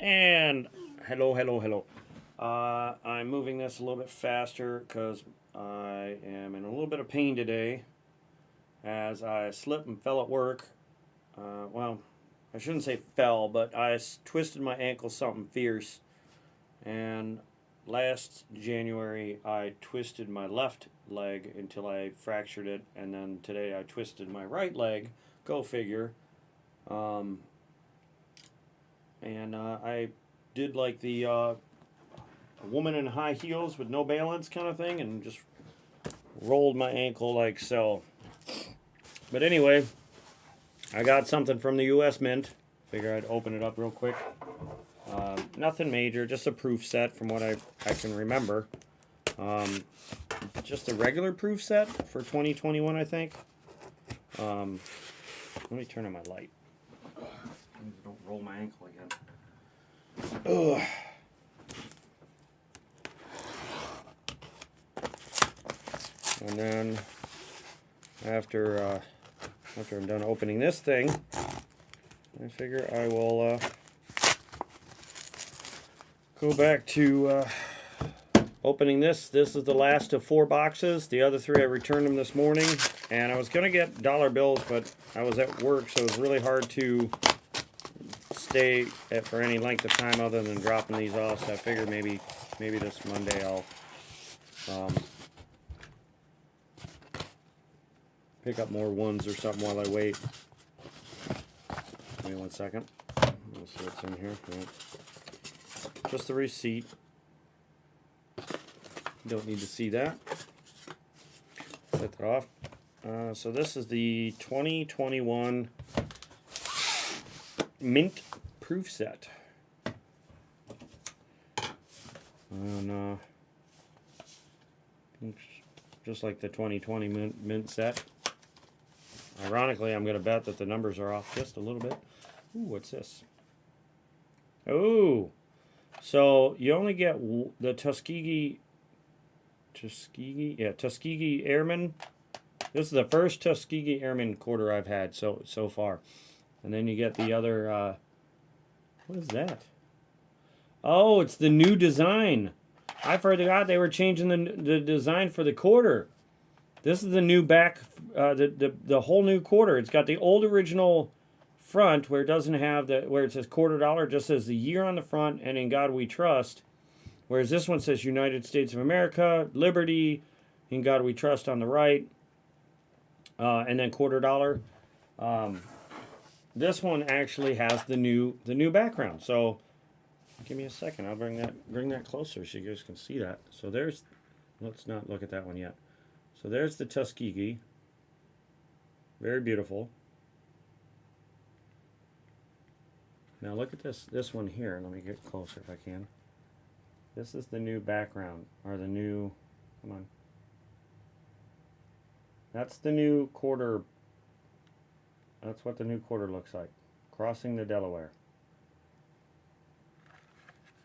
And hello. I'm moving this a little bit faster because I am in a little bit of pain today as I slipped and fell at work. Well, I shouldn't say fell, but I twisted my ankle something fierce. And last January, I twisted my left leg until I fractured it. And then today, I twisted my right leg. Go figure. Um, and I did like the a woman in high heels with no balance kind of thing and just rolled my ankle like so. But anyway, I got something from the U.S. Mint. Figure I'd open it up real quick. Nothing major, just a proof set from what I can remember. Just a regular proof set for 2021, I think. Let me turn on my light. Don't roll my ankle again. Ugh. And then after I'm done opening this thing, I figure I will go back to opening this. This is the last of 4 boxes. The other 3 I returned them this morning, and I was gonna get dollar bills, but I was at work, so it was really hard to stay at for any length of time other than dropping these off. So I figured maybe this Monday I'll pick up more ones or something while I wait. Give me 1 second. Let's see what's in here. Yeah. Just the receipt. Don't need to see that. Set that off. So this is the 2021 Mint Proof Set. And just like the 2020 mint set. Ironically, I'm going to bet that the numbers are off just a little bit. Ooh, what's this? Oh, so you only get the Tuskegee Airman. This is the first Tuskegee Airman quarter I've had so far. And then you get the other, what is that? Oh, it's the new design. I forgot they were changing the design for the quarter. This is the new back, the whole new quarter. It's got the old original front where it doesn't have where it says $quarter, it just says the year on the front and In God We Trust. Whereas this one says United States of America, Liberty, In God We Trust on the right, and then $quarter. This one actually has the new background. So give me a second. I'll bring that closer so you guys can see that. So let's not look at that one yet. So there's the Tuskegee. Very beautiful. Now look at this one here. Let me get closer if I can. This is the new background, or the new, come on. That's the new quarter. That's what the new quarter looks like. Crossing the Delaware.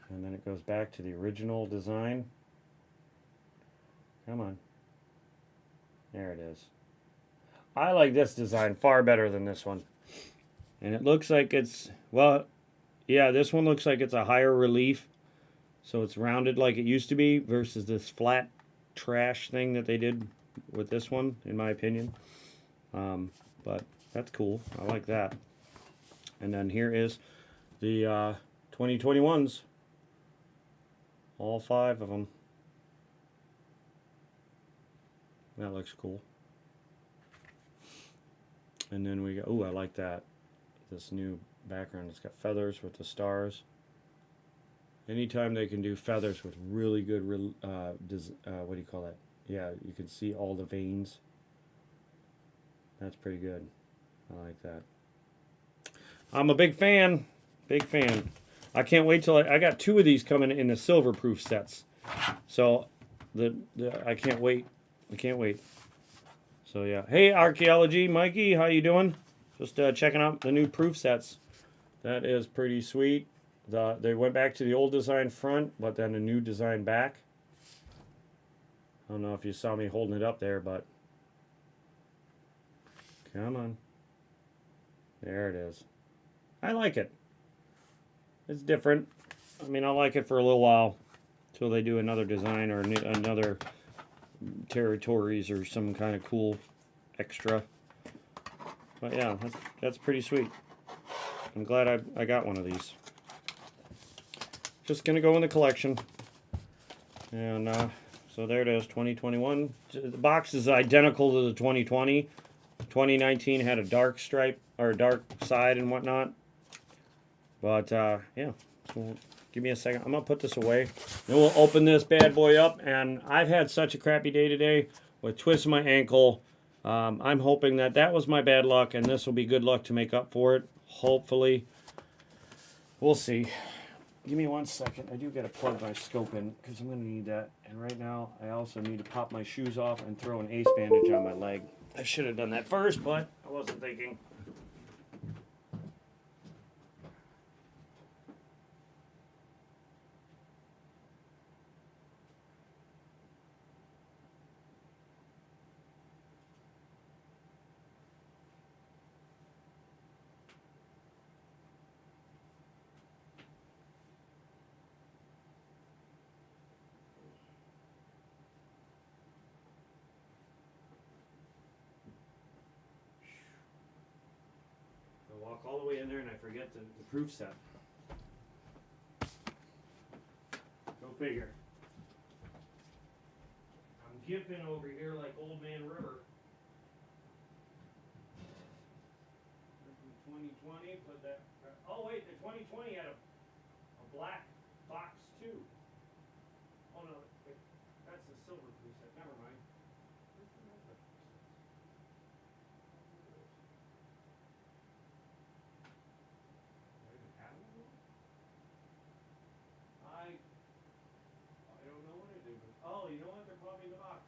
And then it goes back to the original design. Come on. There it is. I like this design far better than this one. And it looks like it's, well, yeah, this one looks like it's a higher relief. So it's rounded like it used to be versus this flat trash thing that they did with this one, in my opinion. But that's cool. I like that. And then here is the 2021s. All 5 of them. That looks cool. And then we go, ooh, I like that. This new background. It's got feathers with the stars. Anytime they can do feathers with really good, what do you call that? Yeah, you can see all the veins. That's pretty good. I like that. I'm a big fan. Big fan. I can't wait till I got 2 of these coming in the silver proof sets. So I can't wait. I can't wait. So yeah. Hey, Archaeology, Mikey, how you doing? Just checking out the new proof sets. That is pretty sweet. They went back to the old design front, but then a new design back. I don't know if you saw me holding it up there, but come on. There it is. I like it. It's different. I mean, I like it for a little while till they do another design or another territories or some kind of cool extra. But yeah, that's pretty sweet. I'm glad I got one of these. Just gonna go in the collection. And so there it is, 2021. The box is identical to the 2020. 2019 had a dark stripe or a dark side and whatnot. But yeah, so give me a second. I'm gonna put this away. Then we'll open this bad boy up. And I've had such a crappy day today with twisting my ankle. I'm hoping that was my bad luck, and this will be good luck to make up for it. Hopefully, we'll see. Give me 1 second. I do got to plug my scope in because I'm going to need that. And right now, I also need to pop my shoes off and throw an ace bandage on my leg. I should have done that first, but I wasn't thinking. I walk all the way in there and I forget the proof set. Go figure. I'm gipping over here like Old Man River. 2020, put that. Oh wait, the 2020 had a black box too. Oh no, that's the silver preset. Never mind. I don't know what I did. Oh, you know what? They're probably in the box.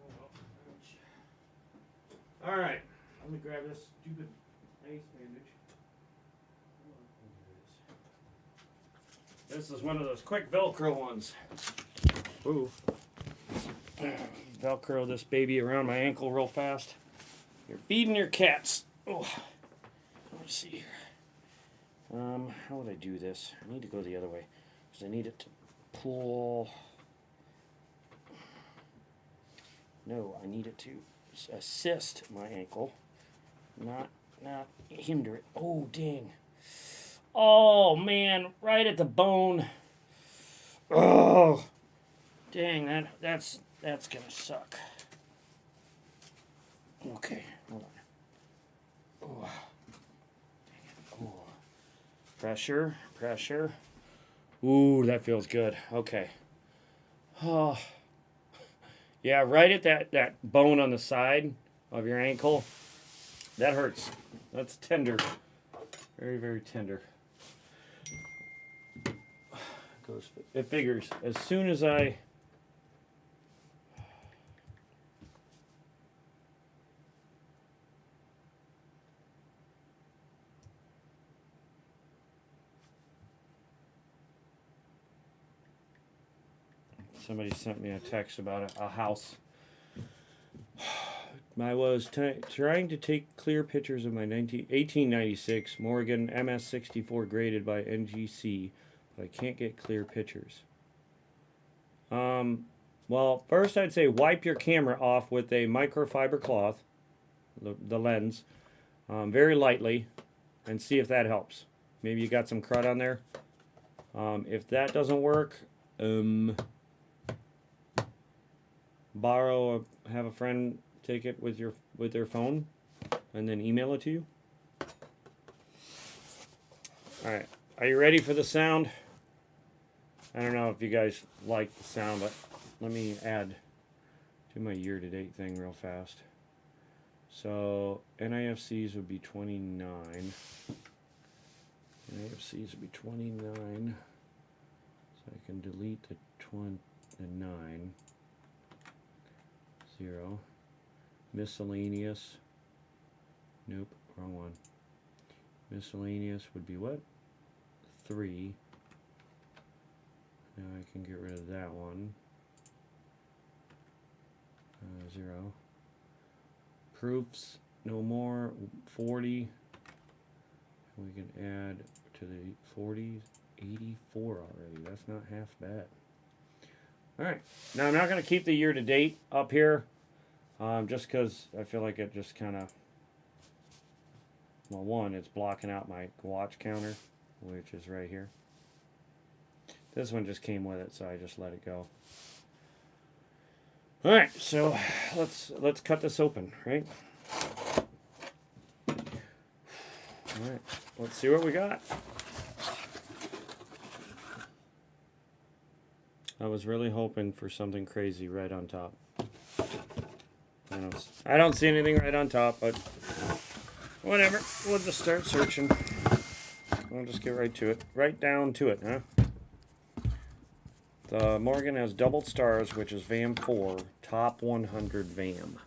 Oh well. All right. Let me grab this stupid ace bandage. This is one of those quick Velcro ones. Ooh. Velcro this baby around my ankle real fast. You're feeding your cats. Oh. Let's see here. How would I do this? I need to go the other way because I need it to pull. No, I need it to assist my ankle, not hinder it. Oh, dang. Oh, man, right at the bone. Oh, dang, that's gonna suck. Okay, hold on. Oh, dang it. Oh. Pressure, pressure. Ooh, that feels good. Okay. Oh. Yeah, right at that bone on the side of your ankle. That hurts. That's tender. Very, very tender. It figures. As soon as I... Somebody sent me a text about a house. I was trying to take clear pictures of my 1896 Morgan MS-64 graded by NGC, but I can't get clear pictures. Well, first I'd say wipe your camera off with a microfiber cloth, the lens, very lightly, and see if that helps. Maybe you got some crud on there. If that doesn't work, have a friend take it with their phone and then email it to you. All right, are you ready for the sound? I don't know if you guys like the sound, but let me add to my year-to-date thing real fast. So NIFCs would be 29. NIFCs would be 29. So I can delete the 9. 0. Miscellaneous. Nope, wrong one. Miscellaneous would be what? 3. Now I can get rid of that one. 0. Proofs, no more. 40. We can add to the 40s, 84 already. That's not half bad. All right. Now, I'm not going to keep the year-to-date up here just because I feel like it just kind of, well, one, it's blocking out my watch counter, which is right here. This one just came with it, so I just let it go. All right, so let's cut this open, right? All right, let's see what we got. I was really hoping for something crazy right on top. I don't see anything right on top, but whatever. We'll just start searching. We'll just get right to it. Right down to it, huh? The Morgan has doubled stars, which is VAM 4, top 100 VAM.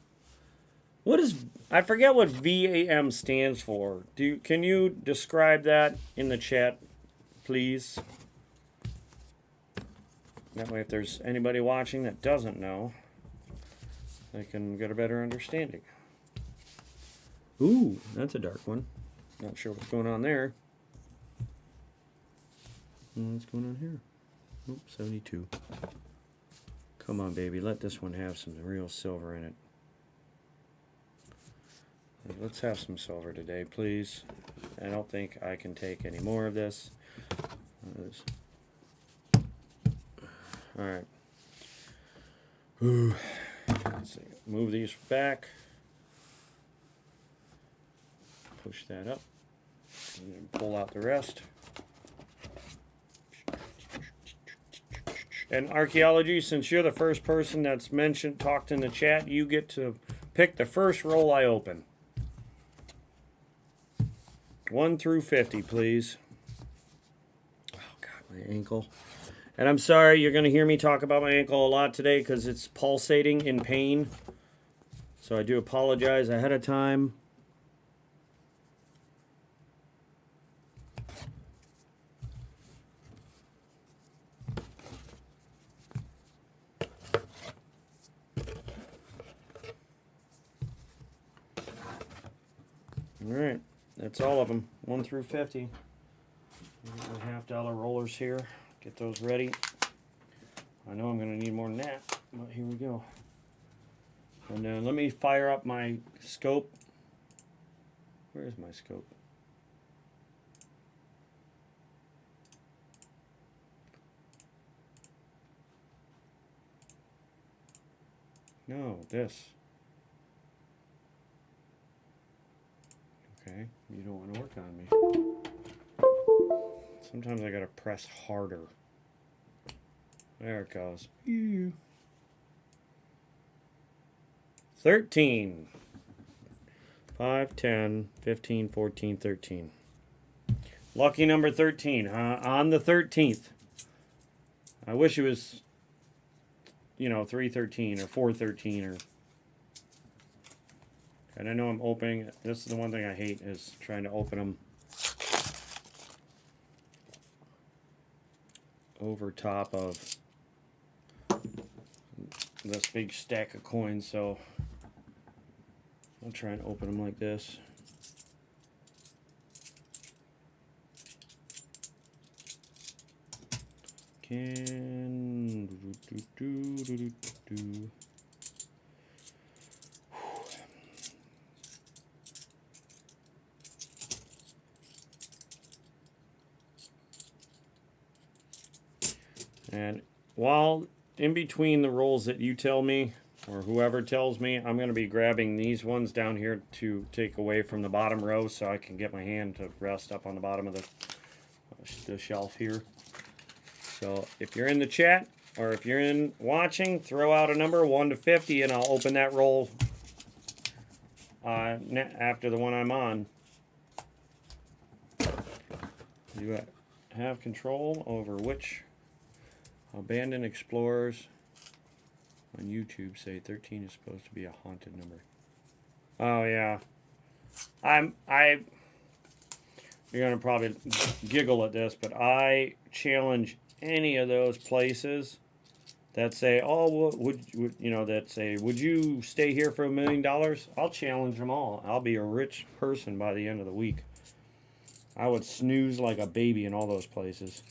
What is, I forget what VAM stands for. Can you describe that in the chat, please? That way, if there's anybody watching that doesn't know, they can get a better understanding. Ooh, that's a dark one. Not sure what's going on there. What's going on here? Oop, 72. Come on, baby. Let this one have some real silver in it. Let's have some silver today, please. I don't think I can take any more of this. All right. Ooh. Let's see. Move these back. Push that up. And pull out the rest. And archaeology, since you're the first person that's talked in the chat, you get to pick the first roll I open. 1 through 50, please. Oh, God, my ankle. And I'm sorry, you're going to hear me talk about my ankle a lot today because it's pulsating in pain. So I do apologize ahead of time. All right, that's all of them, 1 through 50. Get my $50 rollers here. Get those ready. I know I'm going to need more than that, but here we go. And then let me fire up my scope. Where is my scope? No, this. Okay, you don't want to work on me. Sometimes I gotta press harder. There it goes. 13. 5, 10, 15, 14, 13. Lucky number 13, huh? On the 13th. I wish it was, 313 or 413 or... And I know I'm opening, this is the one thing I hate, is trying to open them over top of this big stack of coins, so I'll try and open them like this. And while in between the rolls that you tell me, or whoever tells me, I'm going to be grabbing these ones down here to take away from the bottom row so I can get my hand to rest up on the bottom of the shelf here. So if you're in the chat, or if you're in watching, throw out a number 1 to 50 and I'll open that roll after the one I'm on. You have control over which abandoned explorers on YouTube say 13 is supposed to be a haunted number. Oh yeah. You're gonna probably giggle at this, but I challenge any of those places that say, oh, would you stay here for $1 million? I'll challenge them all. I'll be a rich person by the end of the week. I would snooze like a baby in all those places.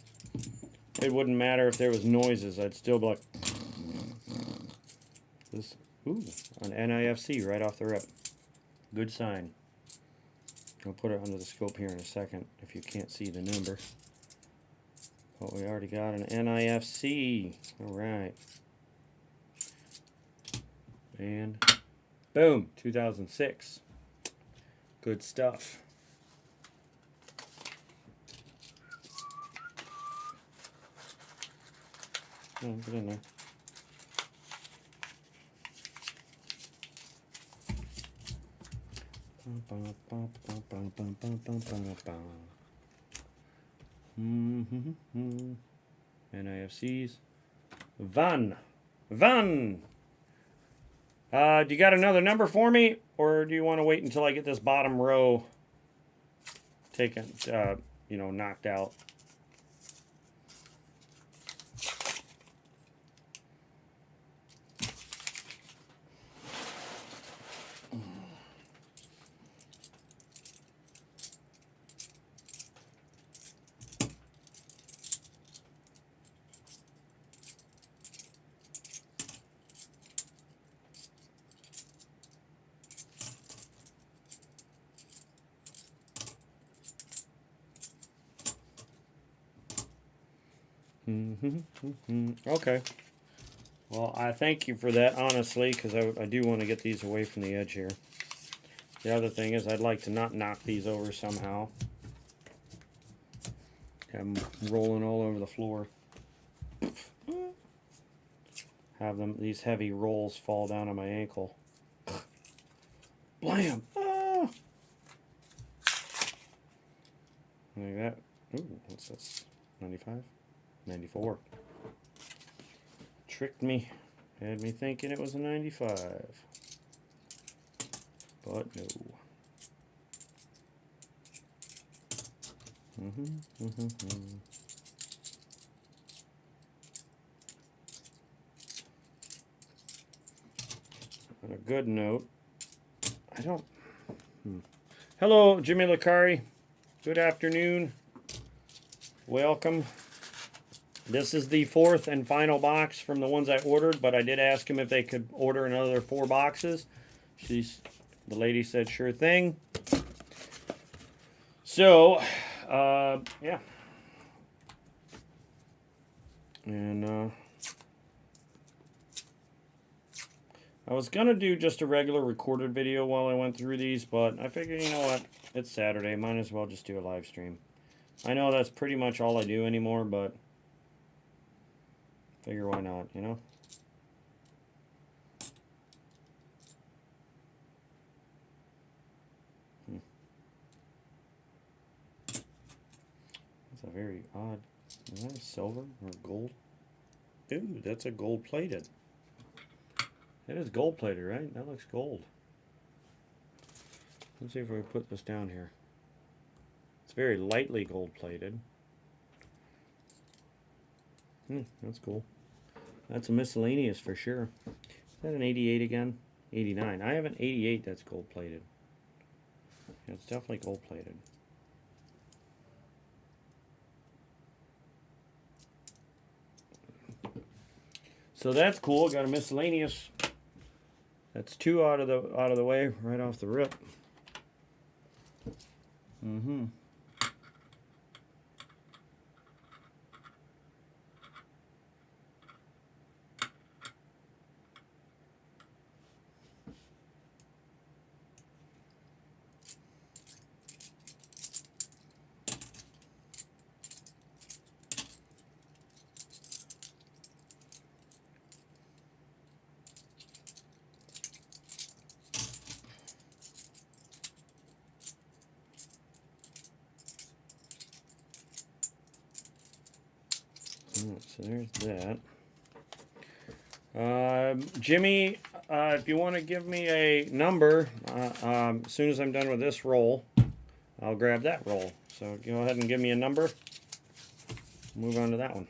It wouldn't matter if there was noises. I'd still be like, this, ooh, an NIFC right off the rip. Good sign. I'll put it under the scope here in a second if you can't see the number. But we already got an NIFC. All right. And boom, 2006. Good stuff. Oh, get in there. NIFCs. Van. Do you got another number for me, or do you want to wait until I get this bottom row taken, knocked out? Okay. Well, I thank you for that, honestly, because I do want to get these away from the edge here. The other thing is I'd like to not knock these over somehow. Have them rolling all over the floor. Have these heavy rolls fall down on my ankle. Blam! Ah! Like that. Ooh, what's this? 95? 94. Tricked me. Had me thinking it was a 95. But no. On a good note, I don't... Hello, Jimmy Lacari. Good afternoon. Welcome. This is the fourth and final box from the ones I ordered, but I did ask him if they could order another 4 boxes. The lady said sure thing. So, yeah. And I was going to do just a regular recorded video while I went through these, but I figured, you know what, it's Saturday, might as well just do a live stream. I know that's pretty much all I do anymore, but figure why not, you know? That's a very odd, is that silver or gold? Ooh, that's a gold plated. It is gold plated, right? That looks gold. Let's see if we put this down here. It's very lightly gold plated. That's cool. That's a miscellaneous for sure. Is that an 88 again? 89. I have an 88 that's gold plated. Yeah, it's definitely gold plated. So that's cool. Got a miscellaneous. That's 2 out of the way right off the rip. So there's that. Jimmy, if you want to give me a number, as soon as I'm done with this roll, I'll grab that roll. So go ahead and give me a number. Move on to that one.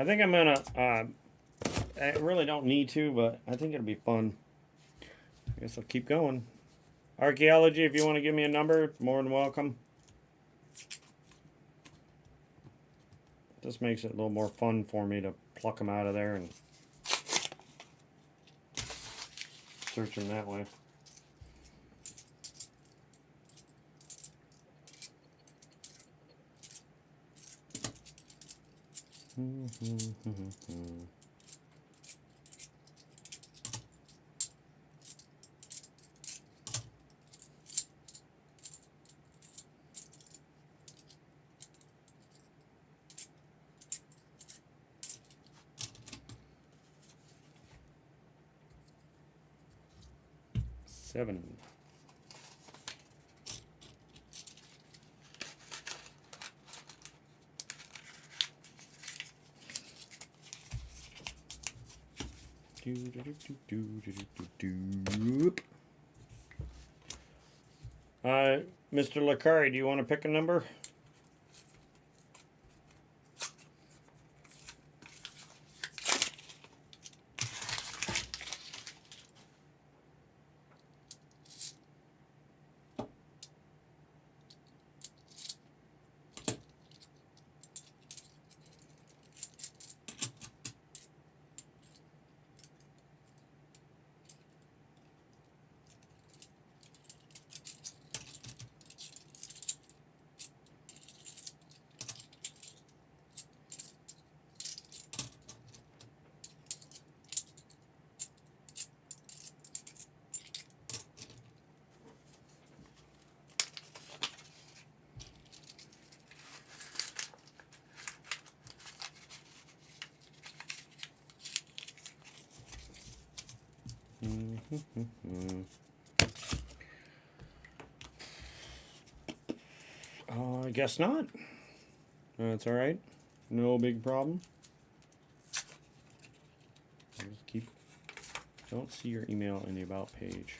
I think I'm gonna. I really don't need to, but I think it'll be fun. I guess I'll keep going. Archaeology, if you want to give me a number, more than welcome. This makes it a little more fun for me to pluck them out of there and search them that way. Seven. Mr. Lacari, do you want to pick a number? I guess not. That's all right. No big problem. Just keep. Don't see your email in the about page.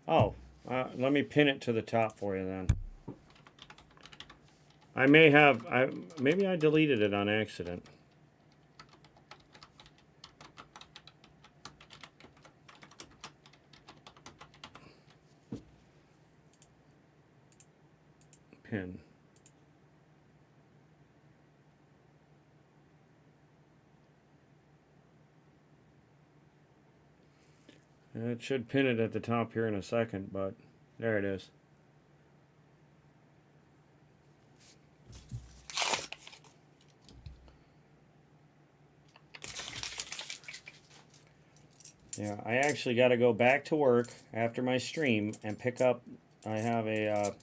Oh, let me pin it to the top for you then. I may have. Maybe I deleted it on accident. Pin. It should pin it at the top here in a second, but there it is. Yeah, I actually got to go back to work after my stream and pick up. I have a.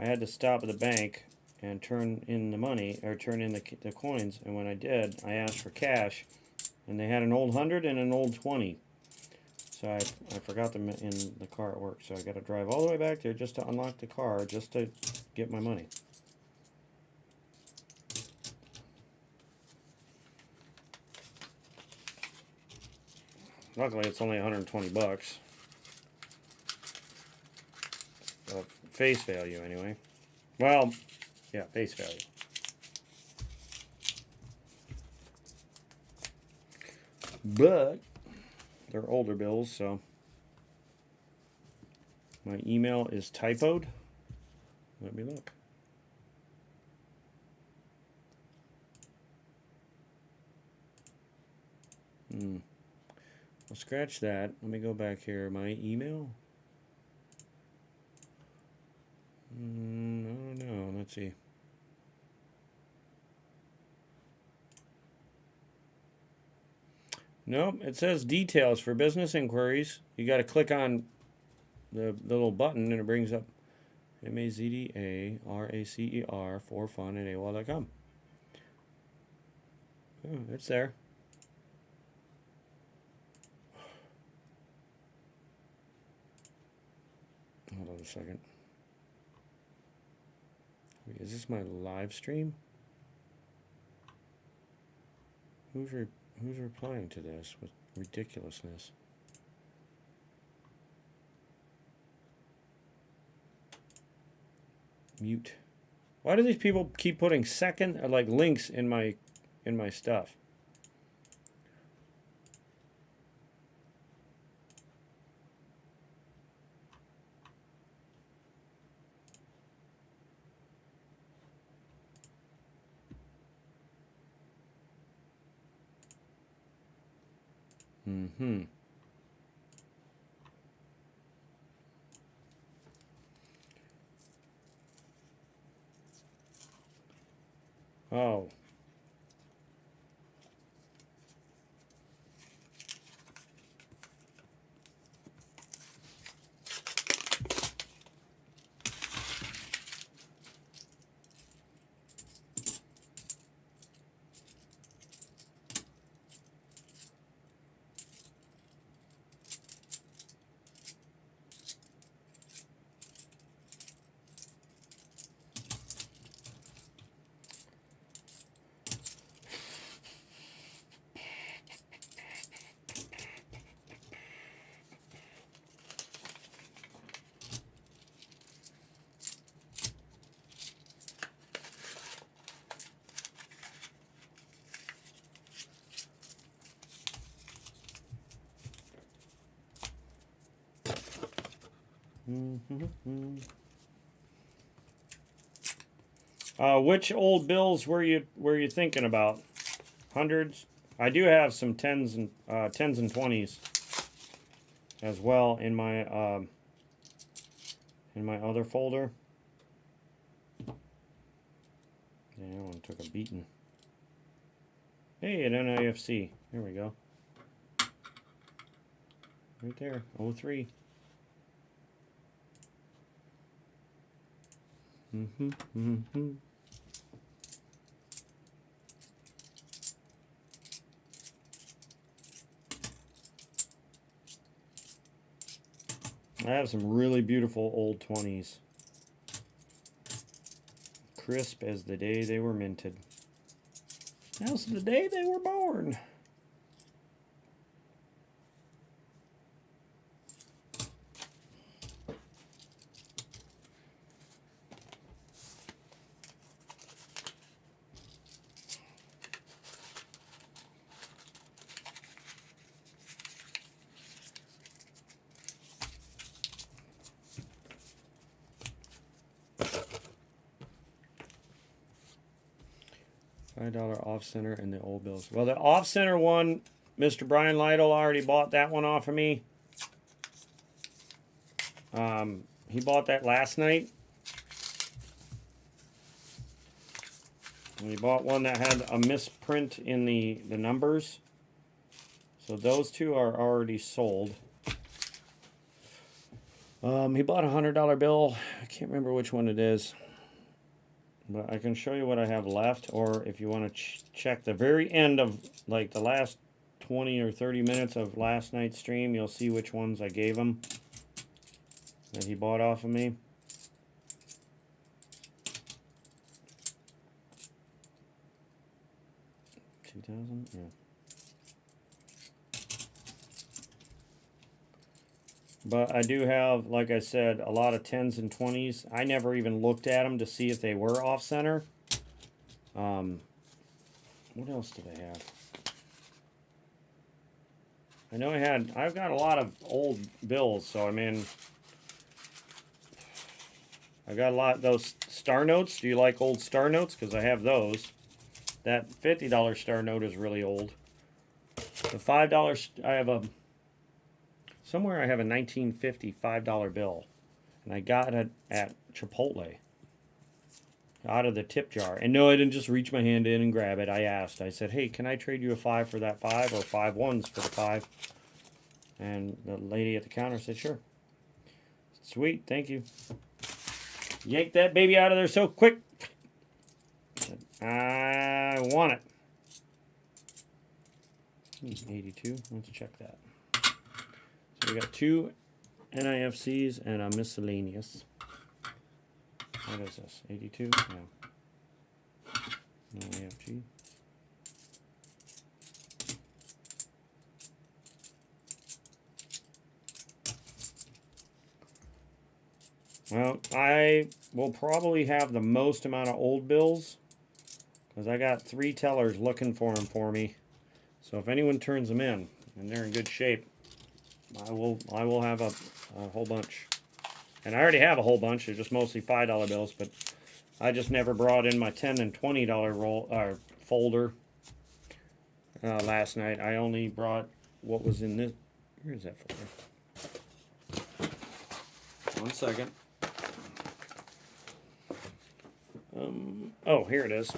I had to stop at the bank and turn in the money, or turn in the coins, and when I did, I asked for cash, and they had an old 100 and an old 20. So I forgot them in the car at work, so I got to drive all the way back there just to unlock the car, just to get my money. Luckily, it's only 120 bucks. Face value, anyway. Well, yeah, face value. But they're older bills, so my email is typoed. Let me look. I'll scratch that. Let me go back here. My email? I don't know. Let's see. Nope, it says details for business inquiries. You got to click on the little button and it brings up MAZDARACER for fun at AOL.com. Oh, it's there. Hold on a second. Wait, is this my live stream? Who's replying to this with ridiculousness? Mute. Why do these people keep putting second like links in my stuff? Mm-hmm. Oh. Mm-hmm. Which old bills were you thinking about? Hundreds? I do have some tens and 20s as well in my other folder. Yeah, that one took a beating. Hey, at NIFC. There we go. Right there. 03. Mm-hmm. Mm-hmm. I have some really beautiful old 20s. Crisp as the day they were minted. That's the day they were born. $5 off center and the old bills. Well, the off center one, Mr. Brian Lytle already bought that one off of me. He bought that last night. And he bought one that had a misprint in the numbers. So those two are already sold. He bought a $100 bill. I can't remember which one it is. But I can show you what I have left, or if you want to check the very end of like the last 20 or 30 minutes of last night's stream, you'll see which ones I gave him that he bought off of me. $2,000? Yeah. But I do have, like I said, a lot of 10s and 20s. I never even looked at them to see if they were off-center. What else do they have? I know I've got a lot of old bills, so I mean, I got a lot of those star notes. Do you like old star notes? Because I have those. That $50 star note is really old. The $5, I have somewhere I have a 1950 $5 bill, and I got it at Chipotle. out of the tip jar. And no, I didn't just reach my hand in and grab it. I asked. I said, hey, can I trade you a 5 for that 5 or 5 ones for the 5? And the lady at the counter said, sure. Sweet, thank you. Yank that baby out of there so quick. I want it. 82. Let's check that. So we got 2 NIFCs and a miscellaneous. What is this? 82? Yeah. No AFG. Well, I will probably have the most amount of old bills because I got 3 tellers looking for them for me. So if anyone turns them in and they're in good shape, I will have a whole bunch. And I already have a whole bunch. They're just mostly $5 bills, but I just never brought in my $10 and $20 roll folder last night. I only brought what was in this. Where's that folder? 1 second. Oh, here it is.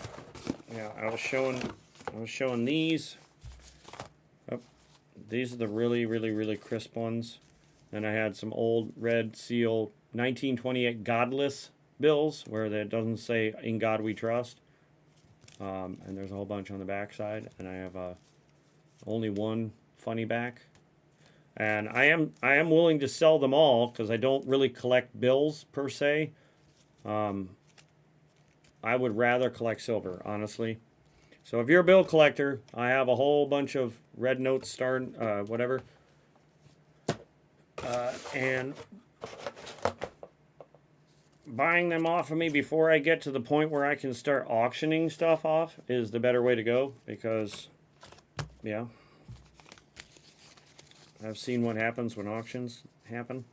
Yeah, I was showing these. Oh, these are the really crisp ones. And I had some old red seal 1928 godless bills where it doesn't say "In God We Trust," and there's a whole bunch on the back side. And I have only one funny back. And I am willing to sell them all because I don't really collect bills per se. I would rather collect silver, honestly. So if you're a bill collector, I have a whole bunch of red notes, whatever. And buying them off of me before I get to the point where I can start auctioning stuff off is the better way to go because, yeah, I've seen what happens when auctions happen.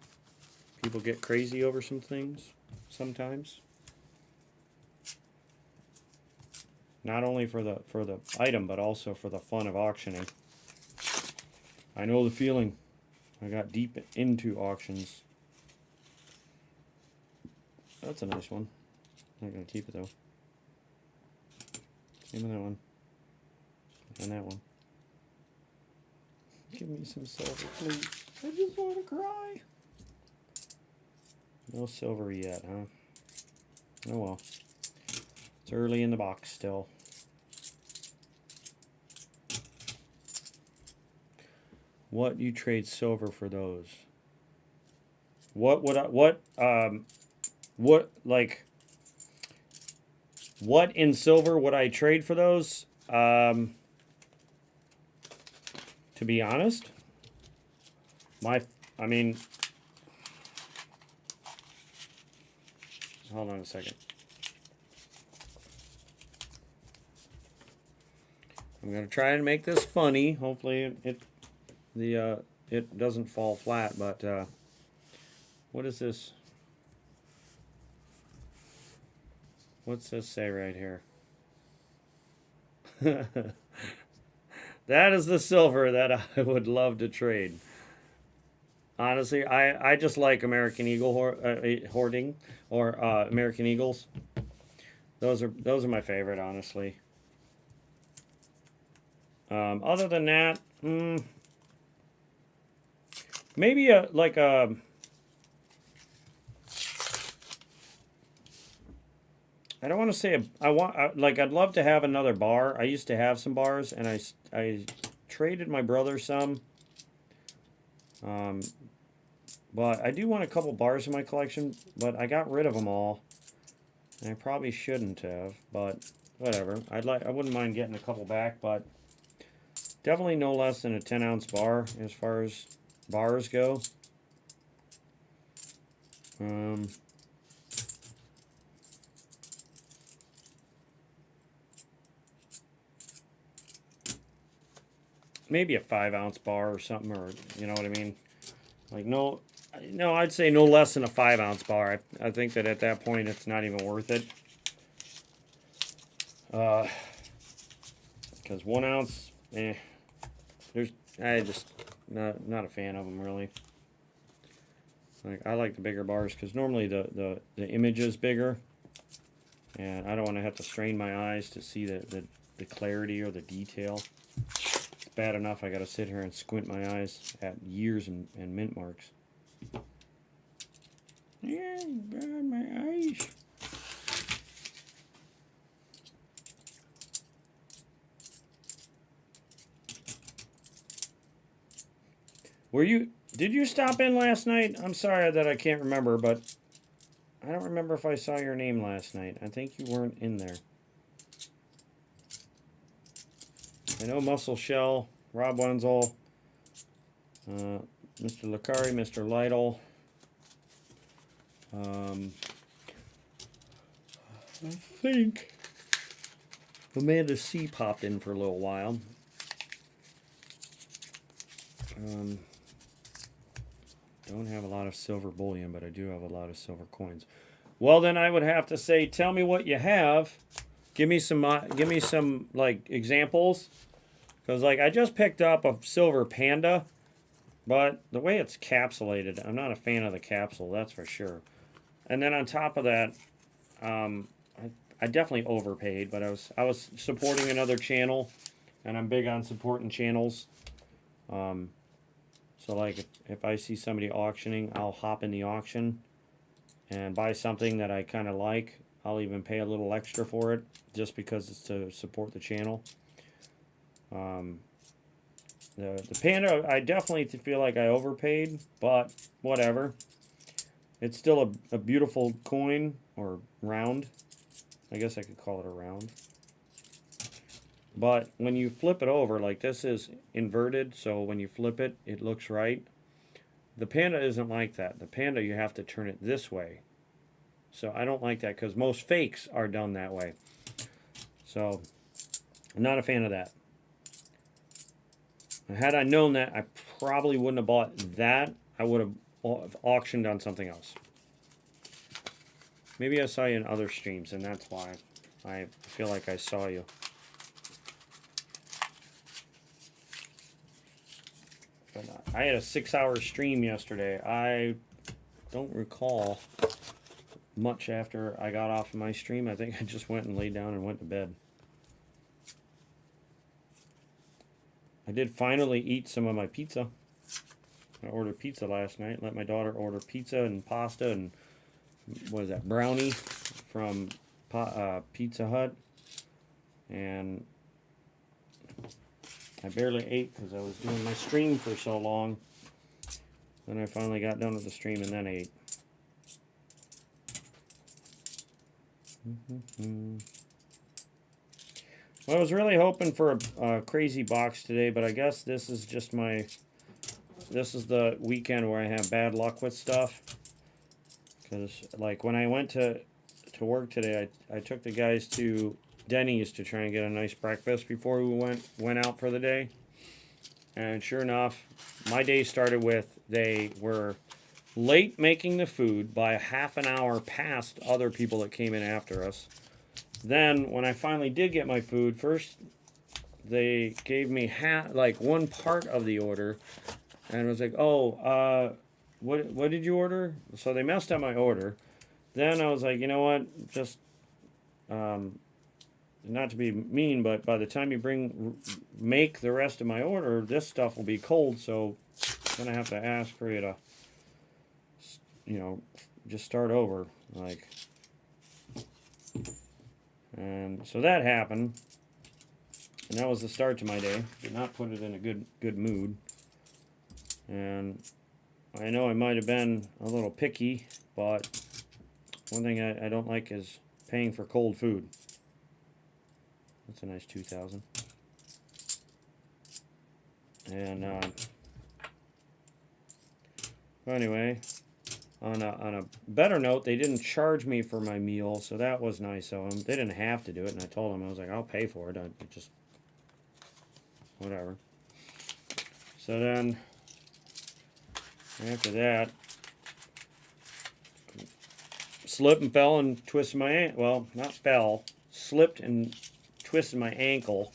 People get crazy over some things sometimes. Not only for the item, but also for the fun of auctioning. I know the feeling. I got deep into auctions. That's a nice one. I'm not going to keep it though. Same with that one. And that one. Give me some silver, please. I just want to cry. No silver yet, huh? Oh well. It's early in the box still. What you trade silver for those? What would I, what in silver would I trade for those? To be honest, I mean, hold on a second. I'm gonna try and make this funny. Hopefully it doesn't fall flat, but what is this? What's this say right here? That is the silver that I would love to trade. Honestly, I just like American Eagle hoarding or American Eagles. Those are my favorite, honestly. Other than that, maybe I don't want to say I'd love to have another bar. I used to have some bars, and I traded my brother some. But I do want a couple bars in my collection, but I got rid of them all. And I probably shouldn't have, but whatever. I wouldn't mind getting a couple back, but definitely no less than a 10-ounce bar as far as bars go. Maybe a 5-ounce bar or something, or you know what I mean? Like no, I'd say no less than a 5-ounce bar. I think that at that point it's not even worth it. Because 1 ounce, I just not a fan of them really. Like I like the bigger bars because normally the image is bigger, And I don't want to have to strain my eyes to see the clarity or the detail. It's bad enough I got to sit here and squint my eyes at years and mint marks. Yeah, God, my eyes. Did you stop in last night? I'm sorry that I can't remember, but I don't remember if I saw your name last night. I think you weren't in there. I know Muscle Shell, Rob Wenzel, Mr. Licari, Mr. Lytle. I think Amanda C popped in for a little while. Don't have a lot of silver bullion, but I do have a lot of silver coins. Well, then I would have to say, tell me what you have. Give me some like examples, because like I just picked up a silver panda, but the way it's capsulated, I'm not a fan of the capsule, that's for sure. And then on top of that, I definitely overpaid, but I was supporting another channel, and I'm big on supporting channels. So like if I see somebody auctioning, I'll hop in the auction and buy something that I kind of like. I'll even pay a little extra for it just because it's to support the channel. The panda, I definitely feel like I overpaid, but whatever. It's still a beautiful coin, or round. I guess I could call it a round. But when you flip it over, like this is inverted, so when you flip it, it looks right. The panda isn't like that. The panda, you have to turn it this way. So I don't like that because most fakes are done that way. So I'm not a fan of that. Had I known that, I probably wouldn't have bought that. I would have auctioned on something else. Maybe I saw you in other streams, and that's why I feel like I saw you. But I had a 6-hour stream yesterday. I don't recall much after I got off of my stream. I think I just went and laid down and went to bed. I did finally eat some of my pizza. I ordered pizza last night. Let my daughter order pizza and pasta and what is that, brownie from Pizza Hut. And I barely ate because I was doing my stream for so long. Then I finally got done with the stream and then ate. Well, I was really hoping for a crazy box today, but I guess this is just this is the weekend where I have bad luck with stuff. Because, like, when I went to work today, I took the guys to Denny's to try and get a nice breakfast before we went out for the day. And sure enough, my day started with they were late making the food by a half an hour past other people that came in after us. Then, when I finally did get my food, first they gave me like one part of the order, and it was like, oh, what did you order? So they messed up my order. Then I was like, you know what, just not to be mean, but by the time you make the rest of my order, this stuff will be cold, so I'm gonna have to ask for you to, you know, just start over, like. And so that happened, and that was the start to my day. Did not put it in a good mood. And I know I might have been a little picky, but one thing I don't like is paying for cold food. That's a nice 2,000. And anyway, on a better note, they didn't charge me for my meal, so that was nice of them. They didn't have to do it, and I told them, I was like, I'll pay for it. I just, whatever. So then, after that, slipped and fell and twisted my ankle. Well, not fell, slipped and twisted my ankle,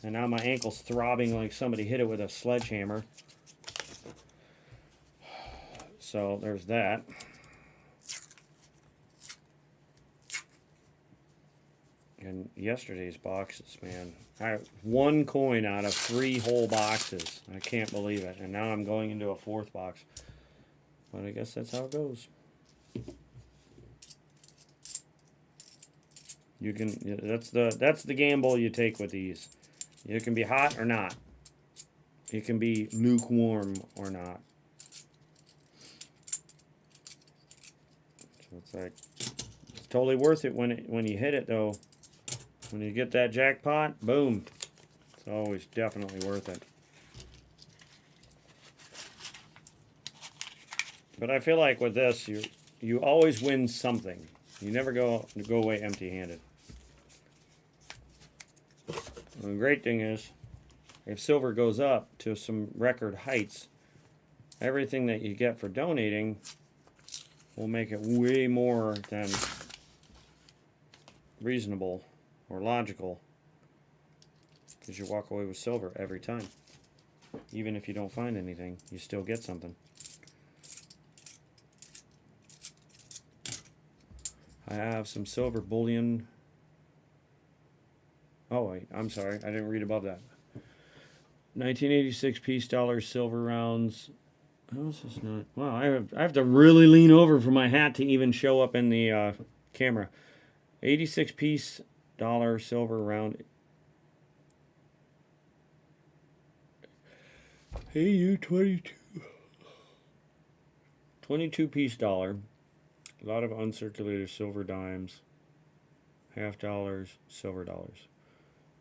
and now my ankle's throbbing like somebody hit it with a sledgehammer. So there's that. yesterday's boxes, man. One coin out of 3 whole boxes. I can't believe it. And now I'm going into a 4th box. But I guess that's how it goes. You can, that's the gamble you take with these. You can be hot or not. It can be lukewarm or not. So it's like, it's totally worth it when you hit it though. When you get that jackpot, boom. It's always definitely worth it. But I feel like with this, you always win something. You never go away empty-handed. The great thing is, if silver goes up to some record heights, everything that you get for donating will make it way more than reasonable or logical, because you walk away with silver every time. Even if you don't find anything, you still get something. I have some silver bullion. Oh wait, I'm sorry, I didn't read above that. 1986 peace dollars, silver rounds. How is this not? Wow, I have to really lean over for my hat to even show up in the camera. 86 piece dollar silver round. Hey, you 22. 22 piece dollar. A lot of uncirculated silver dimes. Half dollars, silver dollars.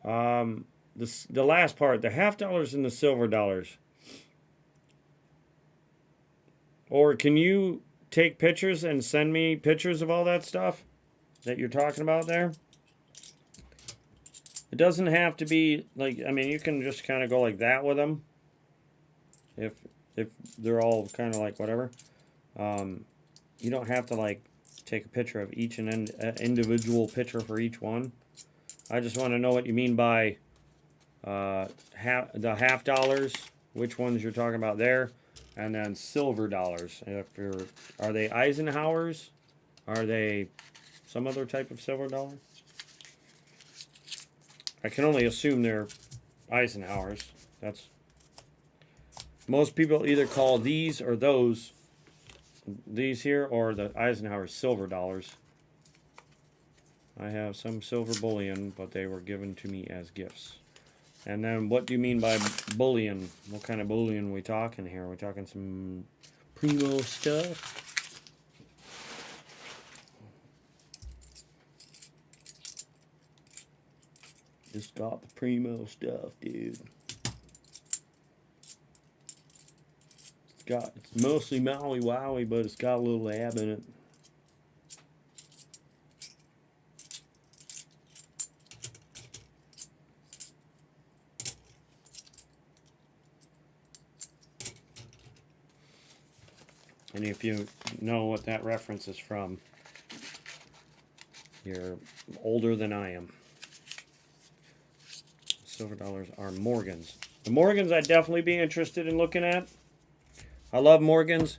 The last part, the half dollars and the silver dollars. Or can you take pictures and send me pictures of all that stuff that you're talking about there? It doesn't have to be like, I mean, you can just kind of go like that with them. If they're all kind of like whatever. You don't have to like take a picture of each and individual picture for each one. I just want to know what you mean by the half dollars, which ones you're talking about there, and then silver dollars. Are they Eisenhowers? Are they some other type of silver dollar? I can only assume they're Eisenhowers. That's most people either call these or those, these here, or the Eisenhower silver dollars. I have some silver bullion, but they were given to me as gifts. And then what do you mean by bullion? What kind of bullion are we talking here? Are we talking some primo stuff? Just got the primo stuff, dude. It's mostly Maui Wowie, but it's got a little ab in it. And if you know what that reference is from, you're older than I am. Silver dollars are Morgans. The Morgans I'd definitely be interested in looking at. I love Morgans.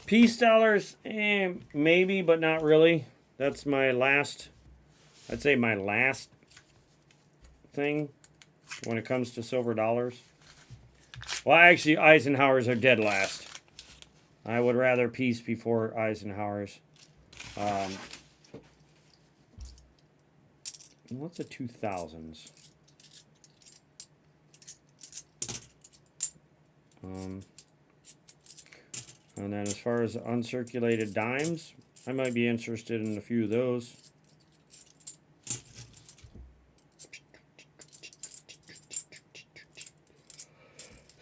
Peace dollars, maybe, but not really. That's my last, I'd say my last thing when it comes to silver dollars. Well, actually, Eisenhowers are dead last. I would rather peace before Eisenhowers. What's the 2000s? And then as far as uncirculated dimes, I might be interested in a few of those.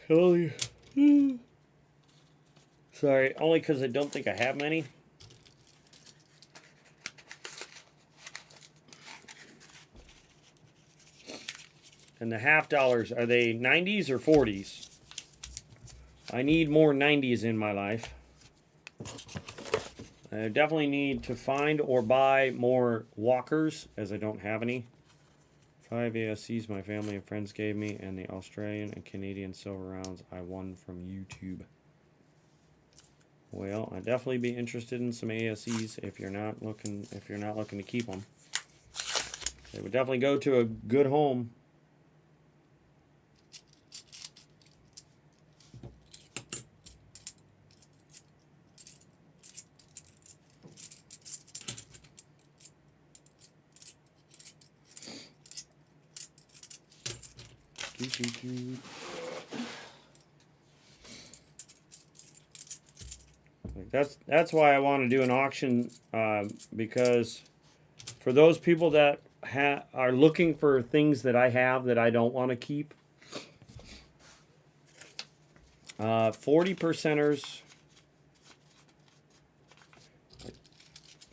Holy. Sorry, only because I don't think I have many. And the half dollars, are they 90s or 40s? I need more 90s in my life. I definitely need to find or buy more walkers, as I don't have any. 5 ASCs my family and friends gave me, and the Australian and Canadian silver rounds I won from YouTube. Well, I'd definitely be interested in some ASCs if you're not looking to keep them. They would definitely go to a good home. That's why I want to do an auction, because for those people that are looking for things that I have that I don't want to keep, 40 percenters.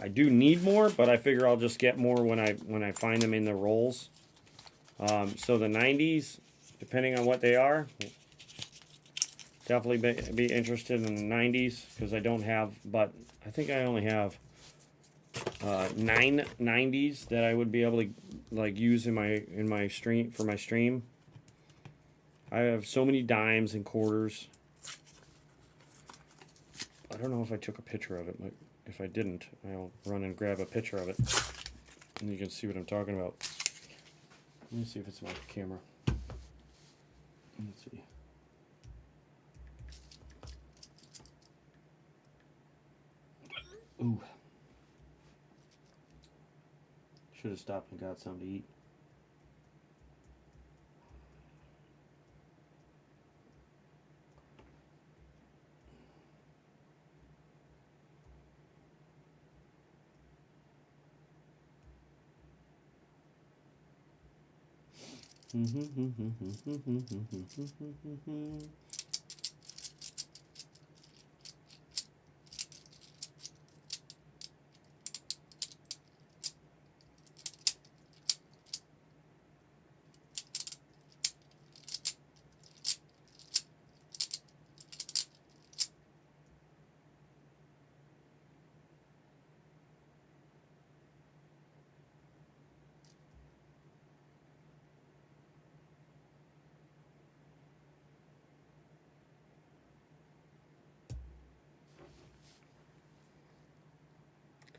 I do need more, but I figure I'll just get more when I find them in the rolls. So the 90s, depending on what they are, definitely be interested in the 90s because I don't have, but I think I only have 9 90s that I would be able to like use in my stream for my stream. I have so many dimes and quarters. I don't know if I took a picture of it. If I didn't, I'll run and grab a picture of it, and you can see what I'm talking about. Let me see if it's my camera. Let's see. Ooh. Should have stopped and got something to eat.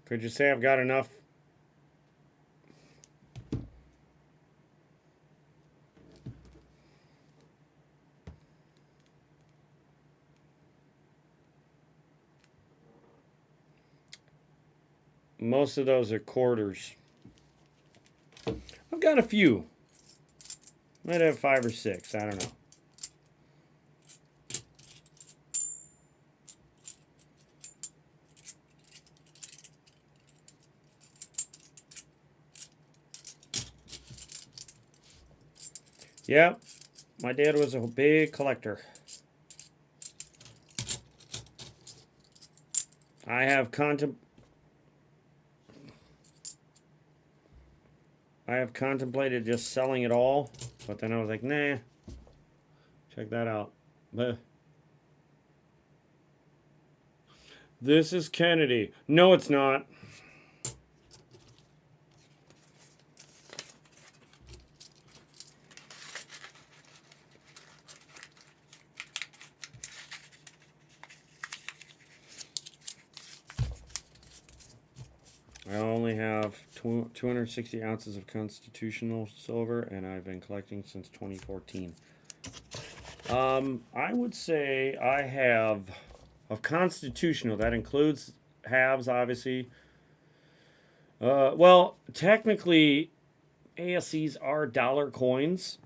Could you say I've got enough? Most of those are quarters. I've got a few. Might have 5 or 6. I don't know. Yeah, my dad was a big collector. I have contemplated just selling it all, but then I was like, nah. Check that out. This is Kennedy. No, it's not. I only have 260 ounces of constitutional silver, and I've been collecting since 2014. I would say I have of constitutional. That includes halves, obviously. Well, technically, ASCs are dollar coins,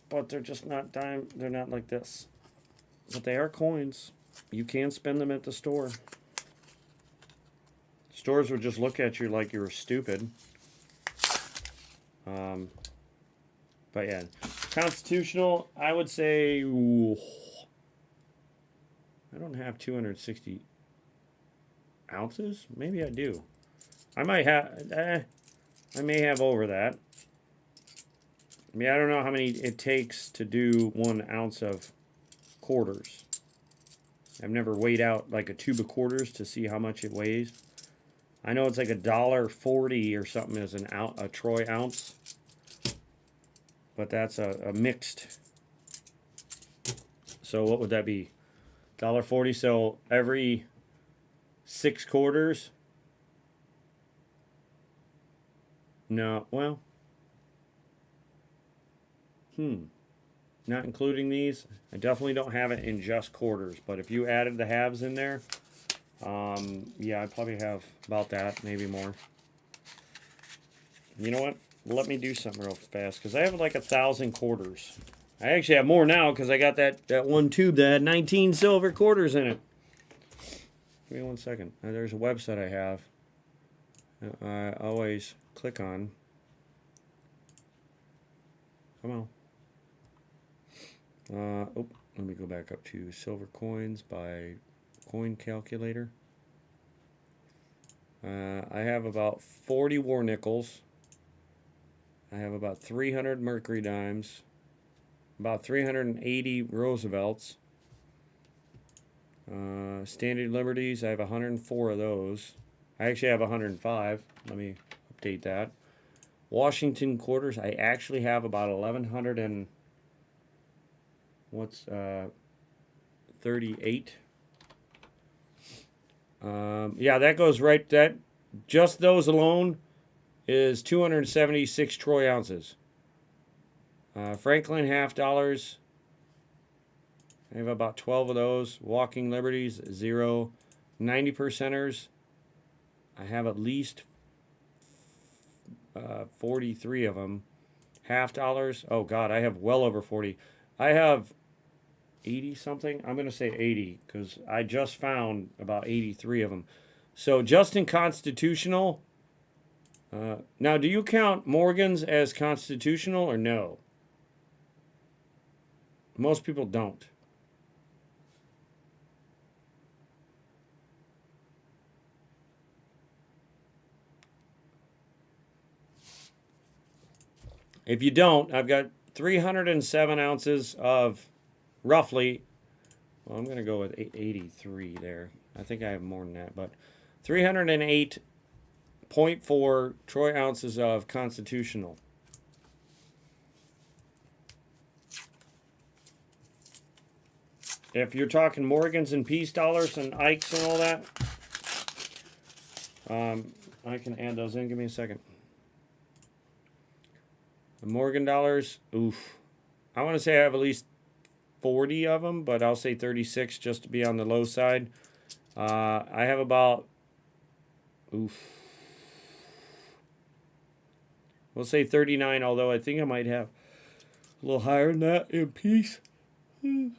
but they're just not dime. They're not like this, but they are coins. You can spend them at the store. Stores would just look at you like you were stupid. But yeah, constitutional, I would say, ooh, I don't have 260 ounces. Maybe I do. I might have, I may have over that. I mean, I don't know how many it takes to do 1 ounce of quarters. I've never weighed out like a tube of quarters to see how much it weighs. I know it's like $1.40 or something as a troy ounce, but that's a mixed. So what would that be? $1.40. So every 6 quarters, No, well, not including these. I definitely don't have it in just quarters, but if you added the halves in there, yeah, I probably have about that, maybe more. You know what? Let me do something real fast because I have like 1,000 quarters. I actually have more now because I got that one tube that had 19 silver quarters in it. Give me 1 second. There's a website I have. I always click on. Come on. Oh, let me go back up to silver coins by coin calculator. I have about 40 war nickels. I have about 300 mercury dimes, about 380 Roosevelts. Standard Liberties, I have 104 of those. I actually have 105. Let me update that. Washington quarters, I actually have about 1,100 and what's 38. Yeah, that goes right. That just those alone is 276 troy ounces. Franklin half dollars. I have about 12 of those. Walking Liberties, 0. 90 percenters. I have at least 43 of them. Half dollars. Oh, God, I have well over 40. I have 80 something. I'm going to say 80 because I just found about 83 of them. So just in constitutional. Now, do you count Morgans as constitutional or no? Most people don't. If you don't, I've got 307 ounces of roughly, well, I'm going to go with 83 there. I think I have more than that, but 308.4 troy ounces of constitutional. If you're talking Morgans and peace dollars and Ikes and all that, I can add those in. Give me a second. The Morgan dollars, oof. I want to say I have at least 40 of them, but I'll say 36 just to be on the low side. I have about, oof. We'll say 39, although I think I might have a little higher than that in peace. And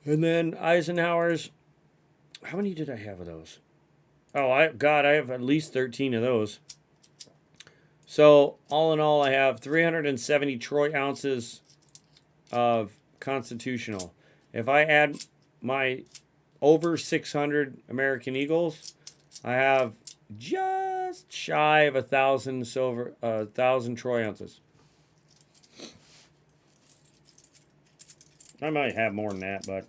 then Eisenhower's, how many did I have of those? Oh, I have at least 13 of those. So, all in all, I have 370 troy ounces of constitutional. If I add my over 600 American Eagles, I have just shy of 1,000 silver, 1,000 troy ounces. I might have more than that, but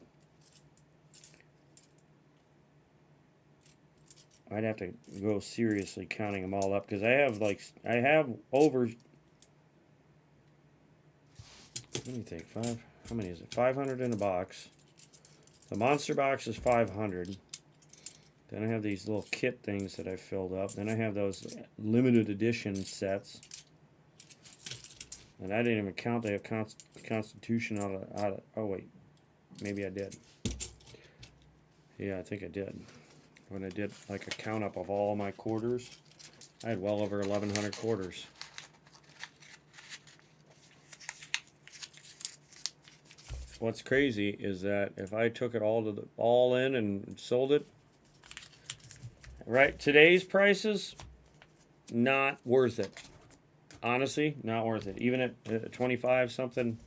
I'd have to go seriously counting them all up because I have over. Let me think. How many is it? 500 in a box. The monster box is 500. Then I have these little kit things that I filled up. Then I have those limited edition sets. And I didn't even count the Constitution out of. Oh wait, maybe I did. Yeah, I think I did. When I did like a count up of all my quarters, I had well over 1,100 quarters. What's crazy is that if I took it all in and sold it, right, today's prices, not worth it. Honestly, not worth it. Even at 25 something,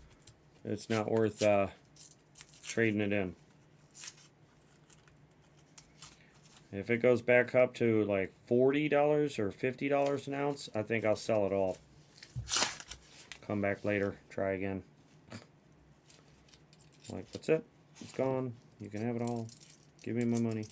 it's not worth trading it in. If it goes back up to like $40 or $50 an ounce, I think I'll sell it all. Come back later, try again. Like, that's it. It's gone. You can have it all. Give me my money.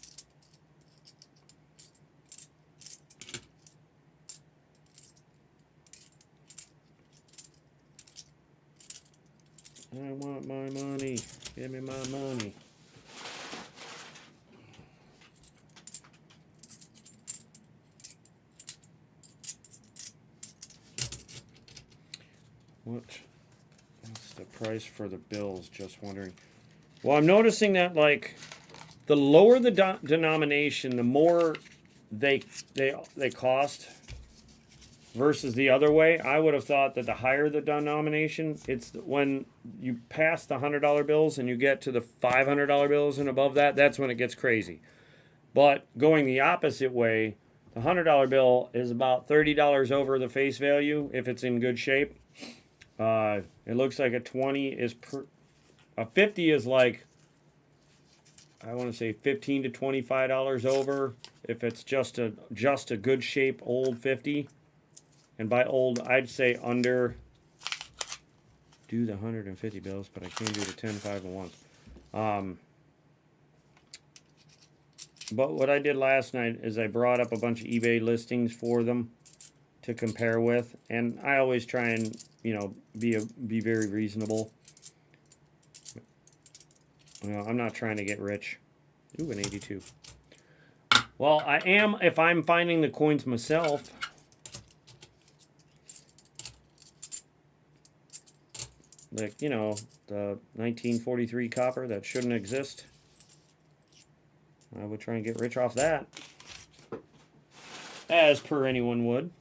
I want my money. Give me my money. What's the price for the bills? Just wondering. Well, I'm noticing that like the lower the denomination, the more they cost versus the other way. I would have thought that the higher the denomination, it's when you pass the $100 bills and you get to the $500 bills and above that, that's when it gets crazy. But going the opposite way, the $100 bill is about $30 over the face value if it's in good shape. It looks like a 20 is a 50 is like, I want to say $15 to $25 over if it's just a good shape old 50. And by old, I'd say under. Do the 150 bills, but I can't do the 10, 5, and 1s. But what I did last night is I brought up a bunch of eBay listings for them to compare with, and I always try and be very reasonable. I'm not trying to get rich. Ooh, an 82. Well, I am if I'm finding the coins myself. Like, the 1943 copper that shouldn't exist. I would try and get rich off that. As per anyone would.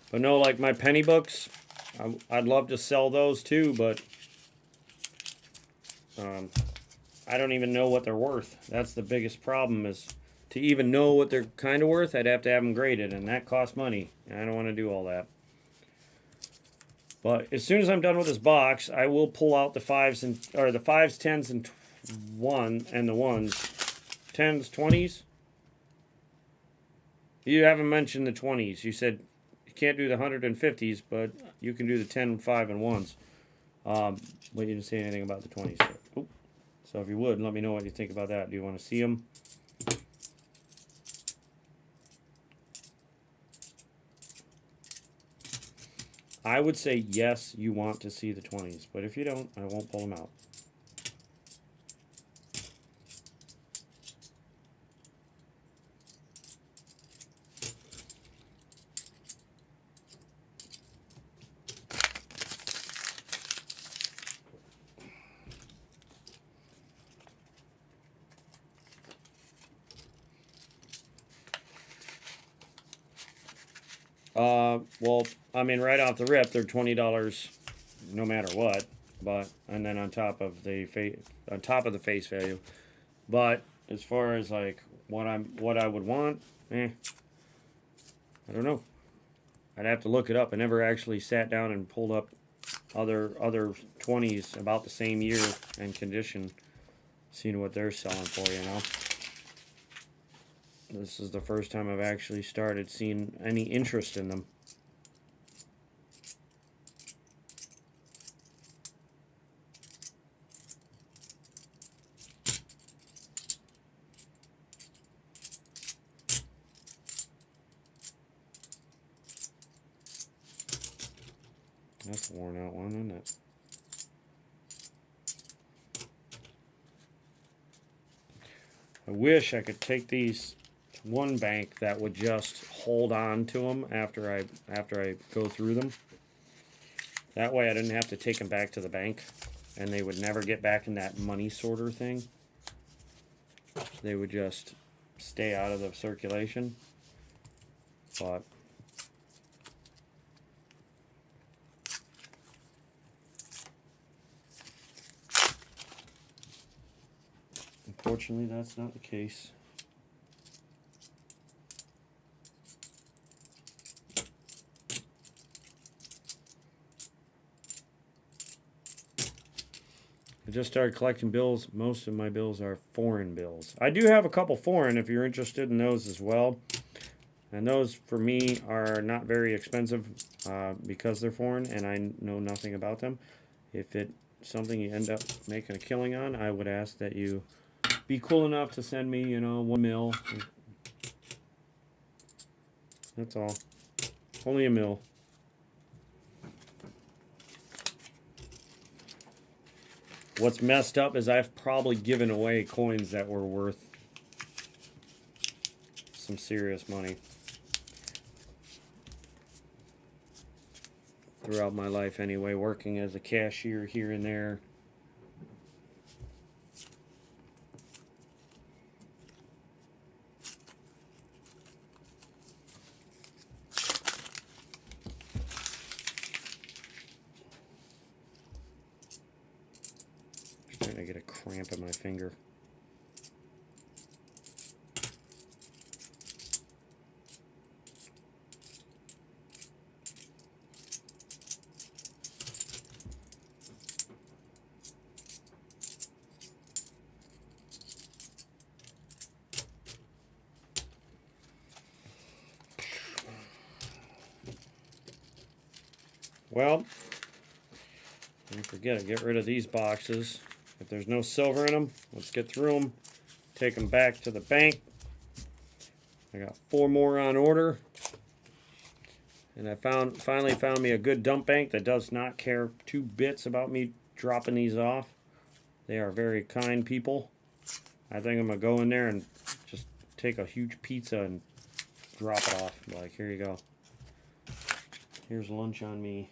But no, like my penny books, I'd love to sell those too, but I don't even know what they're worth. That's the biggest problem, is to even know what they're kind of worth, I'd have to have them graded, and that costs money. And I don't want to do all that. But as soon as I'm done with this box, I will pull out the 5s, the 5s, 10s, and the 1s. 10s, 20s? You haven't mentioned the 20s. You said you can't do the 150s, but you can do the 10, 5, and 1s. But you didn't say anything about the 20s. So if you would, let me know what you think about that. Do you want to see them? I would say yes, you want to see the 20s. But if you don't, I won't pull them out. Well, I mean, right off the rip, they're $20 no matter what. But and then on top of the face value. But as far as like what I would want, I don't know. I'd have to look it up. I never actually sat down and pulled up other 20s about the same year and condition, seeing what they're selling for, This is the first time I've actually started seeing any interest in them. That's a worn out one, isn't it? I wish I could take these to one bank that would just hold on to them after I go through them. That way I didn't have to take them back to the bank, and they would never get back in that money sorter thing. They would just stay out of the circulation. But unfortunately, that's not the case. I just started collecting bills. Most of my bills are foreign bills. I do have a couple foreign if you're interested in those as well. And those, for me, are not very expensive because they're foreign and I know nothing about them. If it's something you end up making a killing on, I would ask that you be cool enough to send me, $1 mil. That's all. Only $1 mil. What's messed up is I've probably given away coins that were worth some serious money throughout my life anyway, working as a cashier here and there. Starting to get a cramp in my finger. Well, don't forget it. Get rid of these boxes. If there's no silver in them, let's get through them. Take them back to the bank. I got 4 more on order. And I finally found me a good dump bank that does not care 2 bits about me dropping these off. They are very kind people. I think I'm going to go in there and just take a huge pizza and drop it off. Like, here you go. Here's lunch on me.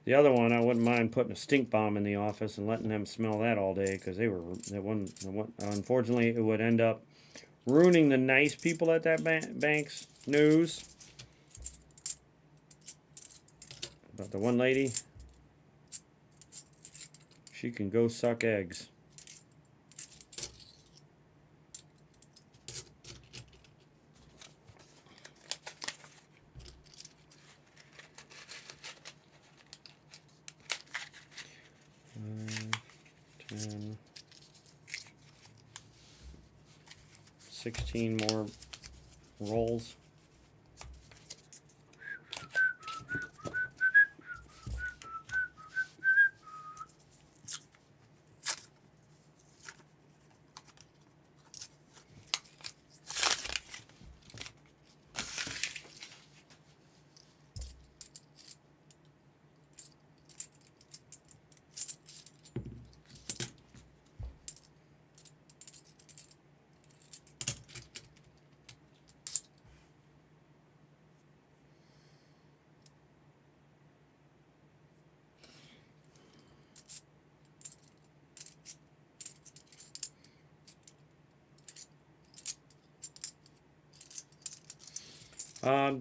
The other one, I wouldn't mind putting a stink bomb in the office and letting them smell that all day, because unfortunately, it would end up ruining the nice people at that bank's news. But the one lady, she can go suck eggs. And 16 more rolls.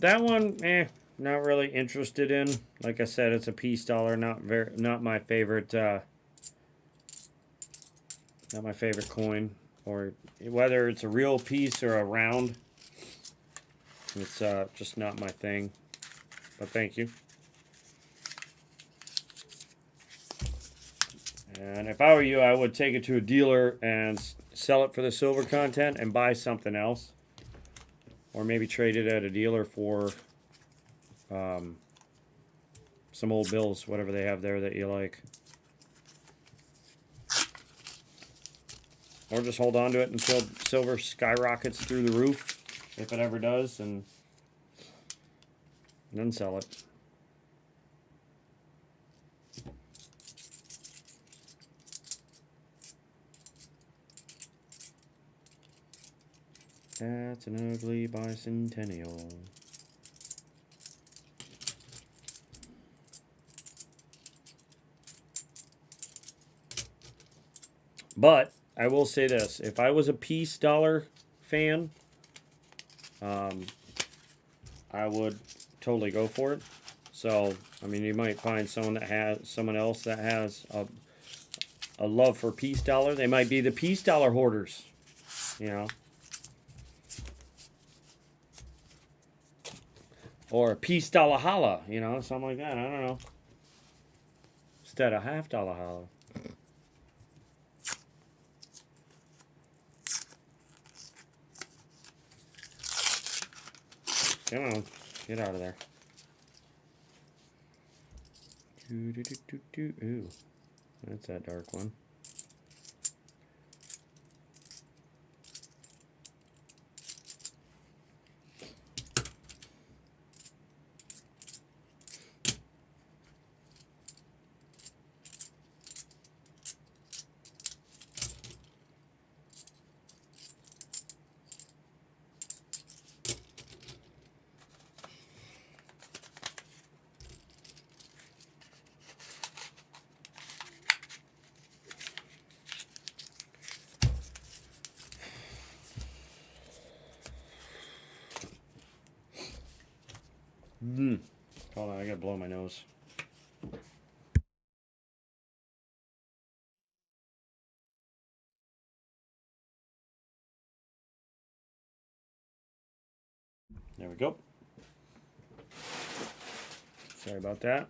That one, not really interested in. Like I said, it's a peace dollar, not my favorite, not my favorite coin, or whether it's a real piece or a round. It's just not my thing. But thank you. And if I were you, I would take it to a dealer and sell it for the silver content and buy something else. Or maybe trade it at a dealer for some old bills, whatever they have there that you like. Or just hold on to it until silver skyrockets through the roof, if it ever does, and then sell it. That's an ugly bicentennial. But I will say this: if I was a peace dollar fan, I would totally go for it. So, I mean, you might find someone else that has a love for peace dollar. They might be the peace dollar hoarders, you know. Or a peace dollar holla, you know, something like that. I don't know. Instead of $50 holla. Come on, get out of there. Ooh, that's that dark one. Hold on, I gotta blow my nose. There we go. Sorry about that.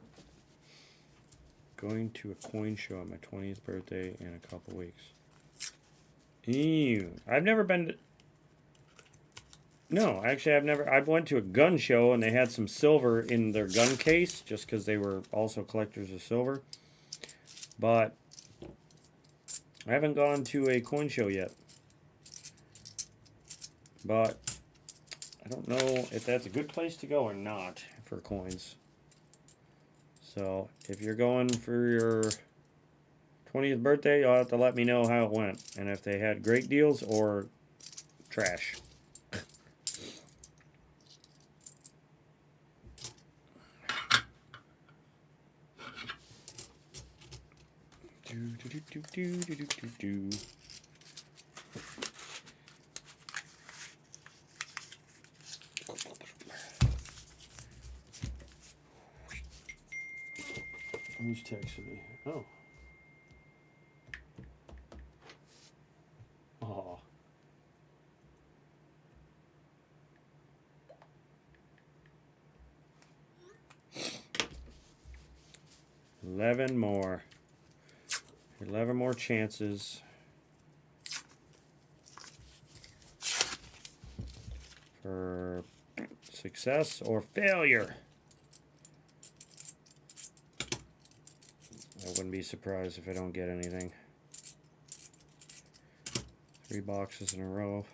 Going to a coin show on my 20th birthday in a couple weeks. Ew. I've never been to... No, actually I've went to a gun show and they had some silver in their gun case just because they were also collectors of silver. But I haven't gone to a coin show yet. But I don't know if that's a good place to go or not for coins. So if you're going for your 20th birthday, you'll have to let me know how it went. And if they had great deals or trash. Who's texting me? Oh. Oh. Eleven more. 11 more chances for success or failure. I wouldn't be surprised if I don't get anything. 3 boxes in a row.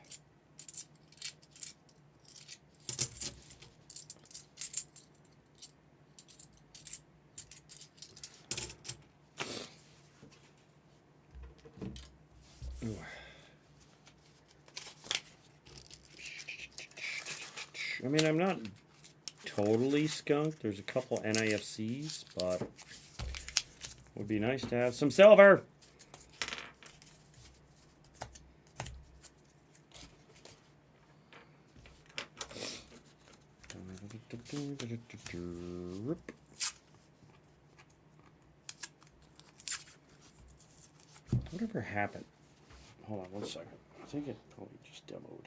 Ooh. I mean, I'm not totally skunked. There's a couple NIFCs, but it would be nice to have some silver. Whatever happened? Hold on 1 second. I think it probably just demoed.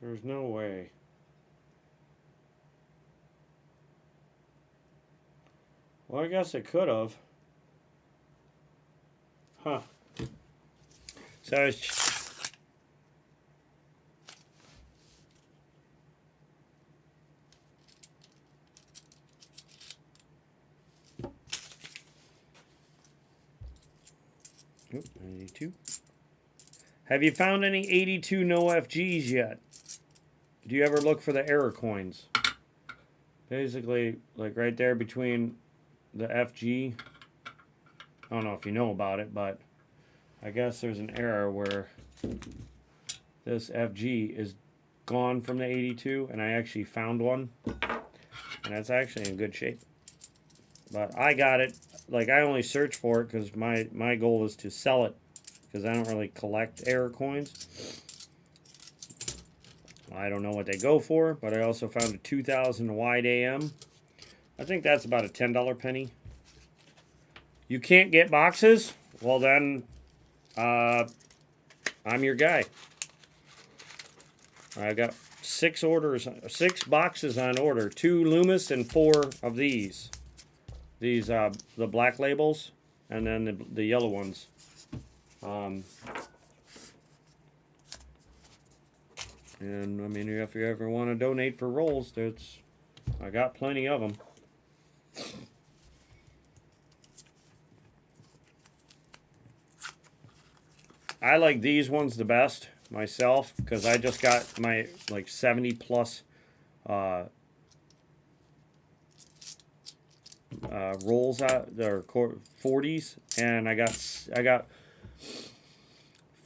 There's no way. Well, I guess it could have. Huh. So I was... Oop, 82. Have you found any 82 no FGs yet? Do you ever look for the error coins? Basically, like right there between the FG. I don't know if you know about it, but I guess there's an error where this FG is gone from the 82, and I actually found one, and it's actually in good shape. But I got it. Like, I only search for it because my goal is to sell it, because I don't really collect error coins. I don't know what they go for, but I also found a 2000 wide AM. I think that's about a $10 penny. You can't get boxes? Well then, I'm your guy. I got 6 boxes on order. 2 Loomis and 4 of these. These, the black labels, and then the yellow ones. And I mean, if you ever want to donate for rolls, I got plenty of them. I like these ones the best myself because I just got my like 70 plus rolls out, or 40s, and I got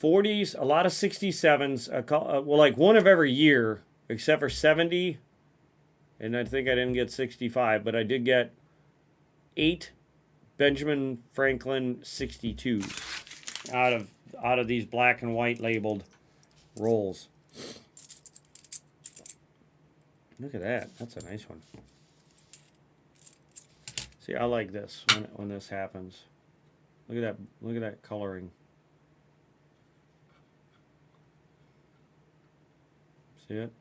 40s, a lot of 67s, well, like one of every year except for 70, and I think I didn't get 65, but I did get 8 Benjamin Franklin 62s out of these black and white labeled rolls. Look at that. That's a nice one. See, I like this when this happens. Look at that. Look at that coloring. See it?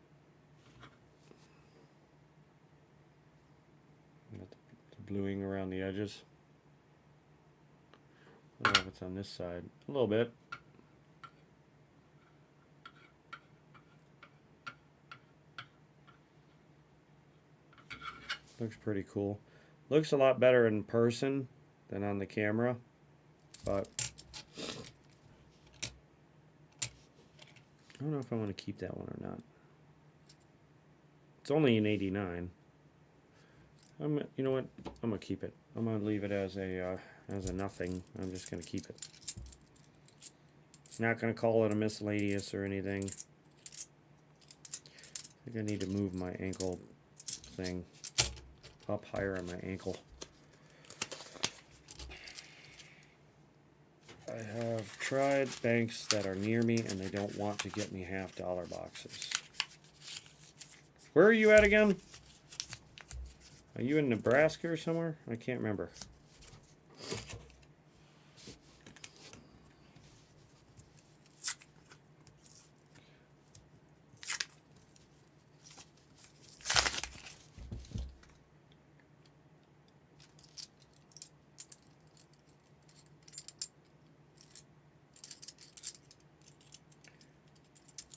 Got the bluing around the edges. I don't know if it's on this side. A little bit. Looks pretty cool. Looks a lot better in person than on the camera, but I don't know if I want to keep that one or not. It's only an 89. You know what? I'm gonna keep it. I'm gonna leave it as a nothing. I'm just gonna keep it. Not gonna call it a miscellaneous or anything. I think I need to move my ankle thing up higher on my ankle. I have tried banks that are near me and they don't want to get me $50 boxes. Where are you at again? Are you in Nebraska or somewhere? I can't remember.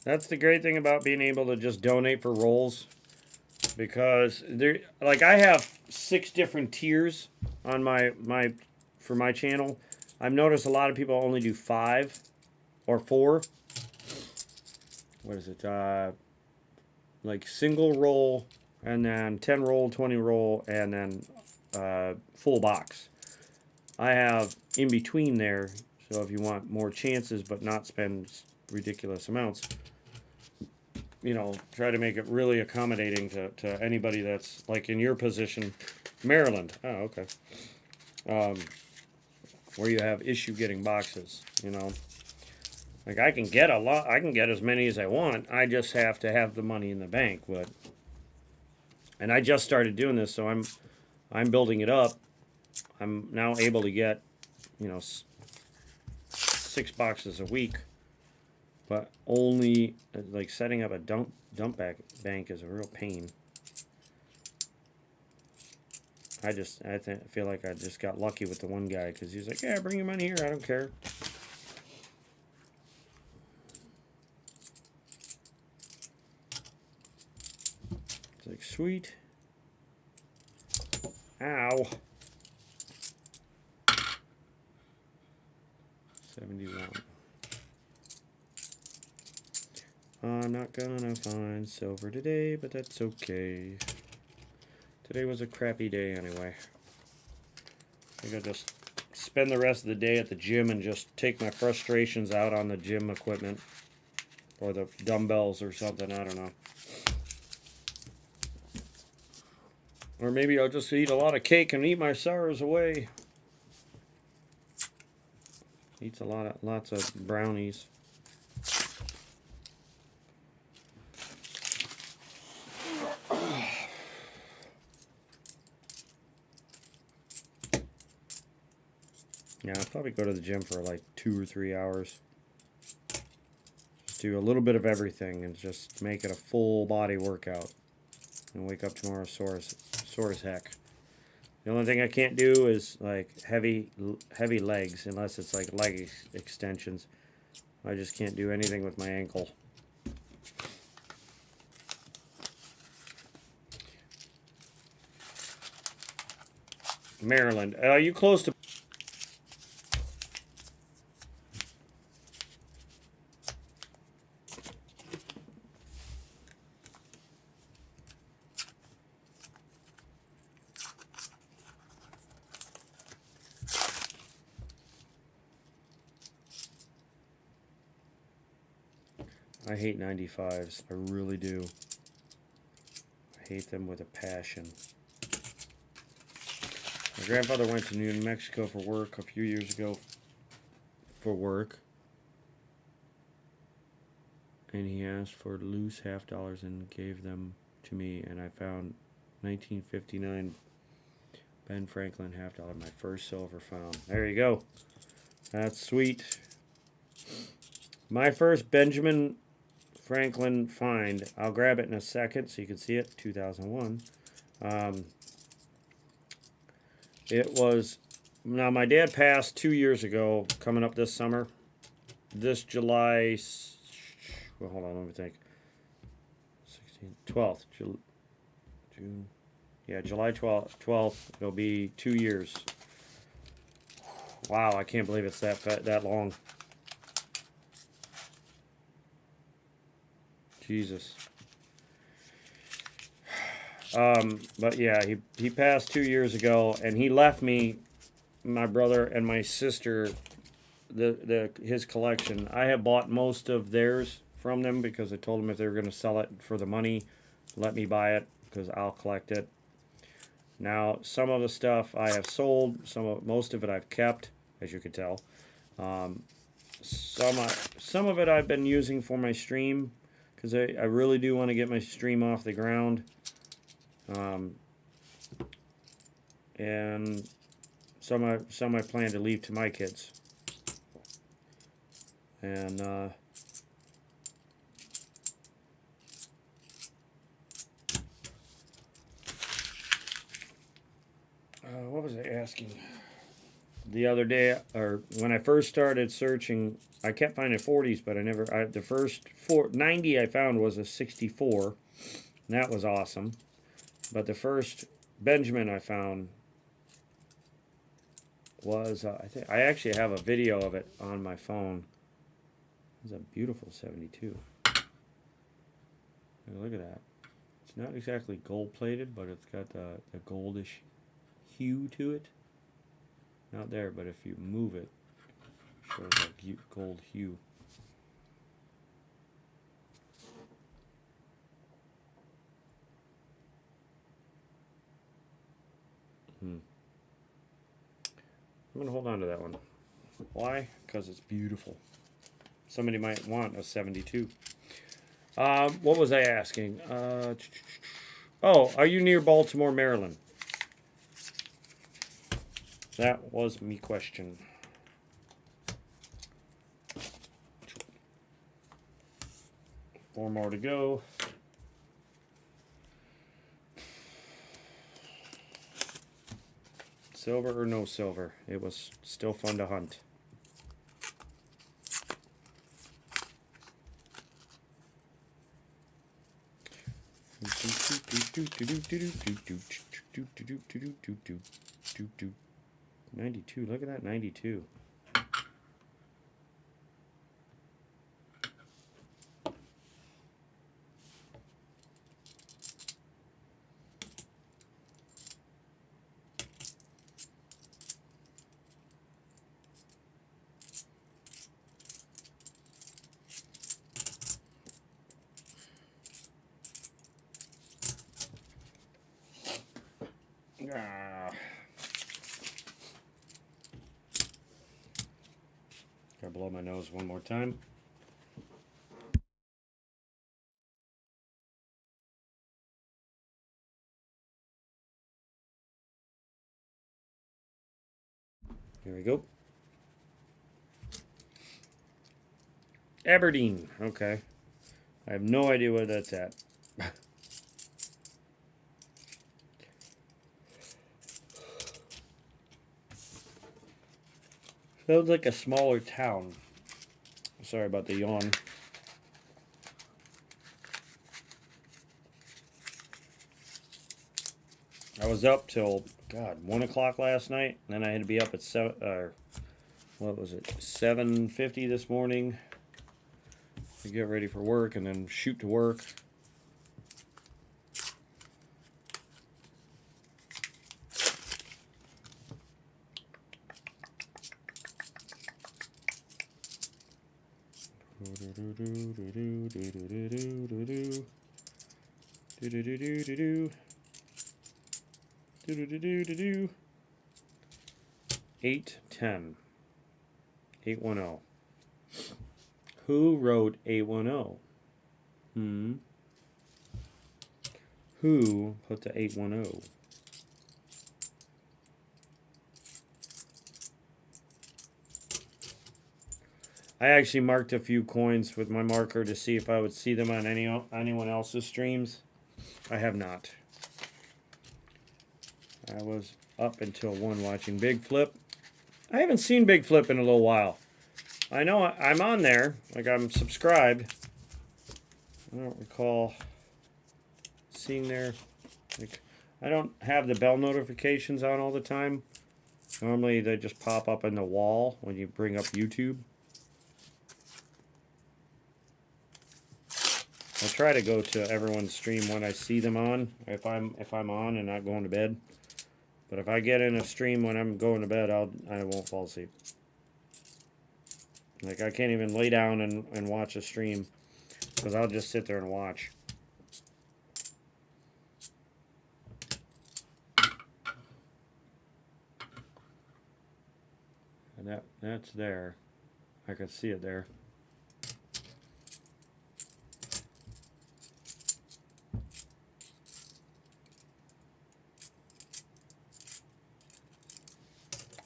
That's the great thing about being able to just donate for rolls, because there, like, I have 6 different tiers on for my channel. I've noticed a lot of people only do 5 or 4. What is it? Like single roll, and then 10 roll, 20 roll, and then full box. I have in between there, so if you want more chances but not spend ridiculous amounts, you know, try to make it really accommodating to anybody that's like in your position. Maryland. Oh, okay. Where you have issue getting boxes, you know. Like, I can get a lot, I can get as many as I want. I just have to have the money in the bank. But, and I just started doing this, so I'm building it up. I'm now able to get, you know, 6 boxes a week. But only, like, setting up a dump bank is a real pain. I feel like I just got lucky with the one guy, because he's like, yeah, bring your money here, I don't care. It's like, sweet. Ow. 71. I'm not gonna find silver today, but that's okay. Today was a crappy day anyway. I think I'll just spend the rest of the day at the gym and just take my frustrations out on the gym equipment. Or the dumbbells or something, I don't know. Or maybe I'll just eat a lot of cake and eat my sorrows away. Eats lots of brownies. Yeah, I'll probably go to the gym for like 2 or 3 hours. Just do a little bit of everything and just make it a full body workout. And wake up tomorrow sore as heck. The only thing I can't do is like heavy legs, unless it's like leg extensions. I just can't do anything with my ankle. Maryland, are you close to? I hate 95s. I really do. I hate them with a passion. My grandfather went to New Mexico for work a few years ago. And he asked for loose half dollars and gave them to me, and I found 1959 Ben Franklin half dollar, my first silver found. There you go. That's sweet. My first Benjamin Franklin find. I'll grab it in a second so you can see it. 2001. It was, now my dad passed 2 years ago, coming up this summer. This July, well, hold on, let me think. 12th, June. Yeah, July 12th. It'll be 2 years. Wow, I can't believe it's that long. Jesus. But yeah, he passed 2 years ago, and he left me, my brother and my sister, his collection. I have bought most of theirs from them because I told them if they were going to sell it for the money, let me buy it because I'll collect it. Now, some of the stuff I have sold, most of it I've kept, as you can tell. Some of it I've been using for my stream because I really do want to get my stream off the ground. And some I plan to leave to my kids. And what was I asking? The other day, or when I first started searching, I kept finding 40s, but the first 90 I found was a 64. And that was awesome. But the first Benjamin I found was, I actually have a video of it on my phone. It's a beautiful 72. Look at that. It's not exactly gold-plated, but it's got the goldish hue to it. Not there, but if you move it, it shows a gold hue. I'm going to hold on to that one. Why? Because it's beautiful. Somebody might want a 72. What was I asking? Oh, are you near Baltimore, Maryland? That was me question. Four more to go. Silver or no silver, it was still fun to hunt. $92. Look at that, 92. Gotta blow my nose one more time. Here we go. Aberdeen. Okay. I have no idea where that's at. Sounds like a smaller town. Sorry about the yawn. I was up till, God, 1 o'clock last night. And then I had to be up at 7:50 this morning to get ready for work and then shoot to work. Eight ten. 810. Who wrote 810? Who put the 810? I actually marked a few coins with my marker to see if I would see them on anyone else's streams. I have not. I was up until 1 watching Big Flip. I haven't seen Big Flip in a little while. I know I'm on there, like I'm subscribed. I don't recall seeing there. Like, I don't have the bell notifications on all the time. Normally they just pop up in the wall when you bring up YouTube. I try to go to everyone's stream when I see them on, if I'm on and not going to bed. But if I get in a stream when I'm going to bed, I won't fall asleep. Like, I can't even lay down and watch a stream because I'll just sit there and watch. And that's there. I can see it there.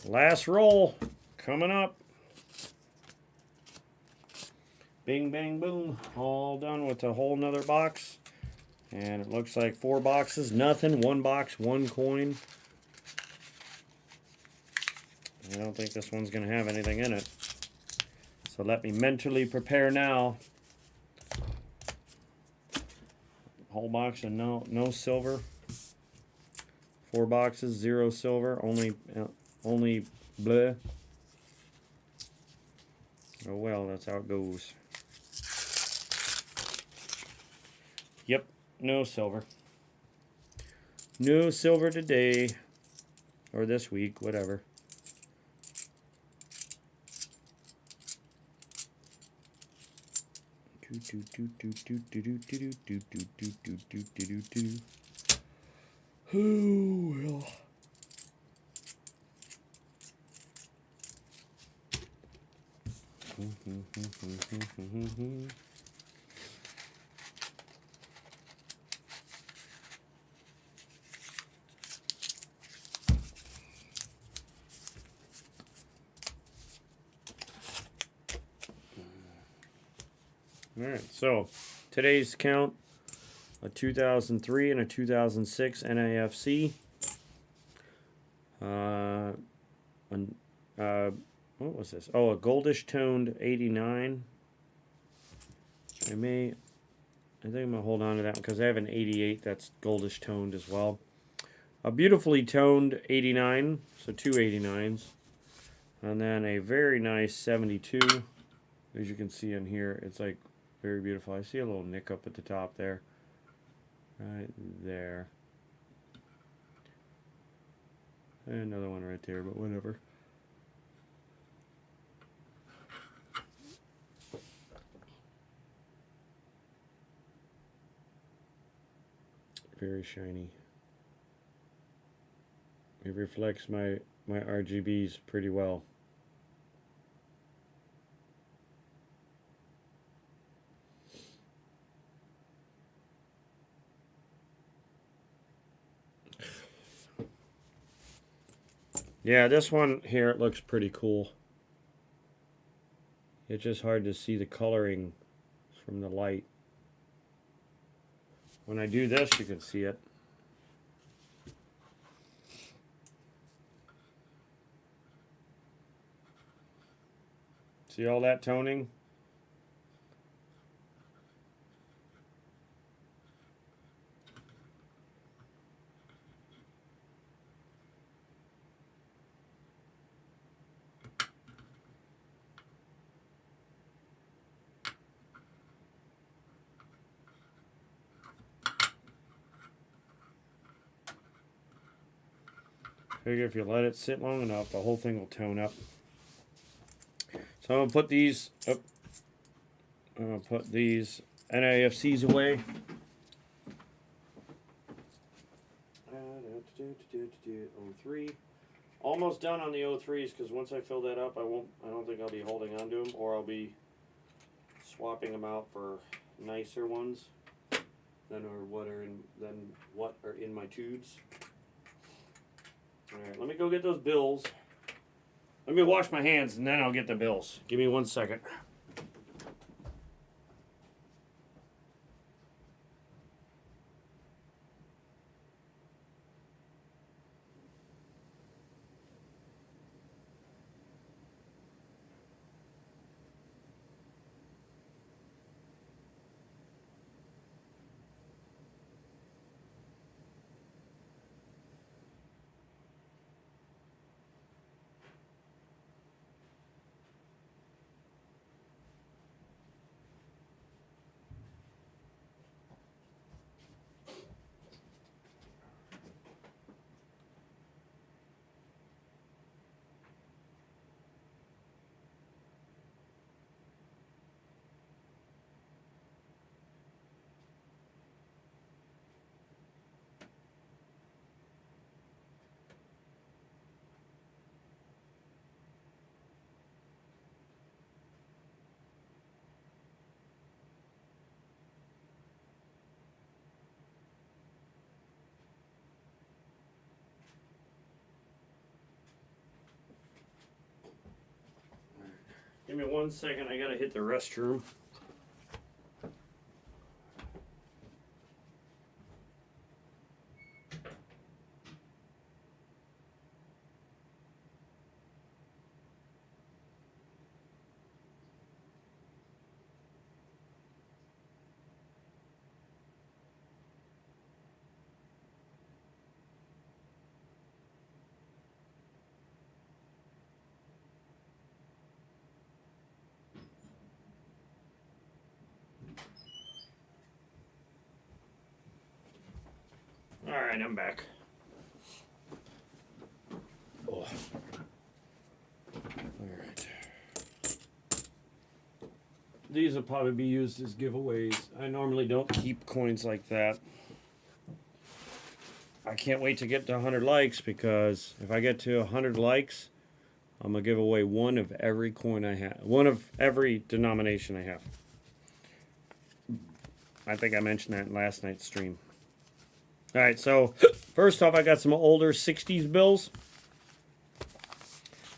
Last roll coming up. Bing, bang, boom. All done with a whole nother box. And it looks like 4 boxes. Nothing. 1 box, 1 coin. I don't think this one's going to have anything in it. So let me mentally prepare now. Whole box and no silver. 4 boxes, 0 silver. Only bleh. Oh well, that's how it goes. Yep, no silver. No silver today. Or this week, whatever. Oh well. Alright, so today's count, a 2003 and a 2006 NAFC. What was this? Oh, a goldish toned 89. I think I'm going to hold on to that because I have an 88 that's goldish toned as well. A beautifully toned 89, so 2 89s. And then a very nice 72. As you can see in here, it's like very beautiful. I see a little nick up at the top there. Right there. And another one right there, but whatever. Very shiny. It reflects my RGBs pretty well. Yeah, this one here, it looks pretty cool. It's just hard to see the coloring from the light. When I do this, you can see it. See all that toning? Figure if you let it sit long enough, the whole thing will tone up. So I'm going to put these up. I'm going to put these NAFCs away. 03. Almost done on the 03s, because once I fill that up, I don't think I'll be holding on to them, or I'll be swapping them out for nicer ones than what are in my tubes. All right, let me go get those bills. Let me wash my hands, and then I'll get the bills. Give me 1 second. Give me 1 second. I gotta hit the restroom. All right, I'm back. Oh. All right. These will probably be used as giveaways. I normally don't keep coins like that. I can't wait to get to 100 likes, because if I get to 100 likes, I'm going to give away one of every coin I have. One of every denomination I have. I think I mentioned that in last night's stream. All right, so first off, I got some older 60s bills.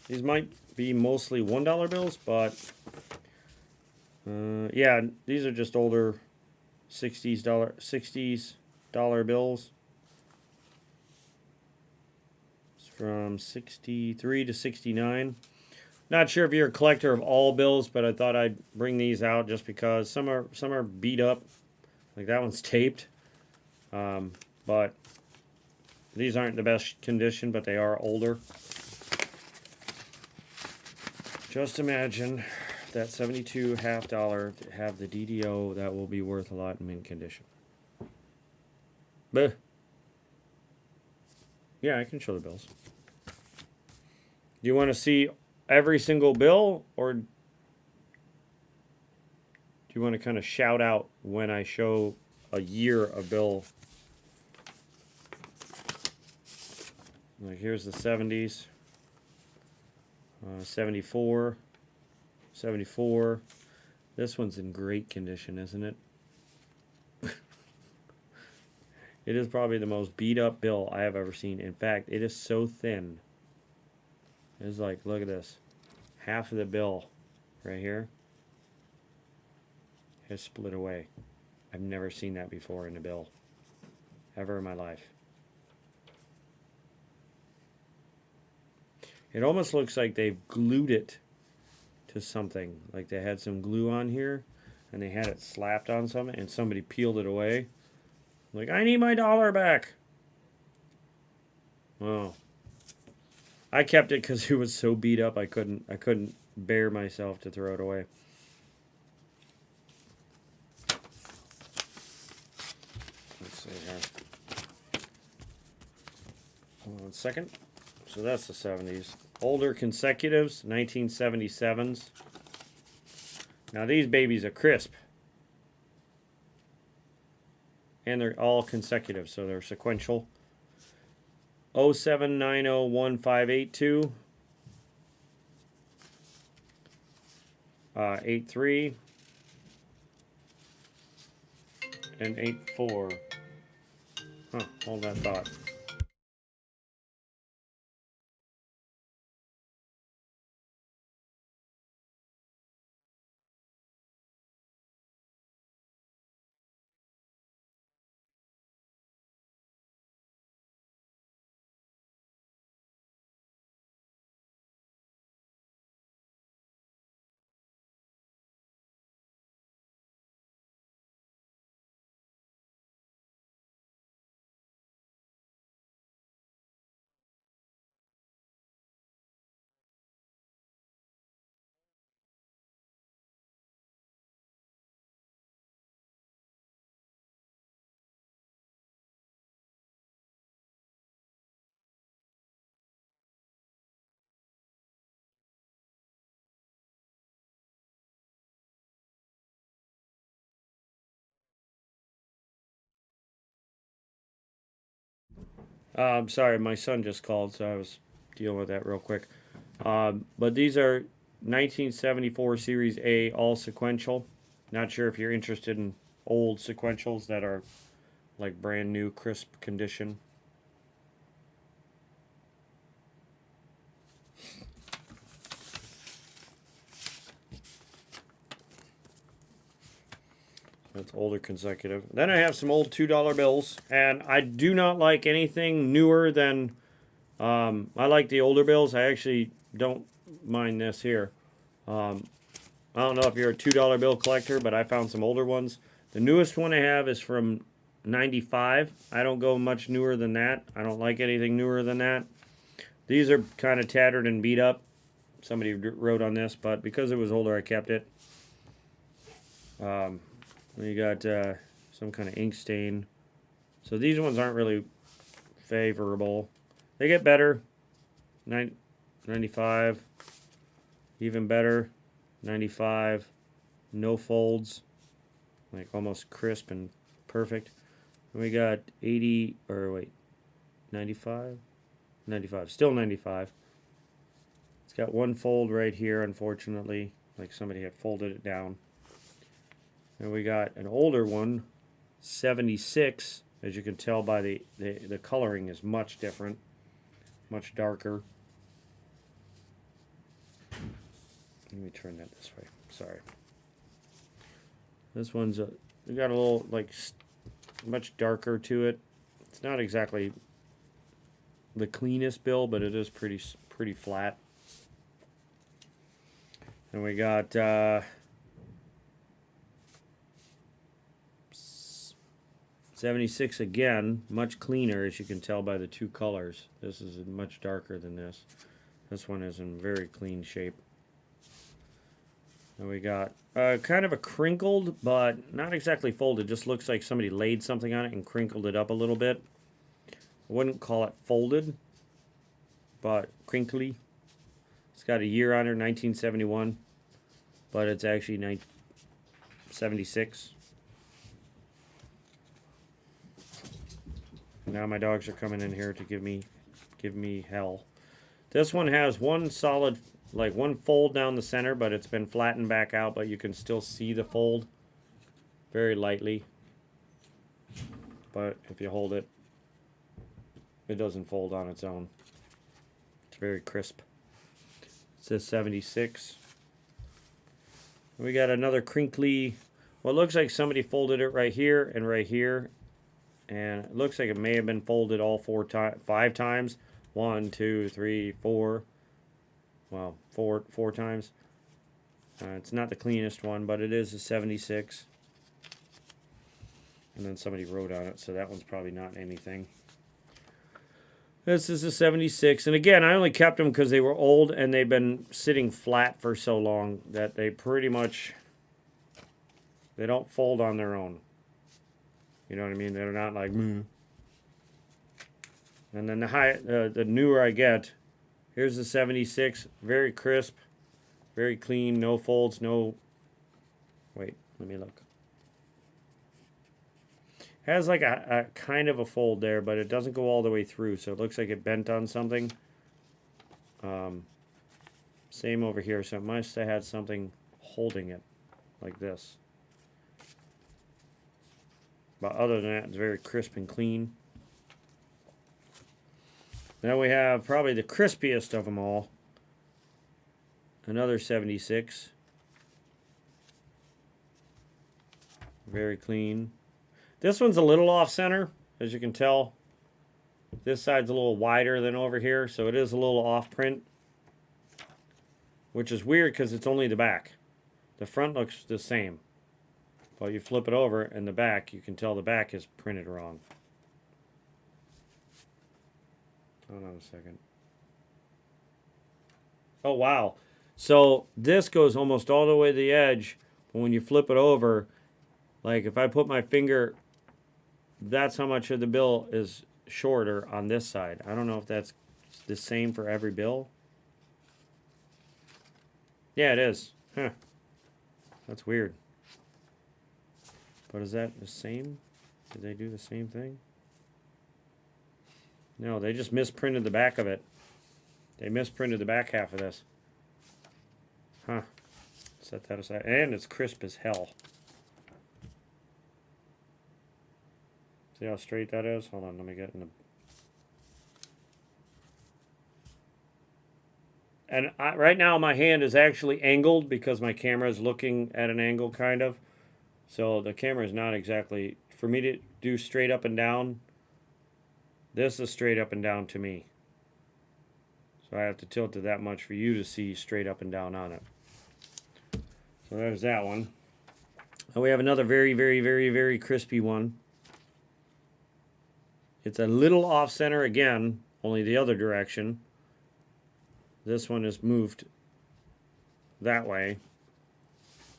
These might be mostly $1 bills, but yeah, these are just older 60s dollar bills. It's from 63 to 69. Not sure if you're a collector of all bills, but I thought I'd bring these out just because some are beat up. Like that one's taped. But these aren't the best condition, but they are older. Just imagine that 72 half dollar to have the DDO, that will be worth a lot in mint condition. But yeah, I can show the bills. Do you want to see every single bill, or do you want to kind of shout out when I show a year of bill? Like here's the 70s, 74, 74. This one's in great condition, isn't it? It is probably the most beat up bill I have ever seen. In fact, it is so thin. It's like, look at this. Half of the bill right here has split away. I've never seen that before in a bill, ever in my life. It almost looks like they've glued it to something. Like they had some glue on here and they had it slapped on something and somebody peeled it away. Like, I need my dollar back. Oh. I kept it because it was so beat up I couldn't bear myself to throw it away. Let's see here. Hold on 1 second. So that's the 70s. Older consecutives, 1977s. Now these babies are crisp. And they're all consecutive, so they're sequential. 07901582 83 and 84. Huh, hold that thought. I'm sorry, my son just called, so I was dealing with that real quick. But these are 1974 Series A, all sequential. Not sure if you're interested in old sequentials that are like brand new, crisp condition. That's older consecutive. Then I have some old $2 bills, and I do not like anything newer than. I like the older bills. I actually don't mind this here. I don't know if you're a $2 bill collector, but I found some older ones. The newest one I have is from 95. I don't go much newer than that. I don't like anything newer than that. These are kind of tattered and beat up. Somebody wrote on this, but because it was older, I kept it. You got some kind of ink stain. So these ones aren't really favorable. They get better. 95. Even better. 95. No folds. Like almost crisp and perfect. And we got 80, or wait, 95? 95. Still 95. It's got one fold right here, unfortunately. Like somebody had folded it down. And we got an older one, 76. As you can tell by the coloring is much different, much darker. Let me turn that this way. Sorry. This one's we got a little like much darker to it. It's not exactly the cleanest bill, but it is pretty flat. And we got 76 again, much cleaner, as you can tell by the two colors. This is much darker than this. This one is in very clean shape. And we got kind of a crinkled, but not exactly folded. Just looks like somebody laid something on it and crinkled it up a little bit. I wouldn't call it folded, but crinkly. It's got a year on it, 1971, but it's actually 1976. Now my dogs are coming in here to give me hell. This one has one solid, like one fold down the center, but it's been flattened back out, but you can still see the fold very lightly. But if you hold it, it doesn't fold on its own. It's very crisp. It says 76. We got another crinkly, well, it looks like somebody folded it right here and right here. And it looks like it may have been folded all 5 times. 1, 2, 3, 4. Well, four times. It's not the cleanest one, but it is a 76. And then somebody wrote on it, so that one's probably not anything. This is a 76. And again, I only kept them because they were old and they've been sitting flat for so long that they pretty much, they don't fold on their own. You know what I mean? They're not like, And then the newer I get, here's the 76, very crisp, very clean, no folds, no Wait, let me look. Has like a kind of a fold there, but it doesn't go all the way through, so it looks like it bent on something. Same over here, so it must have had something holding it like this. But other than that, it's very crisp and clean. Now we have probably the crispiest of them all. Another 76. Very clean. This one's a little off center, as you can tell. This side's a little wider than over here, so it is a little off print. Which is weird because it's only the back. The front looks the same. But you flip it over and the back, you can tell the back is printed wrong. Hold on a second. Oh, wow. So this goes almost all the way to the edge, but when you flip it over, like if I put my finger, that's how much of the bill is shorter on this side. I don't know if that's the same for every bill. Yeah, it is. Huh. That's weird. But is that the same? Did they do the same thing? No, they just misprinted the back of it. They misprinted the back half of this. Huh. Set that aside. And it's crisp as hell. See how straight that is? Hold on, let me get in the... And right now my hand is actually angled because my camera is looking at an angle, kind of. So the camera is not exactly... For me to do straight up and down, this is straight up and down to me. So I have to tilt it that much for you to see straight up and down on it. So there's that one. And we have another very, very, very, very crispy one. It's a little off center again, only the other direction. This one is moved that way.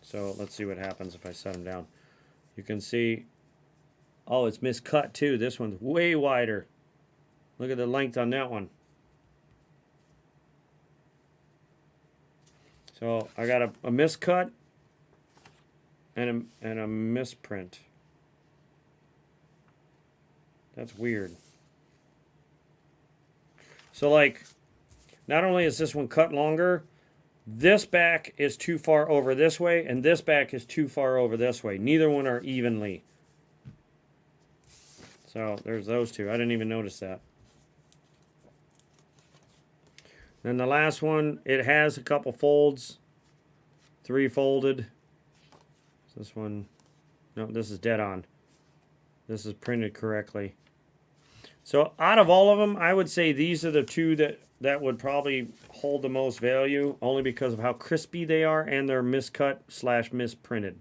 So let's see what happens if I set them down. You can see, oh, it's miscut too. This one's way wider. Look at the length on that one. So I got a miscut and a misprint. That's weird. So like, not only is this one cut longer, this back is too far over this way, and this back is too far over this way. Neither one are evenly. So there's those two. I didn't even notice that. Then the last one, it has a couple folds. 3 folded. This one, no, this is dead on. This is printed correctly. So out of all of them, I would say these are the two that would probably hold the most value, only because of how crispy they are and they're miscut / misprinted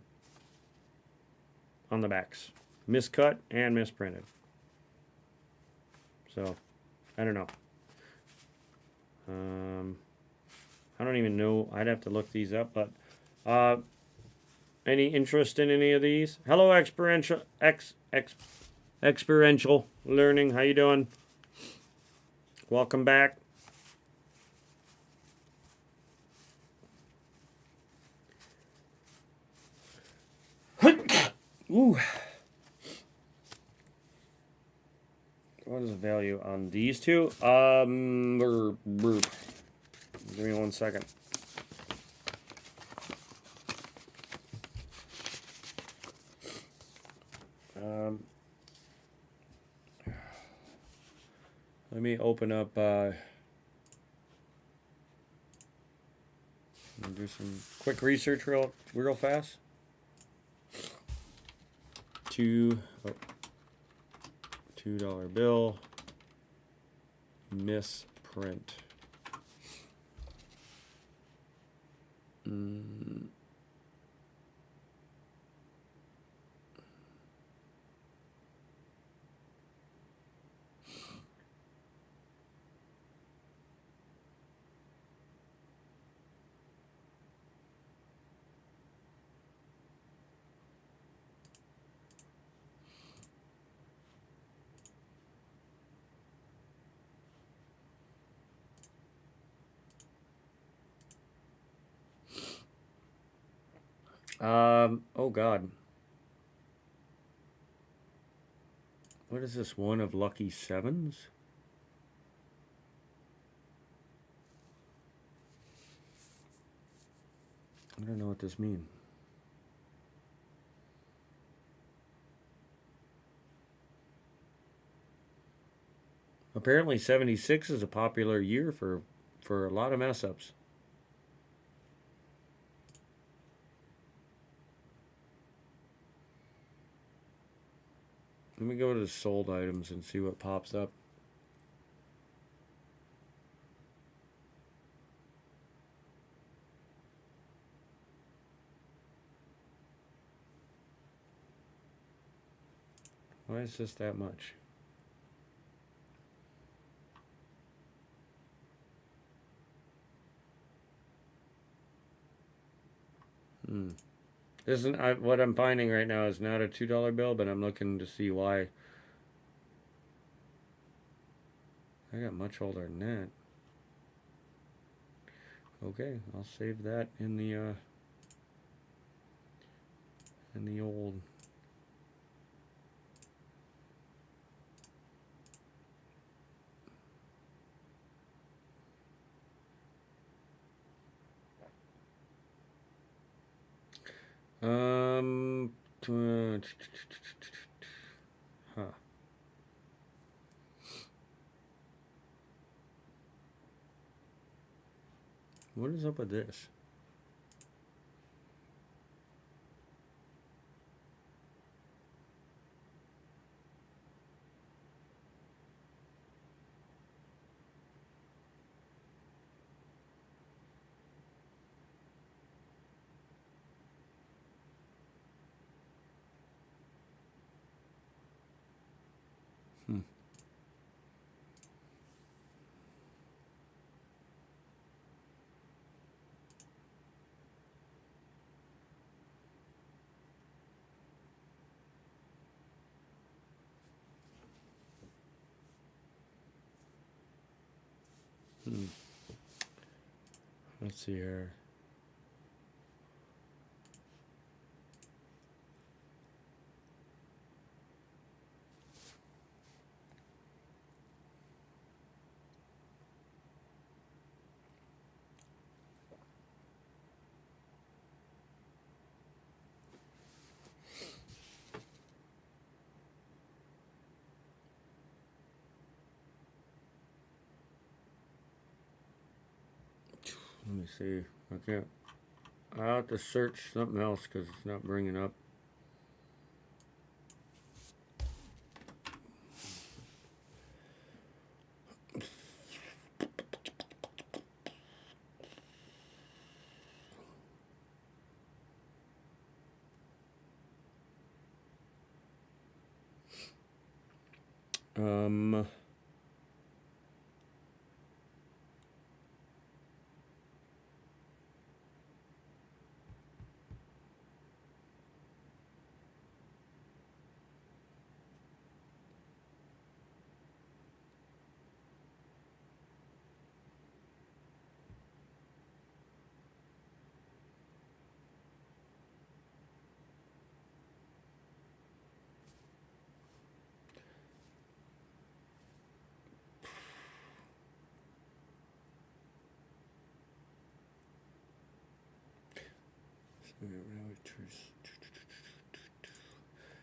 on the backs. Miscut and misprinted. So, I don't know. I don't even know. I'd have to look these up, but any interest in any of these? Hello, experiential learning. How you doing? Welcome back. Ooh. What is the value on these two? Give me 1 second. Let me open up and do some quick research real fast. $2 bill, misprint. Oh God. What is this? One of lucky sevens? I don't know what this means. Apparently 76 is a popular year for a lot of mess ups. Let me go to the sold items and see what pops up. Why is this that much? Isn't what I'm finding right now is not a $2 bill, but I'm looking to see why. I got much older than that. Okay, I'll save that in the old. Huh. What is up with this? Let's see here. Let me see. I can't. I'll have to search something else because it's not bringing up.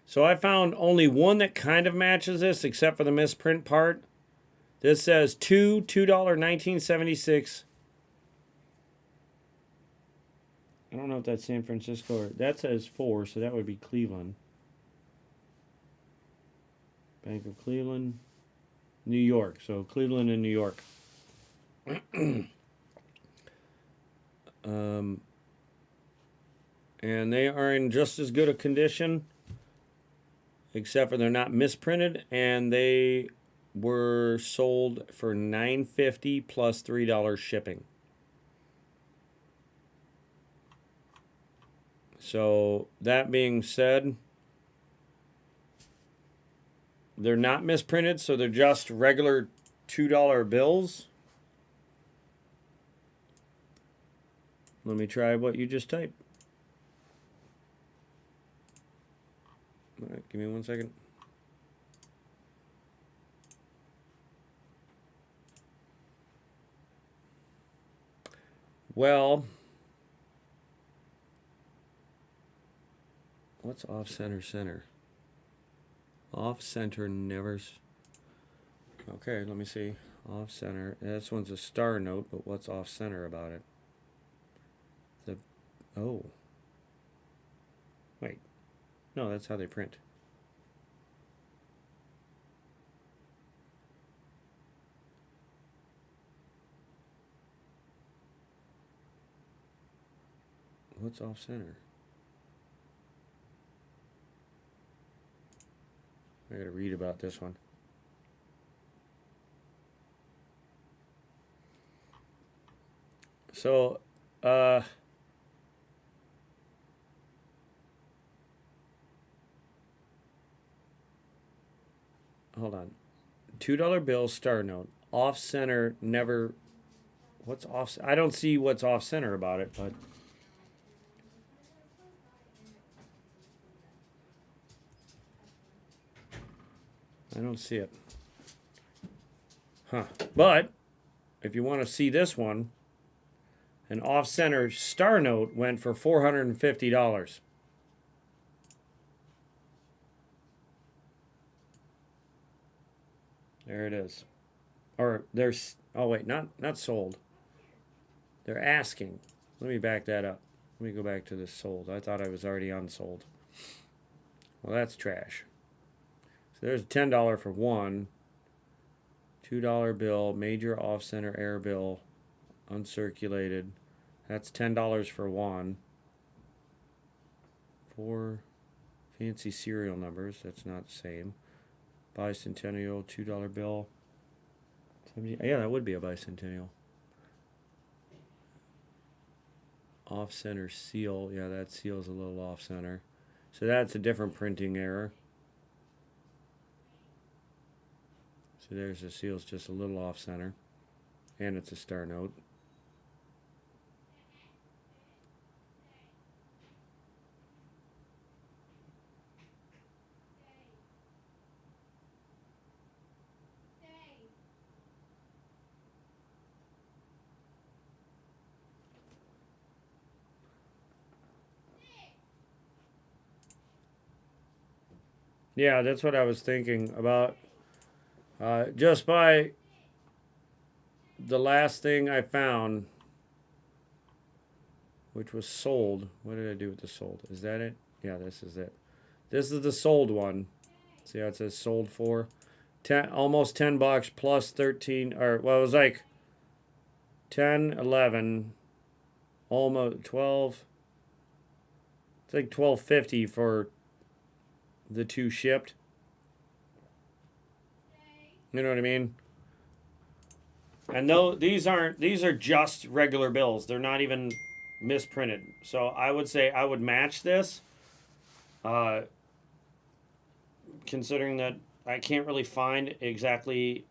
So I found only one that kind of matches this, except for the misprint part. This says $2, $1976. I don't know if that's San Francisco or that says 4, so that would be Cleveland. Bank of Cleveland, New York. So Cleveland and New York. And they are in just as good a condition, except for they're not misprinted, and they were sold for $9.50 plus $3 shipping. So that being said, they're not misprinted, so they're just regular $2 bills. Let me try what you just typed. All right, give me 1 second. Well, what's off center center? Off center never. Okay, let me see. Off center. This one's a star note, but what's off center about it? Oh. Wait. No, that's how they print. What's off center? I gotta read about this one. So, hold on. $2 bill star note. Off center never. What's off? I don't see what's off center about it, but. I don't see it. Huh. But if you want to see this one, an off-center star note went for $450. There it is. Or there's, oh wait, not sold. They're asking. Let me back that up. Let me go back to this sold. I thought I was already unsold. Well, that's trash. So there's a $10 for one. $2 bill, major off-center air bill, uncirculated. That's $10 for one. 4 fancy serial numbers. That's not the same. Bicentennial, $2 bill. Yeah, that would be a bicentennial. Off-center seal. Yeah, that seal's a little off-center. So that's a different printing error. So there's the seal's just a little off-center. And it's a star note. Yeah, that's what I was thinking about. Just by the last thing I found, which was sold. What did I do with the sold? Is that it? Yeah, this is it. This is the sold one. See how it says sold for? 10, almost $10 plus 13, or well, it was like 10, 11, almost 12. It's like $12.50 for the two shipped. You know what I mean? And no, these are just regular bills. They're not even misprinted. So I would say I would match this. Considering that I can't really find exactly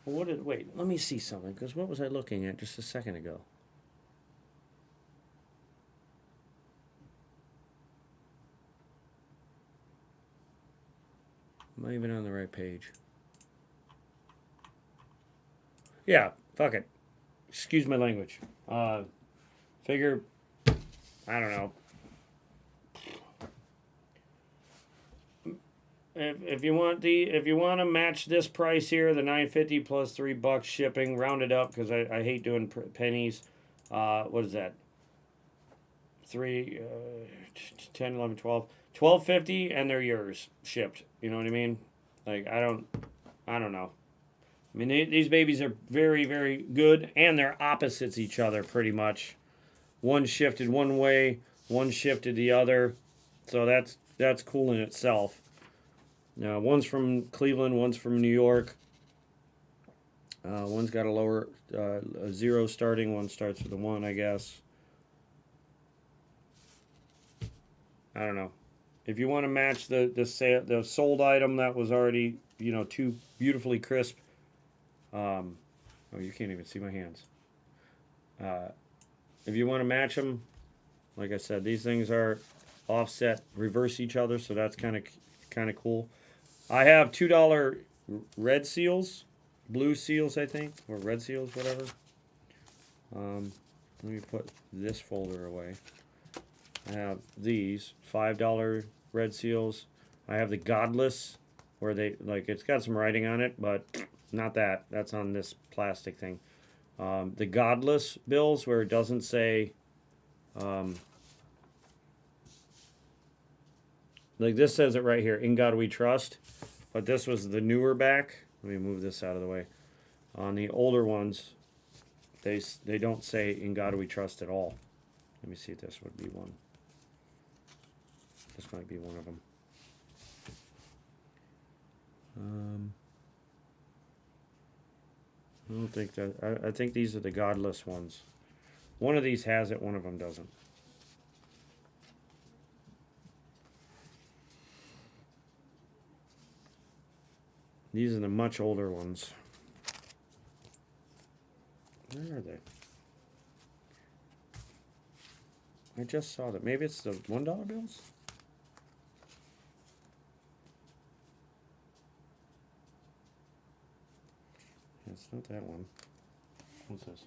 wait, let me see something, because what was I looking at just a second ago? Am I even on the right page? Yeah, fuck it. Excuse my language. Figure, I don't know. If you want to match this price here, the $9.50 plus $3 shipping, round it up because I hate doing pennies. What is that? 3, 10, 11, 12. $12.50 and they're yours shipped. You know what I mean? Like I don't know. I mean these babies are very, very good and they're opposites each other pretty much. One shifted one way, one shifted the other. So that's cool in itself. Now, one's from Cleveland, one's from New York. One's got a lower a 0 starting. One starts with a 1, I guess. I don't know. If you want to match the sold item that was already, too beautifully crisp. Oh, you can't even see my hands. If you want to match them, like I said, these things are offset, reverse each other, so that's kind of cool. I have $2 red seals, blue seals, I think, or red seals, whatever. Let me put this folder away. I have these $5 red seals. I have the Godless, where they like it's got some writing on it, but not that. That's on this plastic thing. The Godless bills, where it doesn't say. Like this says it right here, "In God We Trust," but this was the newer back. Let me move this out of the way. On the older ones, they don't say "In God We Trust" at all. Let me see if this would be one. This might be one of them. I don't think that. I think these are the Godless ones. One of these has it, one of them doesn't. These are the much older ones. Where are they? I just saw that. Maybe it's the $1 bills? It's not that one. What's this?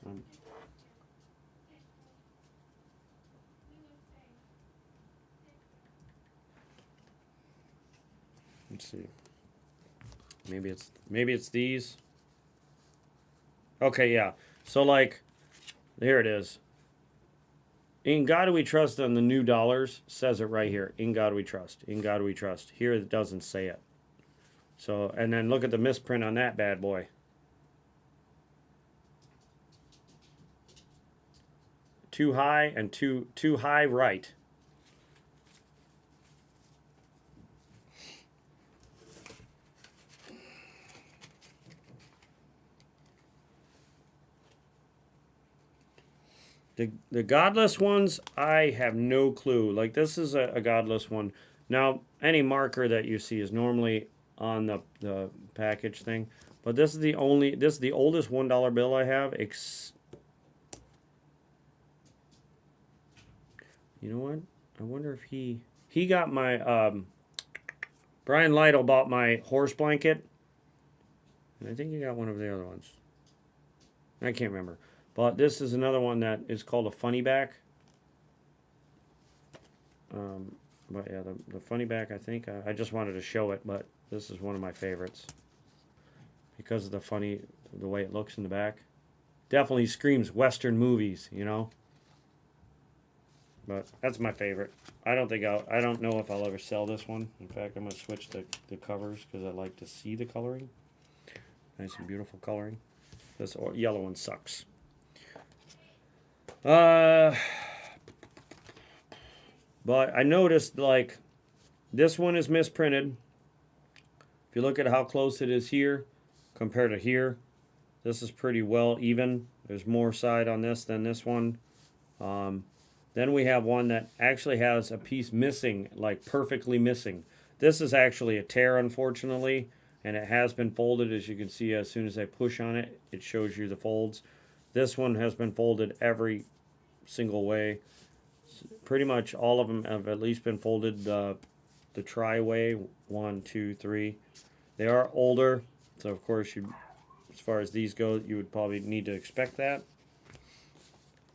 Let's see. Maybe it's these. Okay, yeah. So like, here it is. "In God We Trust" on the new dollars says it right here. "In God We Trust. In God We Trust." Here it doesn't say it. So, and then look at the misprint on that bad boy. Too high and too high right. The Godless ones, I have no clue. Like this is a Godless one. Now, any marker that you see is normally on the package thing, but this is the oldest $1 bill I have. You know what? I wonder if he got my Brian Lytle bought my horse blanket, and I think he got one of the other ones. I can't remember. But this is another one that is called a funny back. But yeah, the funny back, I think. I just wanted to show it, but this is one of my favorites. Because of the way it looks in the back. Definitely screams Western movies, you know? But that's my favorite. I don't know if I'll ever sell this one. In fact, I'm going to switch the covers because I like to see the coloring. Nice and beautiful coloring. This yellow one sucks. But I noticed like this one is misprinted. If you look at how close it is here compared to here, this is pretty well even. There's more side on this than this one. Then we have one that actually has a piece missing, like perfectly missing. This is actually a tear, unfortunately, and it has been folded. As you can see, as soon as I push on it, it shows you the folds. This one has been folded every single way. Pretty much all of them have at least been folded the tri way. 1, 2, 3. They are older, so of course as far as these go, you would probably need to expect that.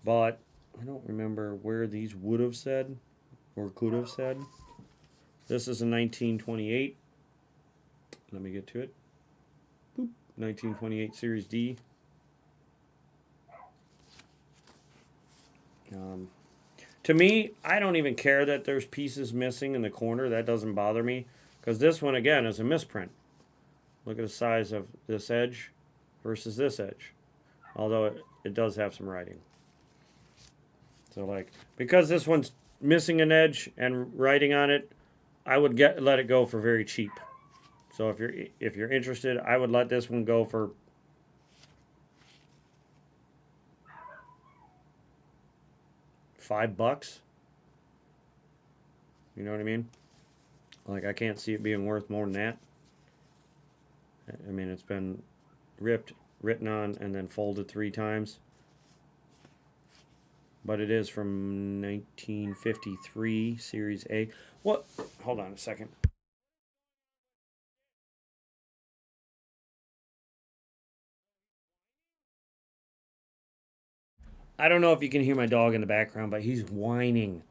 But I don't remember where these would have said or could have said. This is a 1928. Let me get to it. Boop. 1928 Series D. To me, I don't even care that there's pieces missing in the corner. That doesn't bother me. Because this one, again, is a misprint. Look at the size of this edge versus this edge. Although it does have some writing. So, like, because this one's missing an edge and writing on it, I would let it go for very cheap. So if you're interested, I would let this one go for $5. You know what I mean? Like, I can't see it being worth more than that. I mean, it's been ripped, written on, and then folded 3 times. but it is from 1953, Series A. What? Hold on a second. I don't know if you can hear my dog in the background, but he's whining.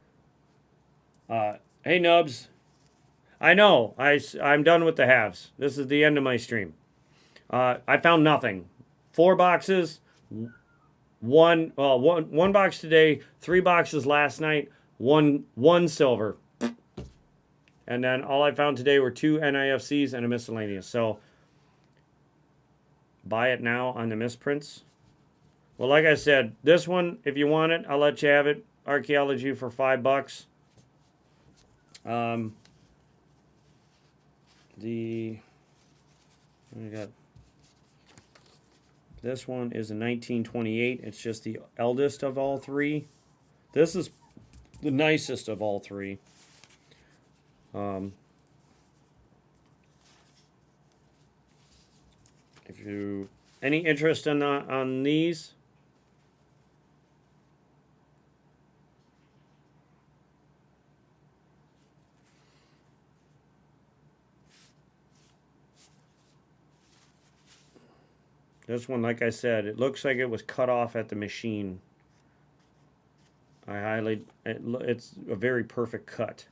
Hey, Nubs. I know. I'm done with the halves. This is the end of my stream. I found nothing. 4 boxes, one box today, 3 boxes last night, one silver, and then all I found today were 2 NIFCs and a miscellaneous. So buy it now on the misprints. Well, like I said, this one, if you want it, I'll let you have it. Archaeology for $5. We got this one is a 1928. It's just the eldest of all three. This is the nicest of all three. If you any interest on these, this one, like I said, it looks like it was cut off at the machine. It's a very perfect cut.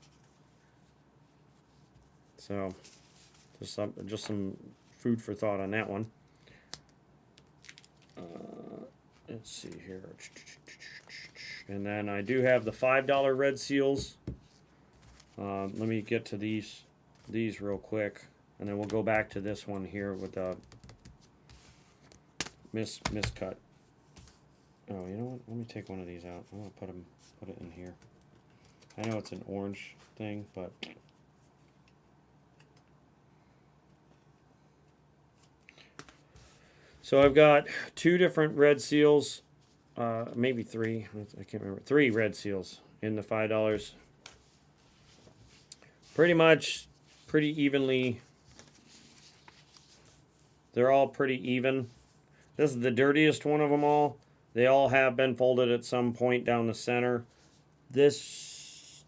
So, just some food for thought on that one. Let's see here. And then I do have the $5 red seals. Let me get to these real quick, and then we'll go back to this one here with the miscut. Oh, you know what? Let me take one of these out. I want to put it in here. I know it's an orange thing, but so I've got 2 different red seals, maybe 3. I can't remember. 3 red seals in the $5. Pretty evenly. They're all pretty even. This is the dirtiest one of them all. They all have been folded at some point down the center. This,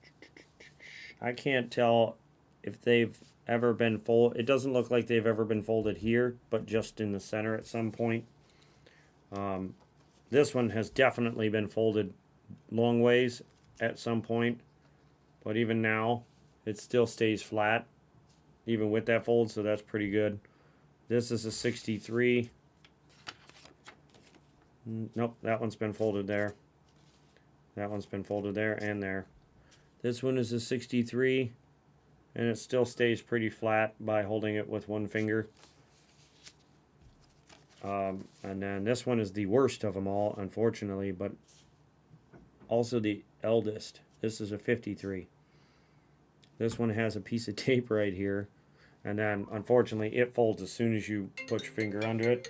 I can't tell if they've ever been folded. It doesn't look like they've ever been folded here, but just in the center at some point. This one has definitely been folded long ways at some point, but even now, it still stays flat, even with that fold, so that's pretty good. This is a 63. Nope, that one's been folded there. That one's been folded there and there. This one is a 63, and it still stays pretty flat by holding it with one finger. And then this one is the worst of them all, unfortunately, but also the eldest. This is a 53. This one has a piece of tape right here, and then unfortunately it folds as soon as you put your finger under it.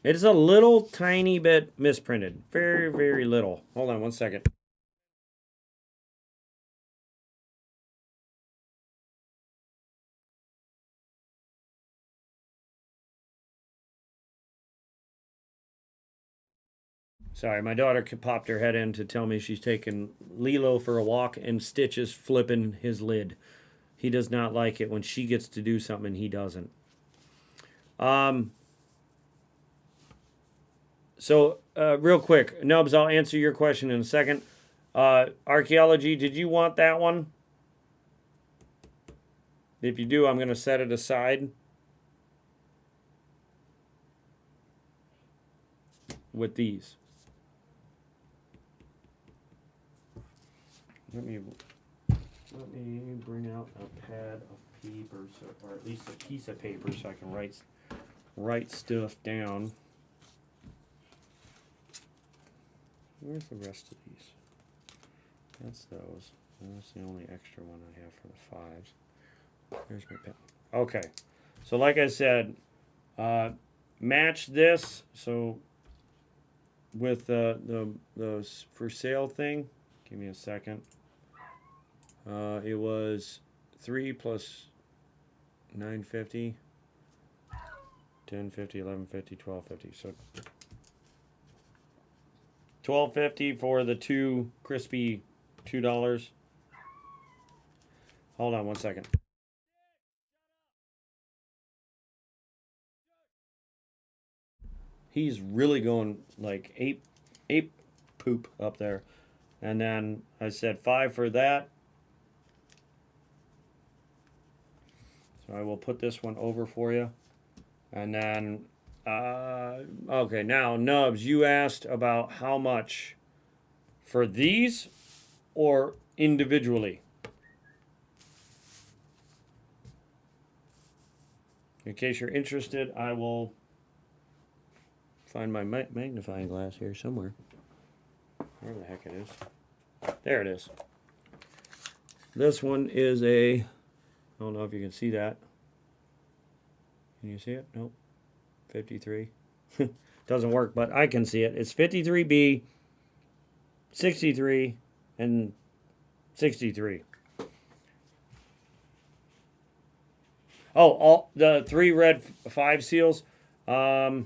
It is a little tiny bit misprinted. Very, very little. Hold on one second. Sorry, my daughter popped her head in to tell me she's taking Lilo for a walk, and Stitch is flipping his lid. He does not like it when she gets to do something and he doesn't. So, real quick, Nubs, I'll answer your question in a second. Archaeology, did you want that one? If you do, I'm going to set it aside with these. Let me bring out a pad of paper, or at least a piece of paper, so I can write stuff down. Where's the rest of these? That's those. That's the only extra one I have for the 5s. Here's my pen. Okay, so like I said, match this. So with the for sale thing, give me a second. It was 3 plus 950, 1050, 1150, 1250. So $12.50 for the two crispy $2. Hold on one second. He's really going like ape poop up there. And then I said $5 for that. So I will put this one over for you. And then, okay, now Nubs, you asked about how much for these or individually. In case you're interested, I will find my magnifying glass here somewhere. Where the heck it is. There it is. This one is a, I don't know if you can see that. Can you see it? Nope. 53. Doesn't work, but I can see it. It's 53B, 63, and 63. Oh, all the 3 red 5 seals. I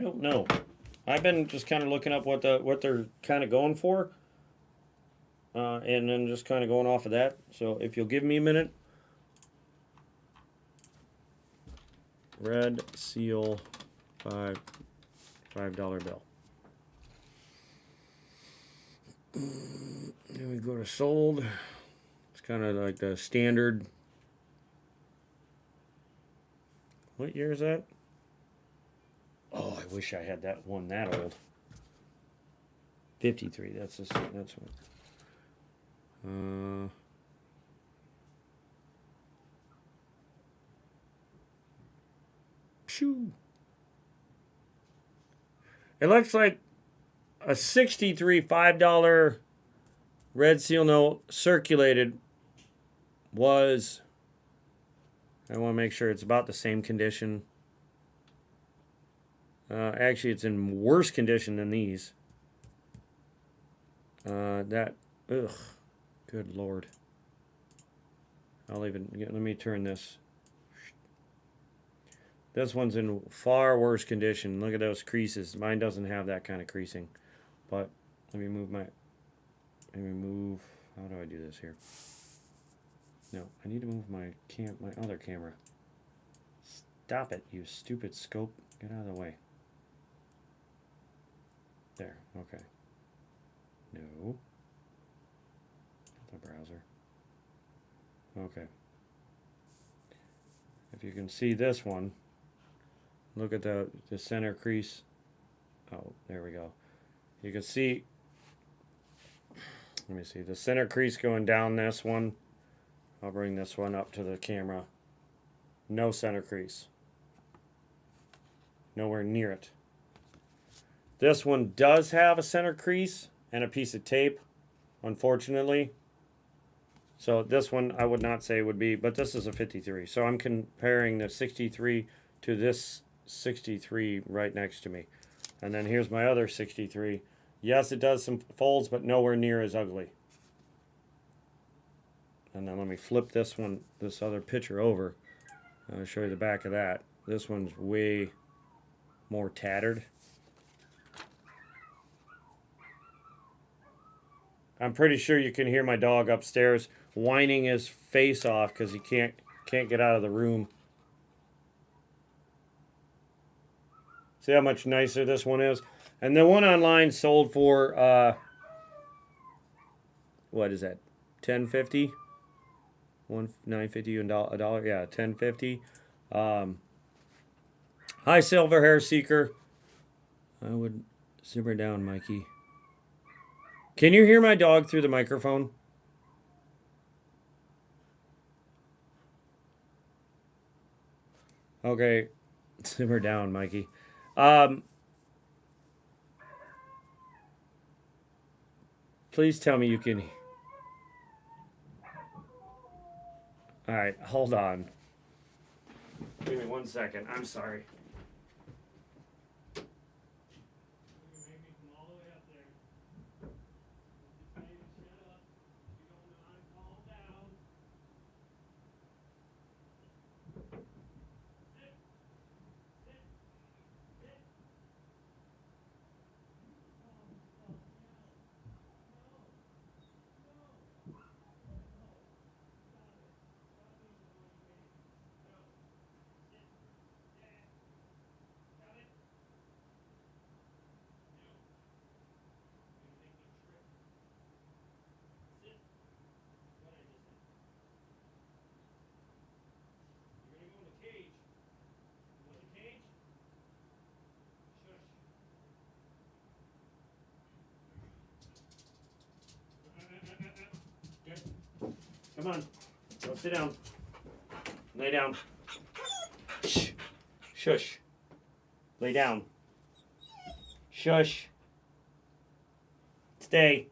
don't know. I've been just kind of looking up what they're kind of going for, and then just kind of going off of that. So if you'll give me a minute. Red seal $5 bill. Then we go to sold. It's kind of like the standard. What year is that? Oh, I wish I had that one that old. 53. That's one. Phew. It looks like a 63 $5 red seal note circulated was. I want to make sure it's about the same condition. Actually, it's in worse condition than these. Ugh, good Lord. Let me turn this. This one's in far worse condition. Look at those creases. Mine doesn't have that kind of creasing. But let me move how do I do this here? No, I need to move my other camera. Stop it, you stupid scope. Get out of the way. There, okay. No. The browser. Okay. If you can see this one, look at the center crease. Oh, there we go. You can see, let me see, the center crease going down this one. I'll bring this one up to the camera. No center crease. Nowhere near it. This one does have a center crease and a piece of tape, unfortunately. So this one I would not say would be, but this is a 53. So I'm comparing the 63 to this 63 right next to me. And then here's my other 63. Yes, it does some folds, but nowhere near as ugly. And then let me flip this other picture over. I'll show you the back of that. This one's way more tattered. I'm pretty sure you can hear my dog upstairs whining his face off because he can't get out of the room. See how much nicer this one is? And the one online sold for what is that? $10.50? $9.50 and a dollar. Yeah, $10.50. Hi, Silver Hair Seeker. I would simmer down, Mikey. Can you hear my dog through the microphone? Okay, simmer down, Mikey. Please tell me you can. All right, hold on. Give me 1 second. I'm sorry. Come on. Go sit down. Lay down. Shh. Shush. Lay down. Shush. Stay.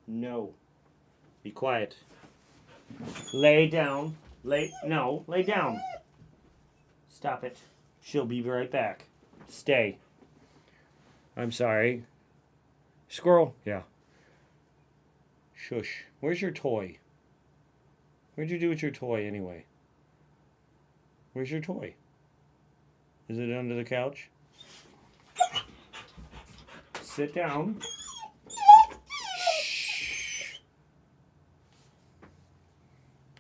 No. Be quiet. Lay down. Lay down. Stop it. She'll be right back. Stay. I'm sorry. Squirrel? Yeah. Shush. Where's your toy? What'd you do with your toy anyway? Where's your toy? Is it under the couch? Sit down. Shh.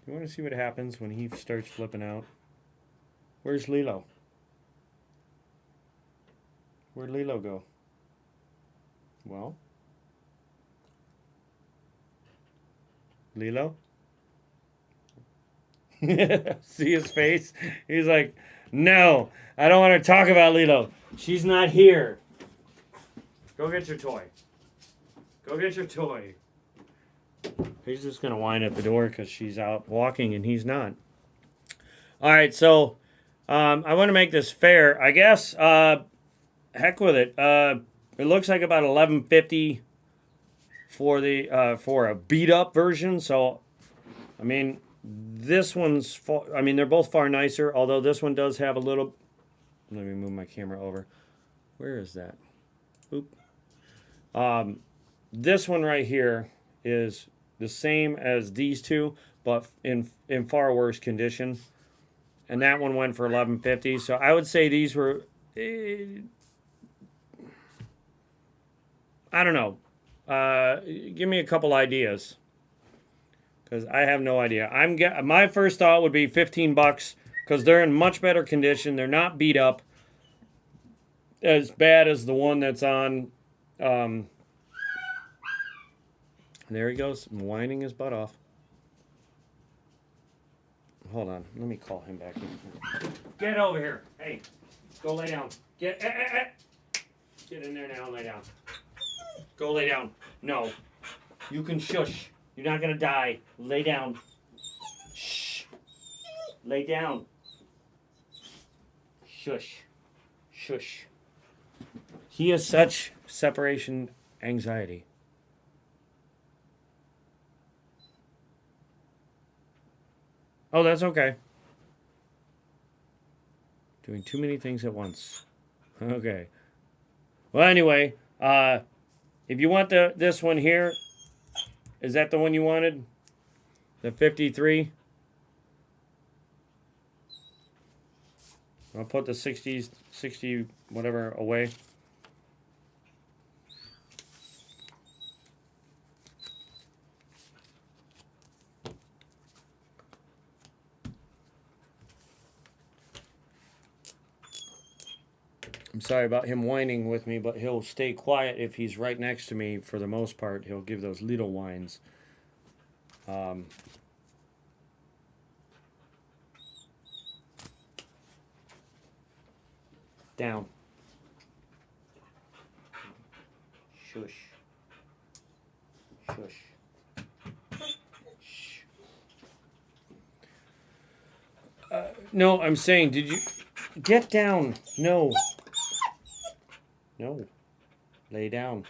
You want to see what happens when he starts flipping out? Where's Lilo? Where'd Lilo go? Well? Lilo? See his face? He's like, no, I don't want to talk about Lilo. She's not here. Go get your toy. Go get your toy. He's just going to whine at the door because she's out walking and he's not. All right, so I want to make this fair. I guess, heck with it. It looks like about $11.50 for the for a beat up version. So, I mean, this one's they're both far nicer. Although this one does have a little. Let me move my camera over. Where is that? Oop. This one right here is the same as these two, but in far worse condition. And that one went for $11.50. So I would say these were. I don't know. Give me a couple ideas, because I have no idea. My first thought would be $15 because they're in much better condition. They're not beat up as bad as the one that's on. There he goes, whining his butt off. Hold on, let me call him back in. Get over here. Hey, go lay down. Get in there now and lay down. Go lay down. No. You can shush. You're not going to die. Lay down. Shh. Lay down. Shush. Shush. He has such separation anxiety. Oh, that's okay. Doing too many things at once. Okay. Well, anyway, if you want this one here, is that the one you wanted? The 53? I'll put the 60 whatever away. I'm sorry about him whining with me, but he'll stay quiet if he's right next to me for the most part. He'll give those little whines. Down. Shush. Shush. Shh. No, I'm saying, did you... Get down. No. No. Lay down.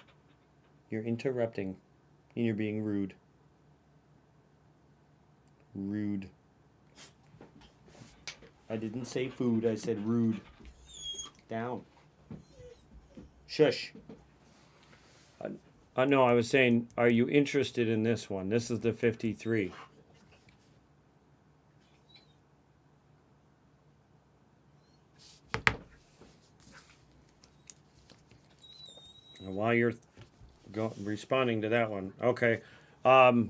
You're interrupting. And you're being rude. Rude. I didn't say food. I said rude. Down. Shush. No, I was saying, are you interested in this one? This is the 53. While you're responding to that one, okay. I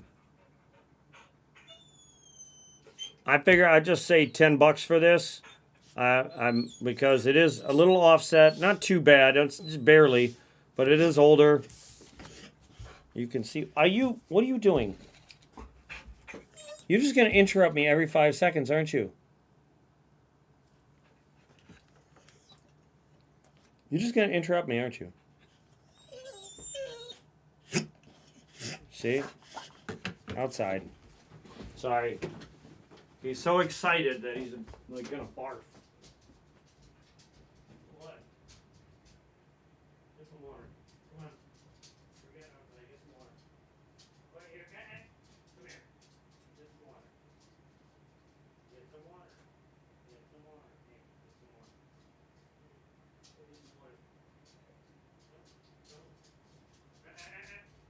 figure I'd just say $10 for this. Because it is a little offset, not too bad. It's just barely, but it is older. You can see. What are you doing? You're just going to interrupt me every 5 seconds, aren't you? You're just going to interrupt me, aren't you? See? Outside. Sorry. He's so excited that he's like gonna barf. What? Get some water. Come on. Forget outside. Get some water. Wait here. Come here. Get some water. Get some water. Get some water. Hey, get some water. Get some water.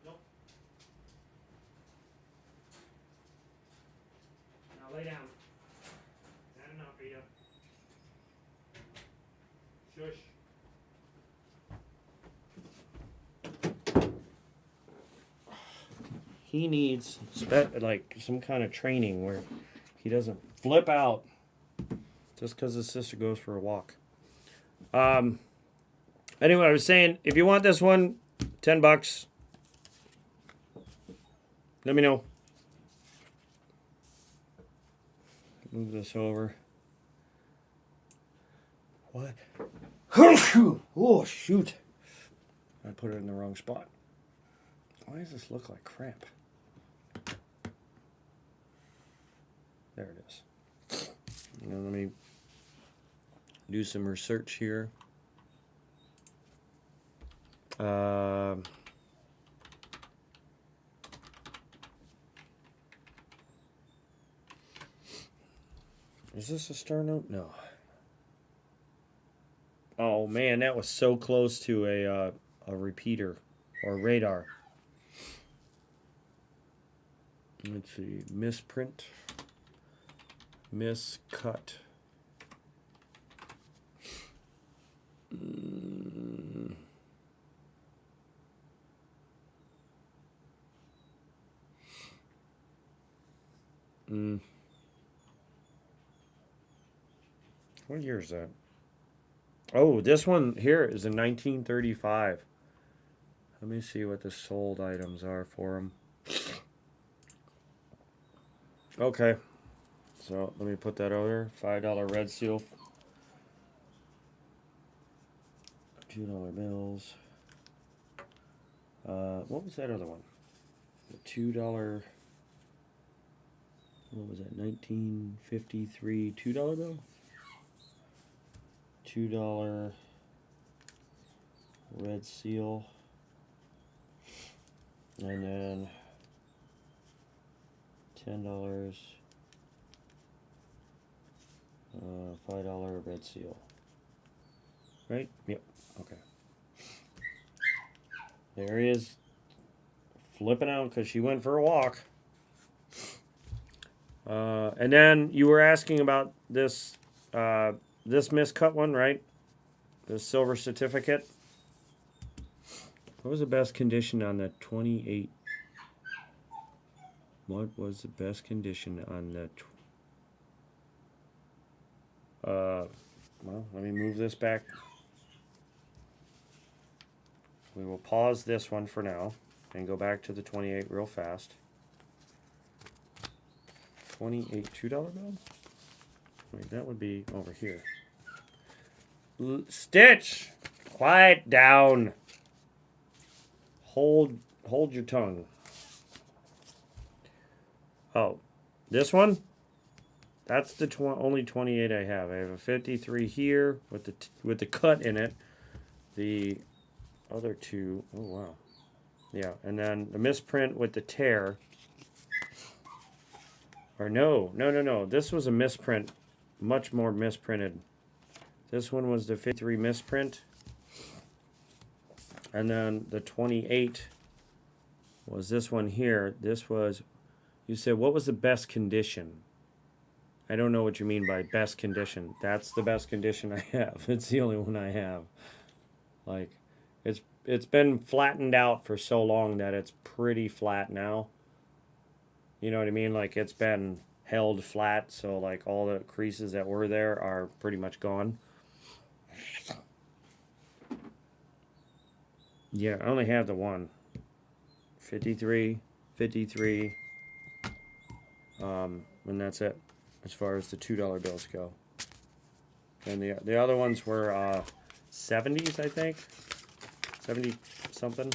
No. Nope. Now lay down. Not enough, Rita. Shush. He needs like some kind of training where he doesn't flip out just because his sister goes for a walk. Anyway, I was saying, if you want this one, $10. Let me know. Move this over. What? Oh, shoot. I put it in the wrong spot. Why does this look like crap? There it is. Now let me do some research here. Is this a sterno? No. Oh man, that was so close to a repeater or radar. Let's see, misprint, miscut. What year is that? Oh, this one here is in 1935. Let me see what the sold items are for them. Okay, so let me put that over. $5 red seal. $2 bills. What was that other one? The $2. What was that? 1953 $2 bill. $2 red seal, and then $10, $5 red seal. Right? Yep. Okay. There he is, flipping out because she went for a walk. And then you were asking about this. This miscut one, right? The silver certificate. What was the best condition on the 28? What was the best condition on the... well, let me move this back. We will pause this one for now and go back to the 28 real fast. 28 $2 bill? Wait, that would be over here. Stitch! Quiet down. Hold your tongue. Oh, this one? That's the only 28 I have. I have a 53 here with the cut in it. The other two, oh wow. Yeah, and then the misprint with the tear. Or no. This was a misprint. Much more misprinted. This one was the 53 misprint. And then the 28 was this one here. This was, you said, what was the best condition? I don't know what you mean by best condition. That's the best condition I have. It's the only one I have. Like, it's been flattened out for so long that it's pretty flat now. You know what I mean? Like, it's been held flat, so like all the creases that were there are pretty much gone. Yeah, I only have the one. 53, 53. And that's it as far as the $2 bills go. And the other ones were 70s, I think. 70 something.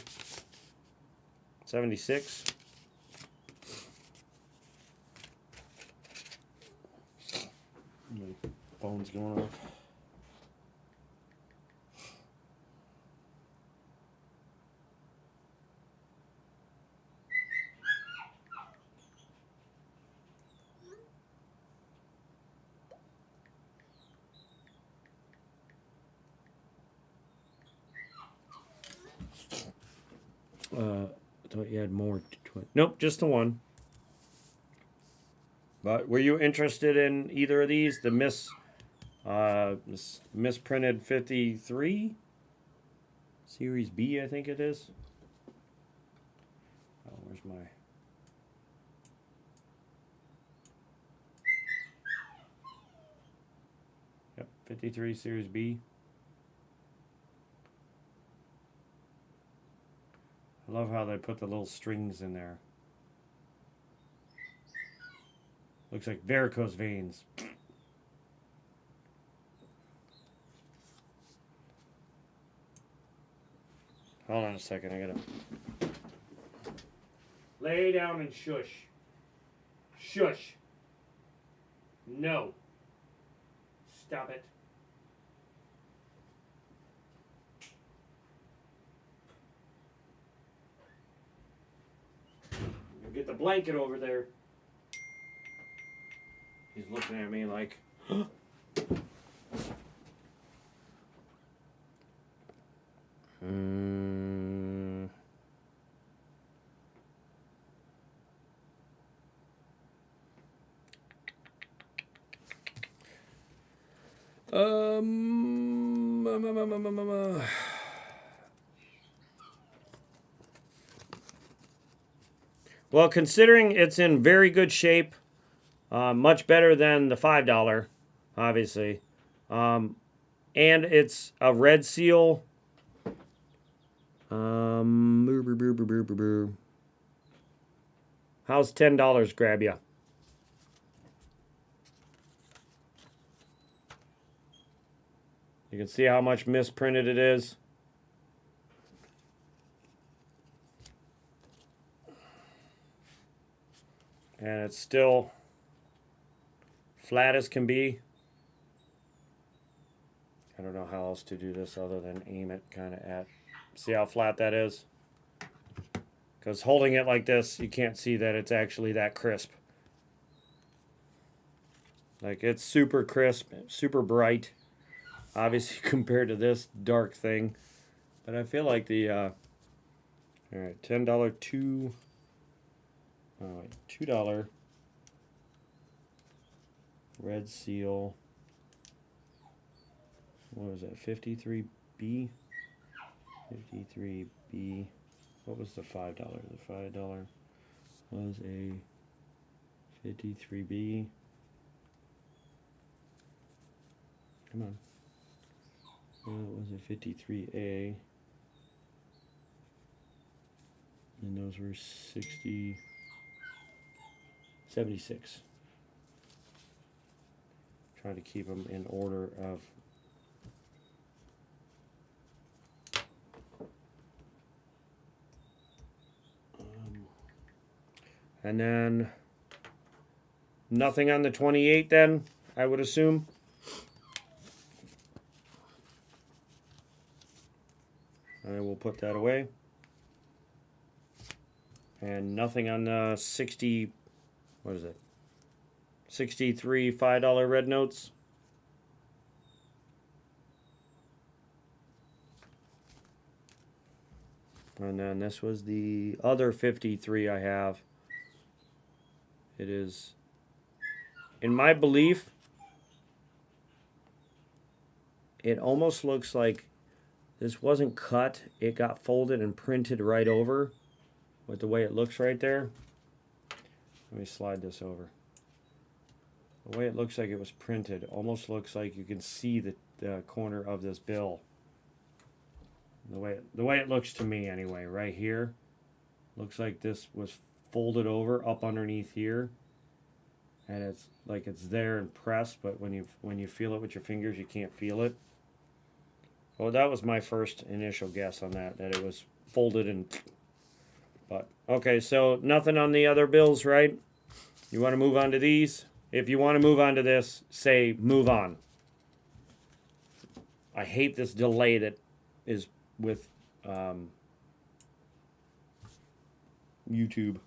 76. My phone's going off. I thought you had more. Nope, just the one. But were you interested in either of these? The misprinted 53 Series B, I think it is. Oh, where's my? Yep, 53 Series B. I love how they put the little strings in there. Looks like varicose veins. Hold on a second, I gotta lay down and shush. Shush. No. Stop it. Get the blanket over there. He's looking at me like, Well, considering it's in very good shape, much better than the $5, obviously, and it's a red seal. How's $10 grab you? You can see how much misprinted it is. And it's still flat as can be. I don't know how else to do this other than aim it kind of at. See how flat that is? Because holding it like this, you can't see that it's actually that crisp. Like, it's super crisp, super bright. Obviously compared to this dark thing. But I feel like the, alright, $10, $2 red seal. What was that? 53B? 53B. What was the $5? The $5 was a 53B. Come on. It was a 53A. And those were 76. Trying to keep them in order of and then nothing on the 28 then, I would assume. I will put that away. And nothing on the 60, what is it? 63 $5 red notes. And then this was the other 53 I have. It is, in my belief, it almost looks like this wasn't cut. It got folded and printed right over with the way it looks right there. Let me slide this over. The way it looks like it was printed almost looks like you can see the corner of this bill. The way it looks to me anyway, right here, looks like this was folded over up underneath here, and it's like it's there and pressed, but when you feel it with your fingers, you can't feel it. Well, that was my first initial guess on that it was folded and. But okay, so nothing on the other bills, right? You want to move on to these? if you want to move on to this, say move on. I hate this delay that is with YouTube.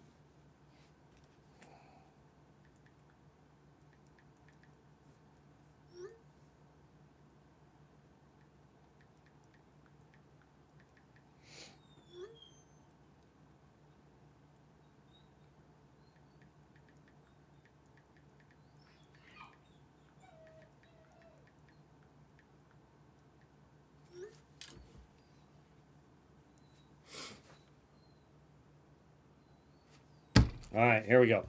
All right, here we go.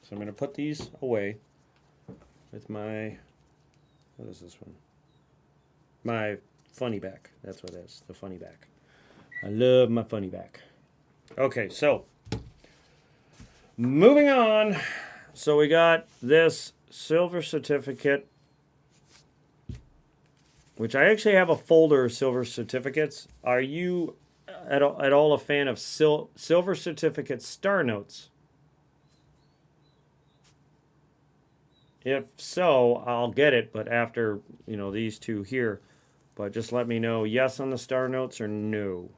So I'm going to put these away with my, what is this one? My funny back. That's what it is, the funny back. I love my funny back. Okay, so moving on. So we got this silver certificate, which I actually have a folder of silver certificates. Are you at all a fan of silver certificate star notes? If so, I'll get it, but after, these two here. But just let me know yes on the star notes or no.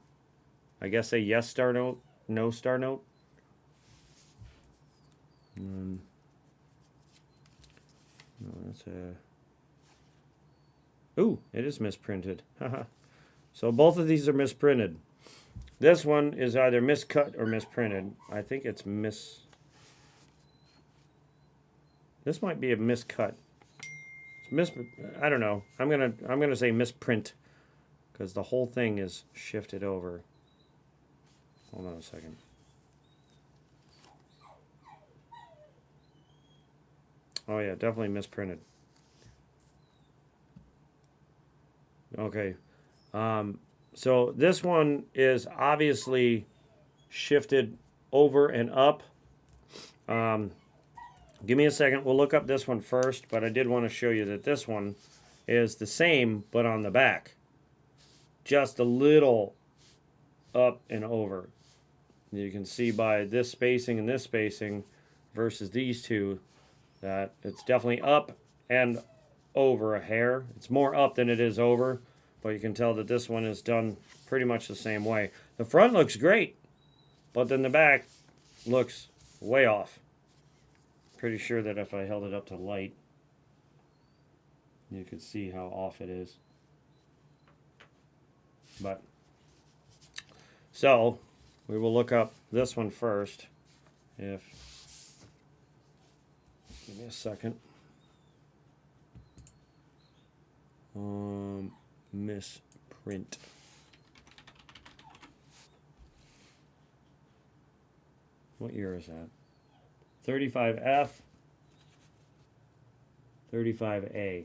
I guess say yes star note, no star note. No, that's a... Ooh, it is misprinted. So both of these are misprinted. This one is either miscut or misprinted. I think it's This might be a miscut. I don't know. I'm gonna say misprint because the whole thing is shifted over. Hold on a second. Oh yeah, definitely misprinted. Okay. So this one is obviously shifted over and up. Give me a second. We'll look up this one first, but I did want to show you that this one is the same, but on the back. Just a little up and over. You can see by this spacing and this spacing versus these two that it's definitely up and over a hair. It's more up than it is over, but you can tell that this one is done pretty much the same way. The front looks great, but then the back looks way off. Pretty sure that if I held it up to light, you could see how off it is. But so we will look up this one first. Give me a second. Misprint. What year is that? 35F, 35A.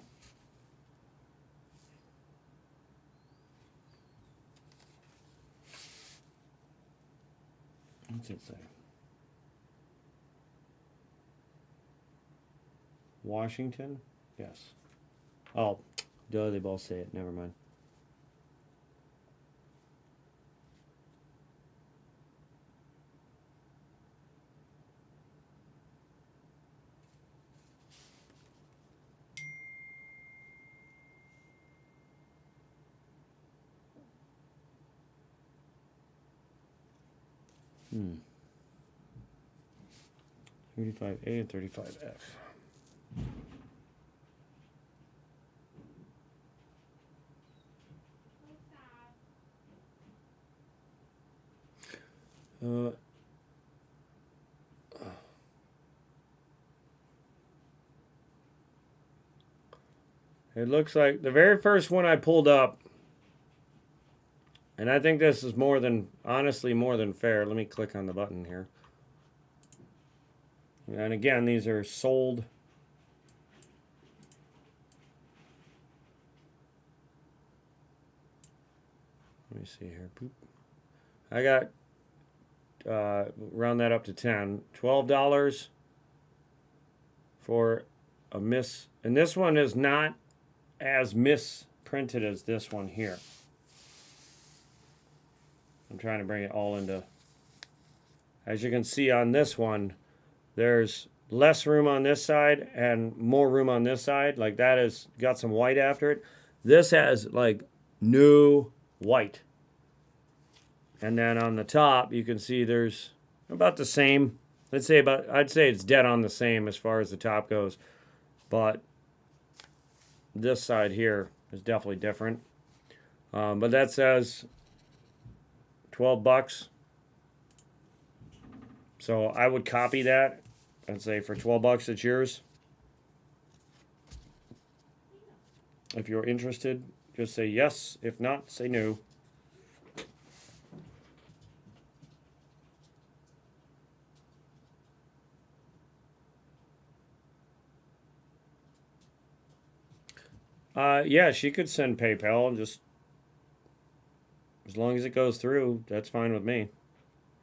What's it say? Washington? Yes. Oh, duh, they both say it. Never mind. Hmm. 35A and 35F. It looks like the very first one I pulled up, and I think this is honestly more than fair. Let me click on the button here. And again, these are sold. Let me see here. Boop. I got round that up to 10. $12 for a miss. And this one is not as misprinted as this one here. I'm trying to bring it all into... As you can see on this one, there's less room on this side and more room on this side. Like that has got some white after it. This has like no white. And then on the top, you can see there's about the same. I'd say it's dead on the same as far as the top goes. But this side here is definitely different. But that says 12 bucks. So I would copy that and say for 12 bucks it's yours. If you're interested, just say yes. If not, say no. Yeah, she could send PayPal and just as long as it goes through, that's fine with me.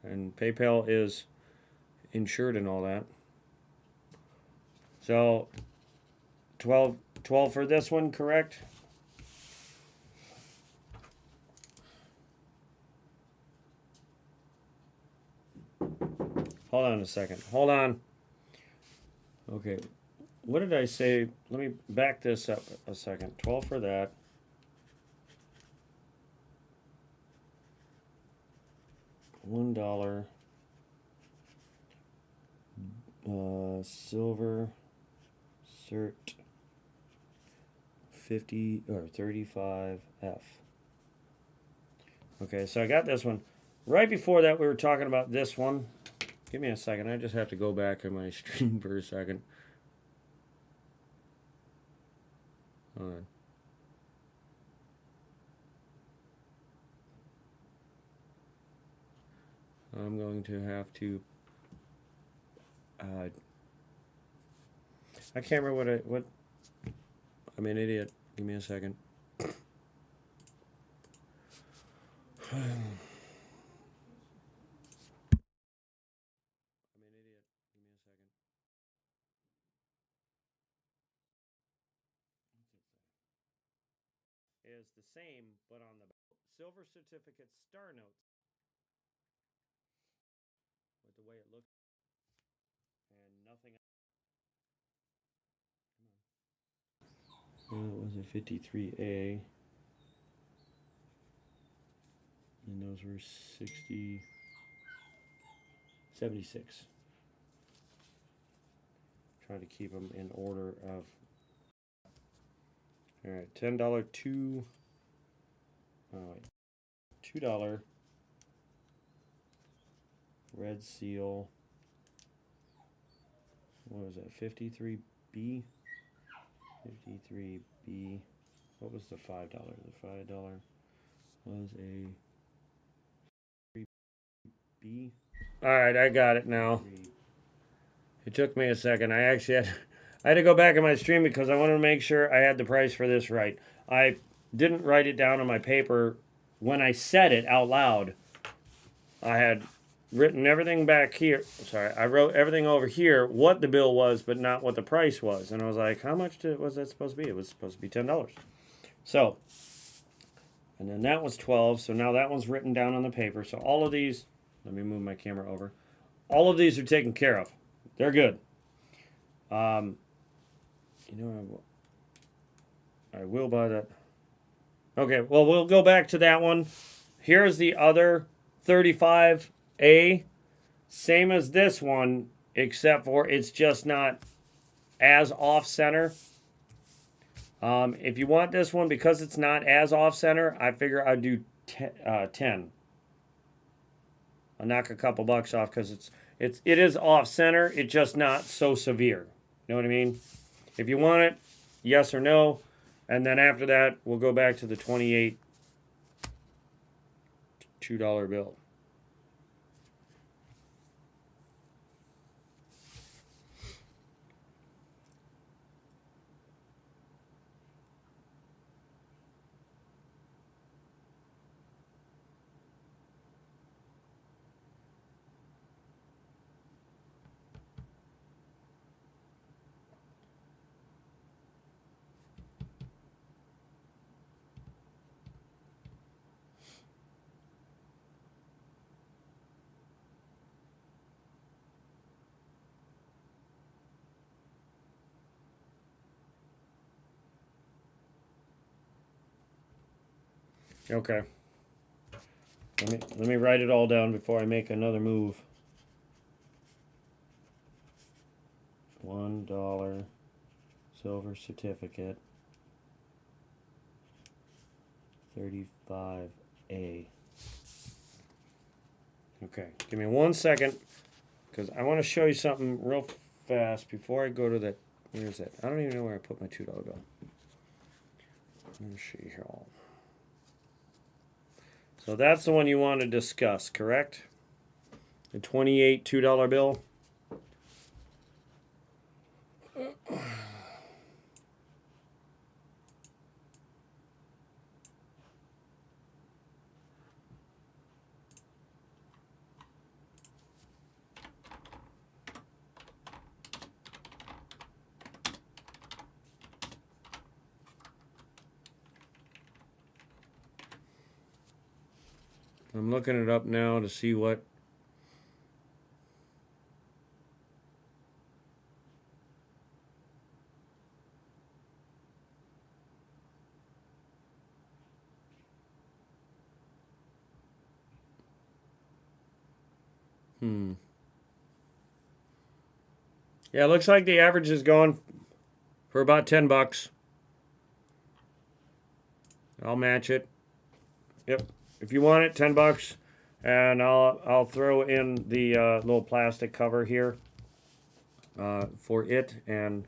And PayPal is insured and all that. So 12 for this one, correct? Hold on a second. Hold on. Okay. What did I say? Let me back this up a second. 12 for that. $1. Silver cert 50 or 35F. Okay, so I got this one. Right before that, we were talking about this one. Give me a second. I just have to go back in my stream for a second. Hold on. I'm going to have to. I can't remember what. I'm an idiot. Give me a second. Is the same, but on the silver certificate star notes with the way it looks and nothing. Well, it was a 53A, and those were 76. Try to keep them in order of. All right, $10 $2 red seal. What was that? 53B. 53B. What was the $5? The $5 was a 3B. All right, I got it now. It took me a second. I had to go back in my stream because I wanted to make sure I had the price for this right. I didn't write it down on my paper when I said it out loud. I had written everything back here. Sorry, I wrote everything over here, what the bill was, but not what the price was. And I was like, how much was that supposed to be? It was supposed to be $10. So, and then that was 12. So now that one's written down on the paper. So all of these, let me move my camera over. All of these are taken care of. They're good. I will buy that. Okay, well, we'll go back to that one. Here's the other 35A. Same as this one, except for it's just not as off-center. If you want this one, because it's not as off-center, I figure I'd do 10. I'll knock a couple bucks off because it is off-center. It's just not so severe. You know what I mean? If you want it, yes or no. And then after that, we'll go back to the 28 $2 bill. Okay. Let me write it all down before I make another move. $1 silver certificate. 35A. Okay, give me 1 second because I want to show you something real fast before I go to the. Where's that? I don't even know where I put my $2 bill. Let me show you here all. So that's the one you want to discuss, correct? The 28 $2 bill. I'm looking it up now to see what. Yeah, it looks like the average is going for about $10. I'll match it. Yep. If you want it, $10, and I'll throw in the little plastic cover here for it, and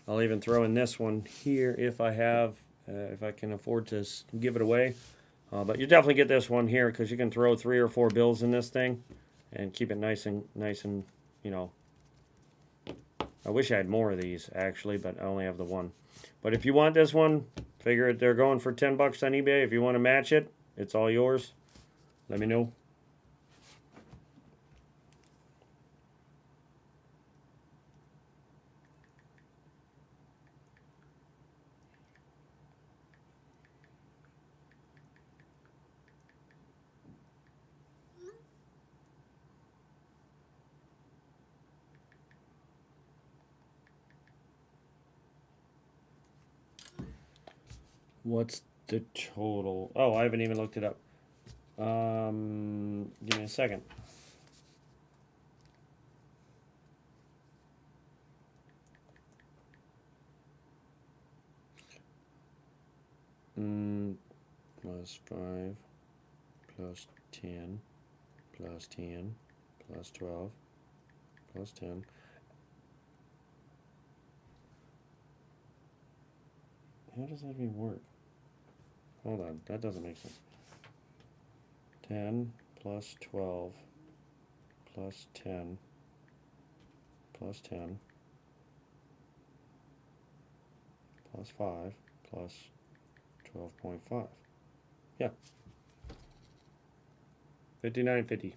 I'll even throw in this one here if I have, if I can afford to give it away. But you definitely get this one here because you can throw 3 or 4 bills in this thing, and keep it nice and you know. I wish I had more of these actually, but I only have the one. But if you want this one, figure they're going for $10 on eBay. If you want to match it, it's all yours. Let me know. What's the total? Oh, I haven't even looked it up. Give me a second. Plus 5, plus 10, plus 10, plus 12, plus 10. How does that even work? Hold on, that doesn't make sense. 10 plus 12 plus 10 plus 10 plus 5 plus 12.5. Yeah. 59.50.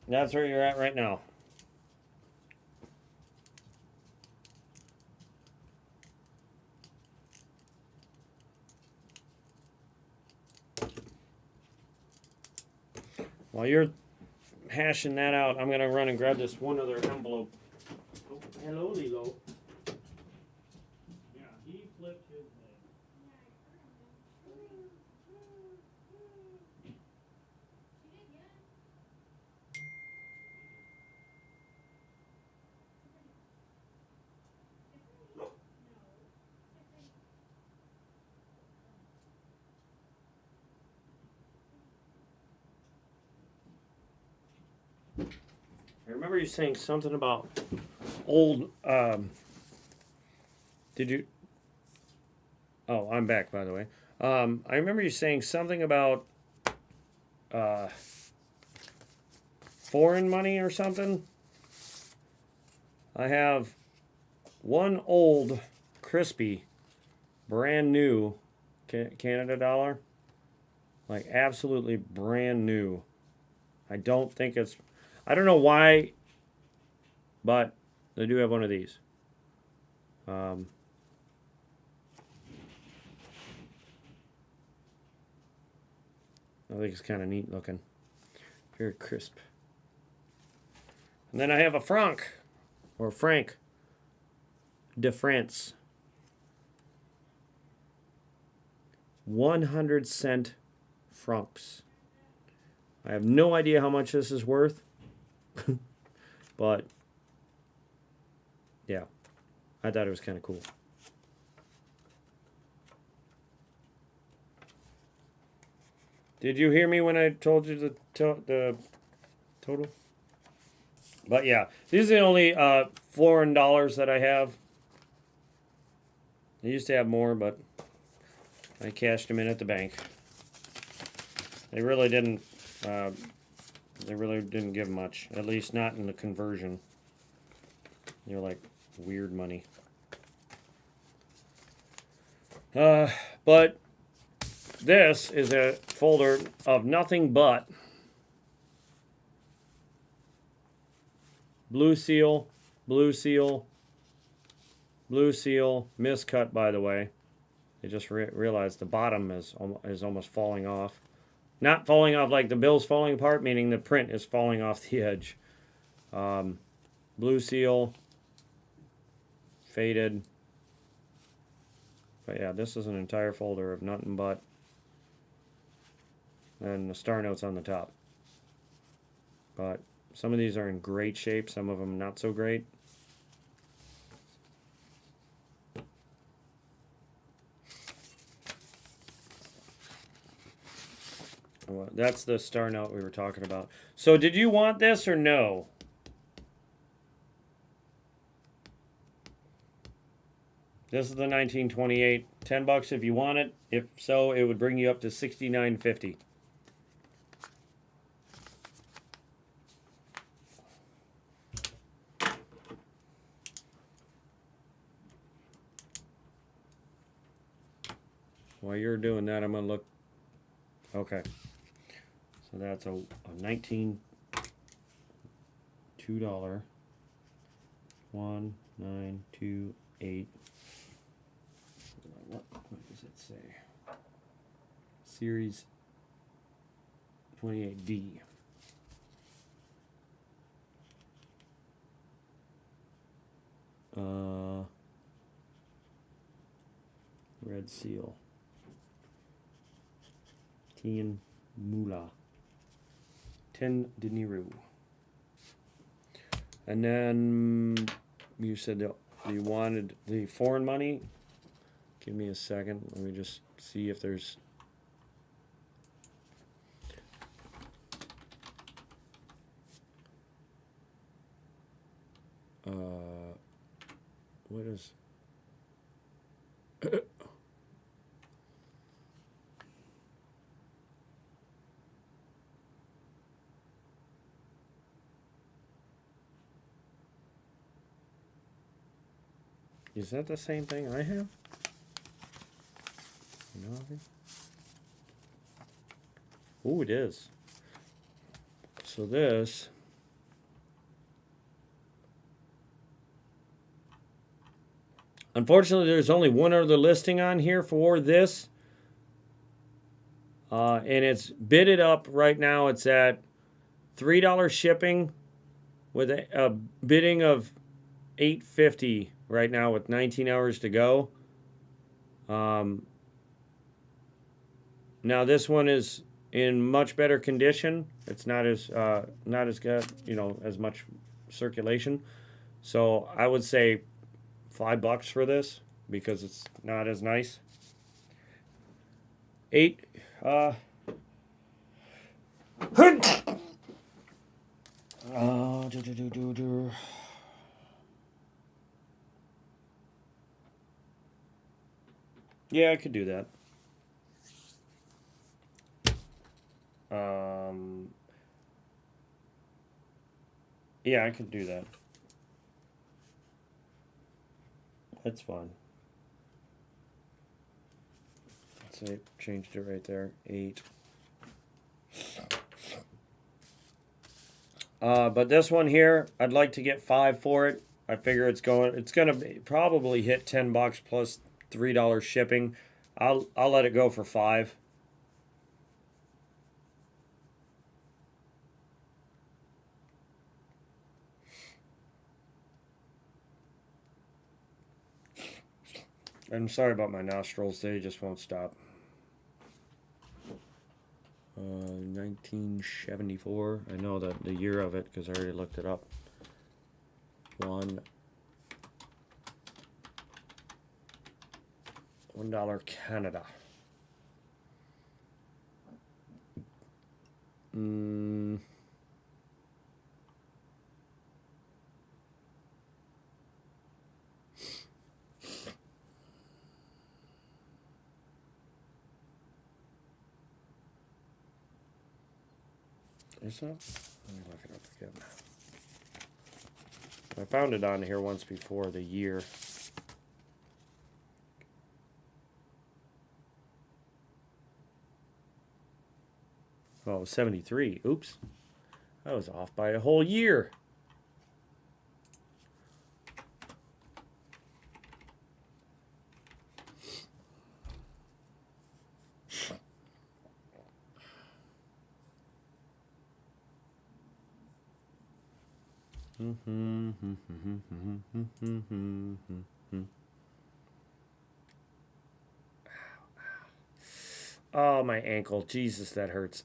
That's where you're at right now. While you're hashing that out, I'm going to run and grab this one other envelope. Oh, hello, Lilo. Yeah, he flipped his leg. I remember you saying something about old. Did you? Oh, I'm back, by the way. I remember you saying something about foreign money or something. I have one old, crispy, brand new Canada dollar. Like, absolutely brand new. I don't think it's. I don't know why, but they do have one of these. I think it's kind of neat looking. Very crisp. And then I have a franc, or franc, de France. 100 francs. I have no idea how much this is worth. But yeah, I thought it was kind of cool. Did you hear me when I told you the total? But yeah, these are the only foreign dollars that I have. I used to have more, but I cashed them in at the bank. They really didn't. They really didn't give much. At least not in the conversion. They're like weird money. But this is a folder of nothing but blue seal, blue seal, blue seal, miscut by the way. I just realized the bottom is almost falling off. Not falling off like the bill's falling apart, meaning the print is falling off the edge. Blue seal, faded. But yeah, this is an entire folder of nothing but. And the star notes on the top. But some of these are in great shape, some of them not so great. Well, that's the star note we were talking about. So did you want this or no? This is the 1928. $10 if you want it. If so, it would bring you up to $69.50. While you're doing that, I'm going to look. Okay. So that's a 19 $2 1928. What does it say? Series 28D. Red seal. Tien Mula. 10 dinero. And then you said that you wanted the foreign money. Give me a second. Let me just see if there's. What is. Is that the same thing I have? No. Oh, it is. So this. Unfortunately, there's only one other listing on here for this. And it's bidded up right now. It's at $3 shipping with a bidding of $8.50 right now with 19 hours to go. Now this one is in much better condition. It's not as good, as much circulation. So I would say $5 for this because it's not as nice. Yeah, I could do that. Yeah, I could do that. That's fine. Let's say changed it right there. 8. But this one here, I'd like to get 5 for it. I figure it's gonna probably hit $10 plus $3 shipping. I'll let it go for 5. I'm sorry about my nostrils. They just won't stop. 1974. I know the year of it because I already looked it up. $1 Canada. Is that? Let me look it up again. I found it on here once before, the year. Oh, 73. Oops. I was off by a whole year. Oh, my ankle. Jesus, that hurts.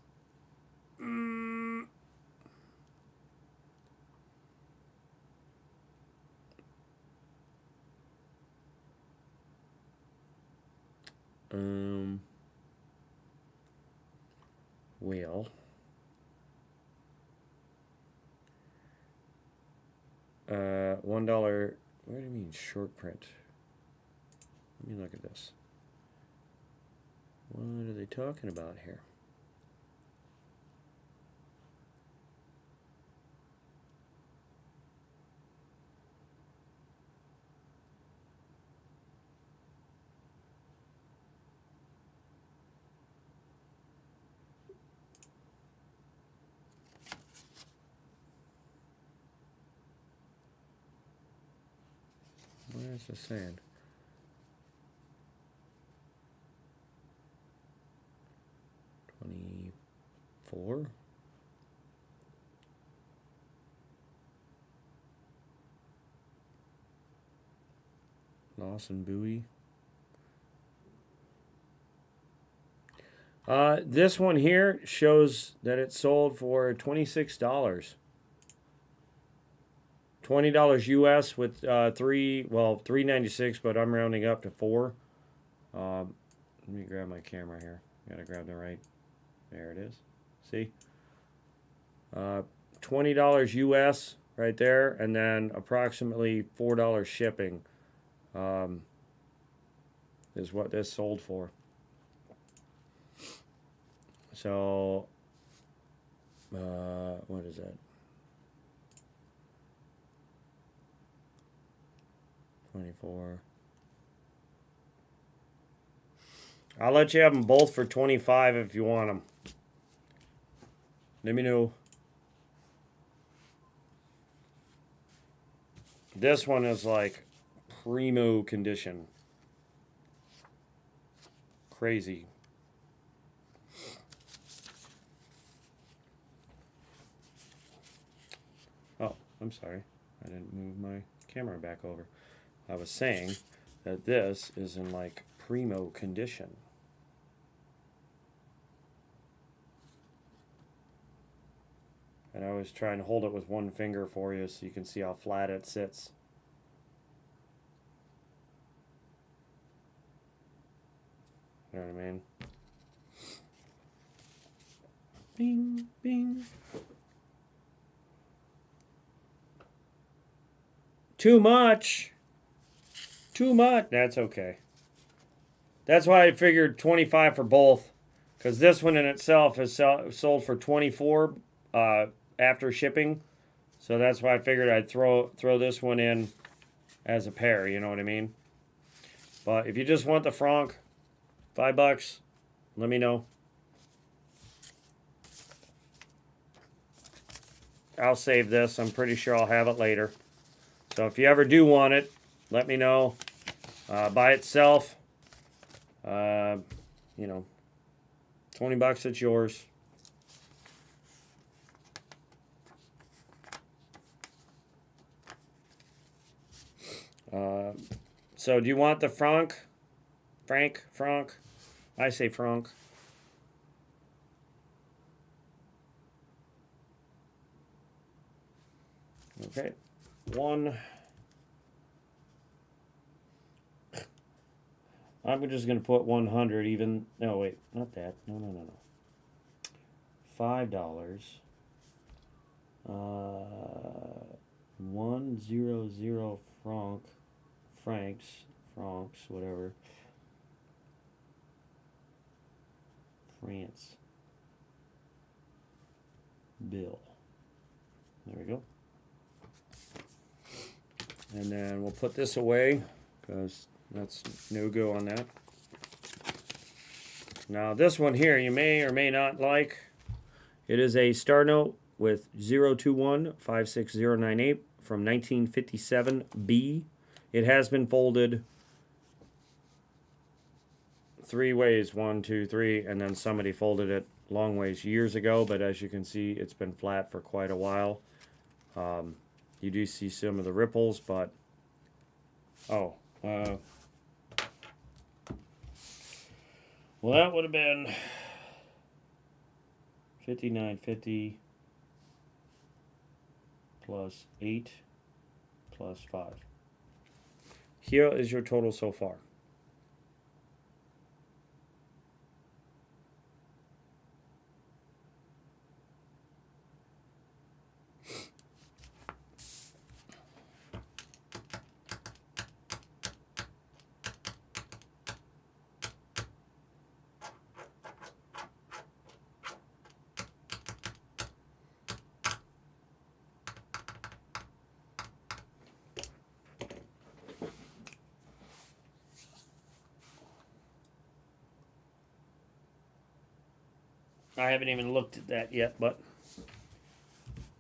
Well. $1. What do you mean short print? Let me look at this. What are they talking about here? What is this saying? $24. Lawson Bowie. This one here shows that it sold for $26. $20 US with $3.96, but I'm rounding up to $4. Let me grab my camera here. Gotta grab the right. There it is. See? $20 US right there, and then approximately $4 shipping is what this sold for. So, what is that? 24. I'll let you have them both for 25 if you want them. Let me know. This one is like primo condition. Crazy. Oh, I'm sorry. I didn't move my camera back over. I was saying that this is in like primo condition. And I was trying to hold it with one finger for you so you can see how flat it sits. You know what I mean? Bing, bing. Too much. Too much. That's okay. That's why I figured 25 for both. Because this one in itself is sold for 24 after shipping. So that's why I figured I'd throw this one in as a pair. You know what I mean? But if you just want the franc, $5, let me know. I'll save this. I'm pretty sure I'll have it later. So if you ever do want it, let me know. By itself, you know, $20, it's yours. So do you want the franc Franc. I say franc. Okay, one. I'm just going to put 100 even. No, wait, not that. No. $5. 100 francs, whatever. France. Bill. There we go. And then we'll put this away because that's no go on that. Now this one here you may or may not like. It is a star note with 021-56098 from 1957B. It has been folded 3 ways, 1, 2, 3, and then somebody folded it long ways years ago, but as you can see it's been flat for quite a while. You do see some of the ripples, but well, that would have been 59.50 plus 8 plus 5. Here is your total so far. I haven't even looked at that yet, but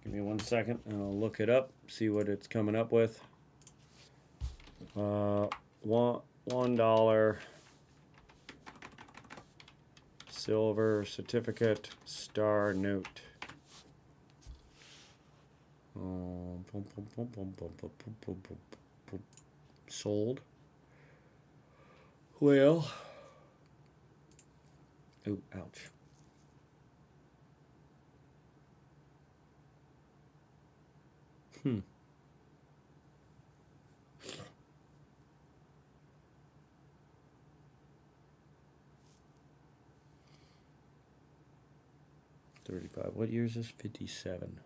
give me 1 second and I'll look it up, see what it's coming up with. $1 silver certificate star note. Sold. Well. Ooh, ouch. $35. What year is this? 57.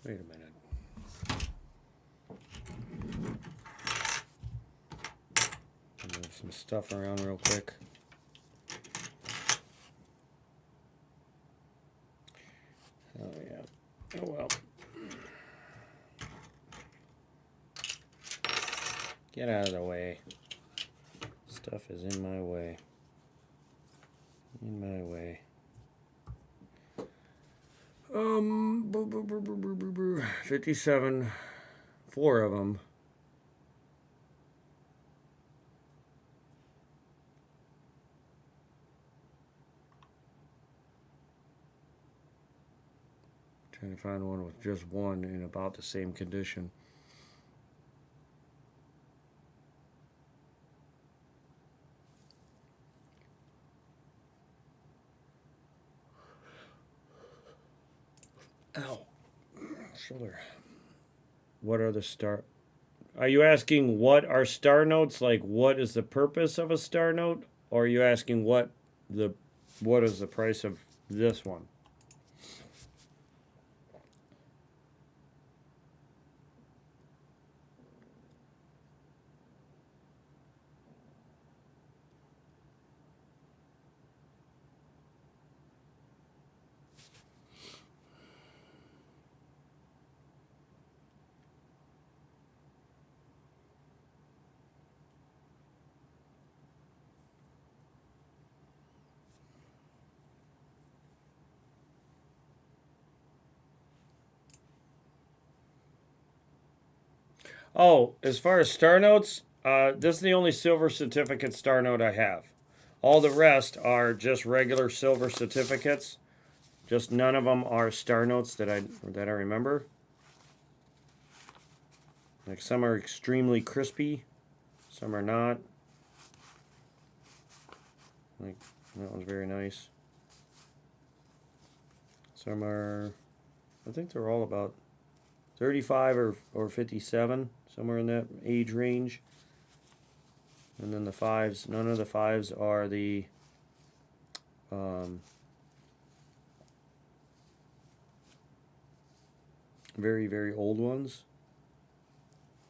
Wait a minute. Move some stuff around real quick. Oh yeah. Oh well. Get out of the way. Stuff is in my way. In my way. 57, 4 of them. Trying to find one with just one in about the same condition. Ow. Shoulder. What are the star... Are you asking what are star notes? Like, what is the purpose of a star note? Or are you asking what is the price of this one? Oh, as far as star notes, this is the only silver certificate star note I have. All the rest are just regular silver certificates. Just none of them are star notes that I remember. Like some are extremely crispy, some are not. Like that one's very nice. Some are, I think they're all about 35 or 57, somewhere in that age range. And then the fives, none of the fives are the very, very old ones.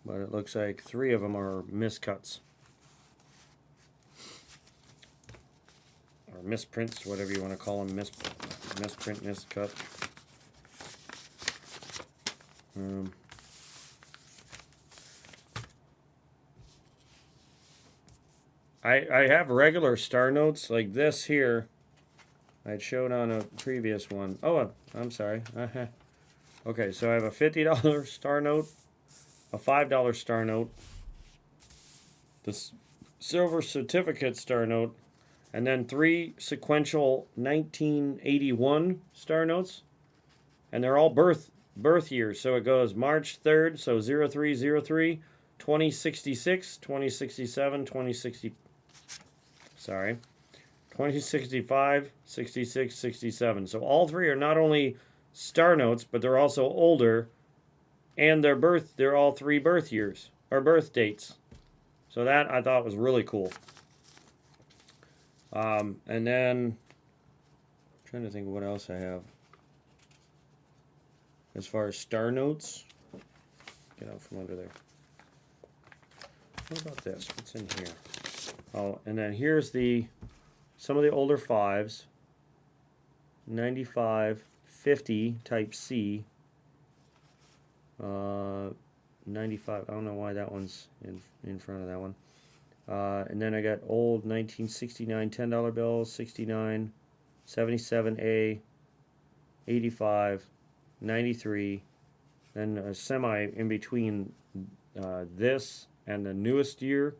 But it looks like 3 of them are miscuts. Or misprints, whatever you want to call them. Misprint, miscut. I have regular star notes like this here. I'd showed on a previous one. Oh, I'm sorry. Okay, so I have a $50 star note, a $5 star note, the silver certificate star note, and then 3 sequential 1981 star notes. And they're all birth years. So it goes March 3rd, so 0303, 2066, 2067, 2065, 66, 67. So all 3 are not only star notes, but they're also older, and they're all 3 birth years or birth dates. So that I thought was really cool. And then I'm trying to think of what else I have as far as star notes. Get out from under there. What about this? What's in here? Oh, and then here's some of the older 5s. 95, 50 type C. 95. I don't know why that one's in front of that one. And then I got old 1969 $10 bills, 69, 77A, 85, 93. Then a semi in between this and the newest year.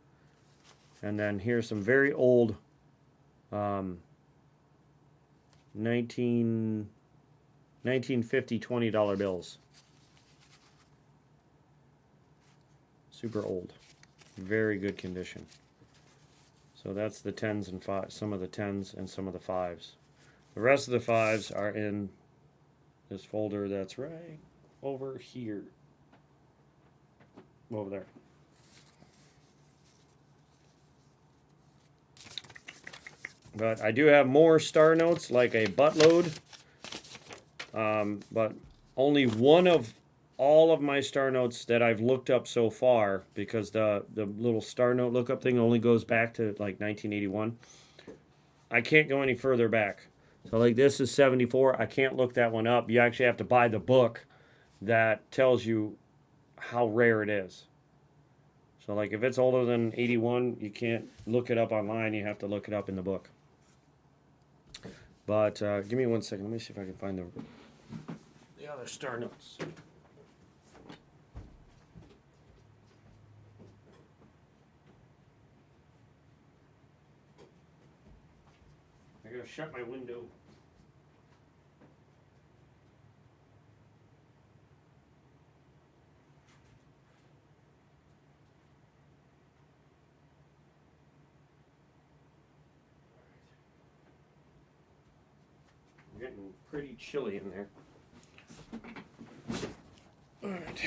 And then here's some very old 1950 $20 bills. Super old. Very good condition. So that's the 10s and 5s, some of the 10s and some of the 5s. The rest of the 5s are in this folder that's right over here. Over there. But I do have more star notes, like a buttload. But only one of all of my star notes that I've looked up so far, because the little star note lookup thing only goes back to like 1981. I can't go any further back. So like this is 74. I can't look that one up. You actually have to buy the book that tells you how rare it is. So like if it's older than 81, you can't look it up online. You have to look it up in the book. But give me 1 second. Let me see if I can find the other star notes. I gotta shut my window. Getting pretty chilly in there. All right.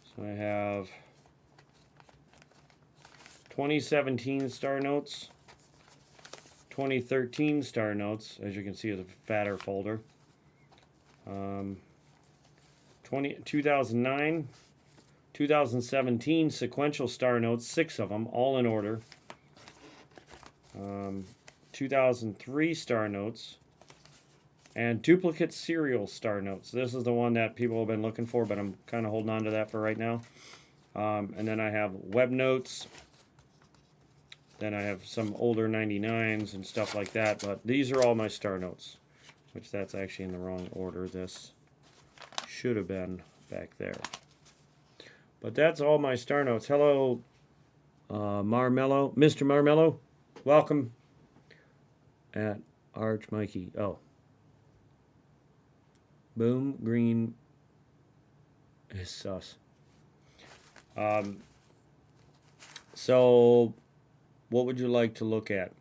So I have 2017 star notes, 2013 star notes, as you can see, is a fatter folder. 2009, 2017 sequential star notes, 6 of them, all in order. 2003 star notes, and duplicate serial star notes. This is the one that people have been looking for, but I'm kind of holding on to that for right now. And then I have web notes. Then I have some older 99s and stuff like that, but these are all my star notes, which that's actually in the wrong order. This should have been back there. But that's all my star notes. Hello, Marmello, Mr. Marmello, welcome. At Arch Mikey. Oh, boom green is sus. So, what would you like to look at?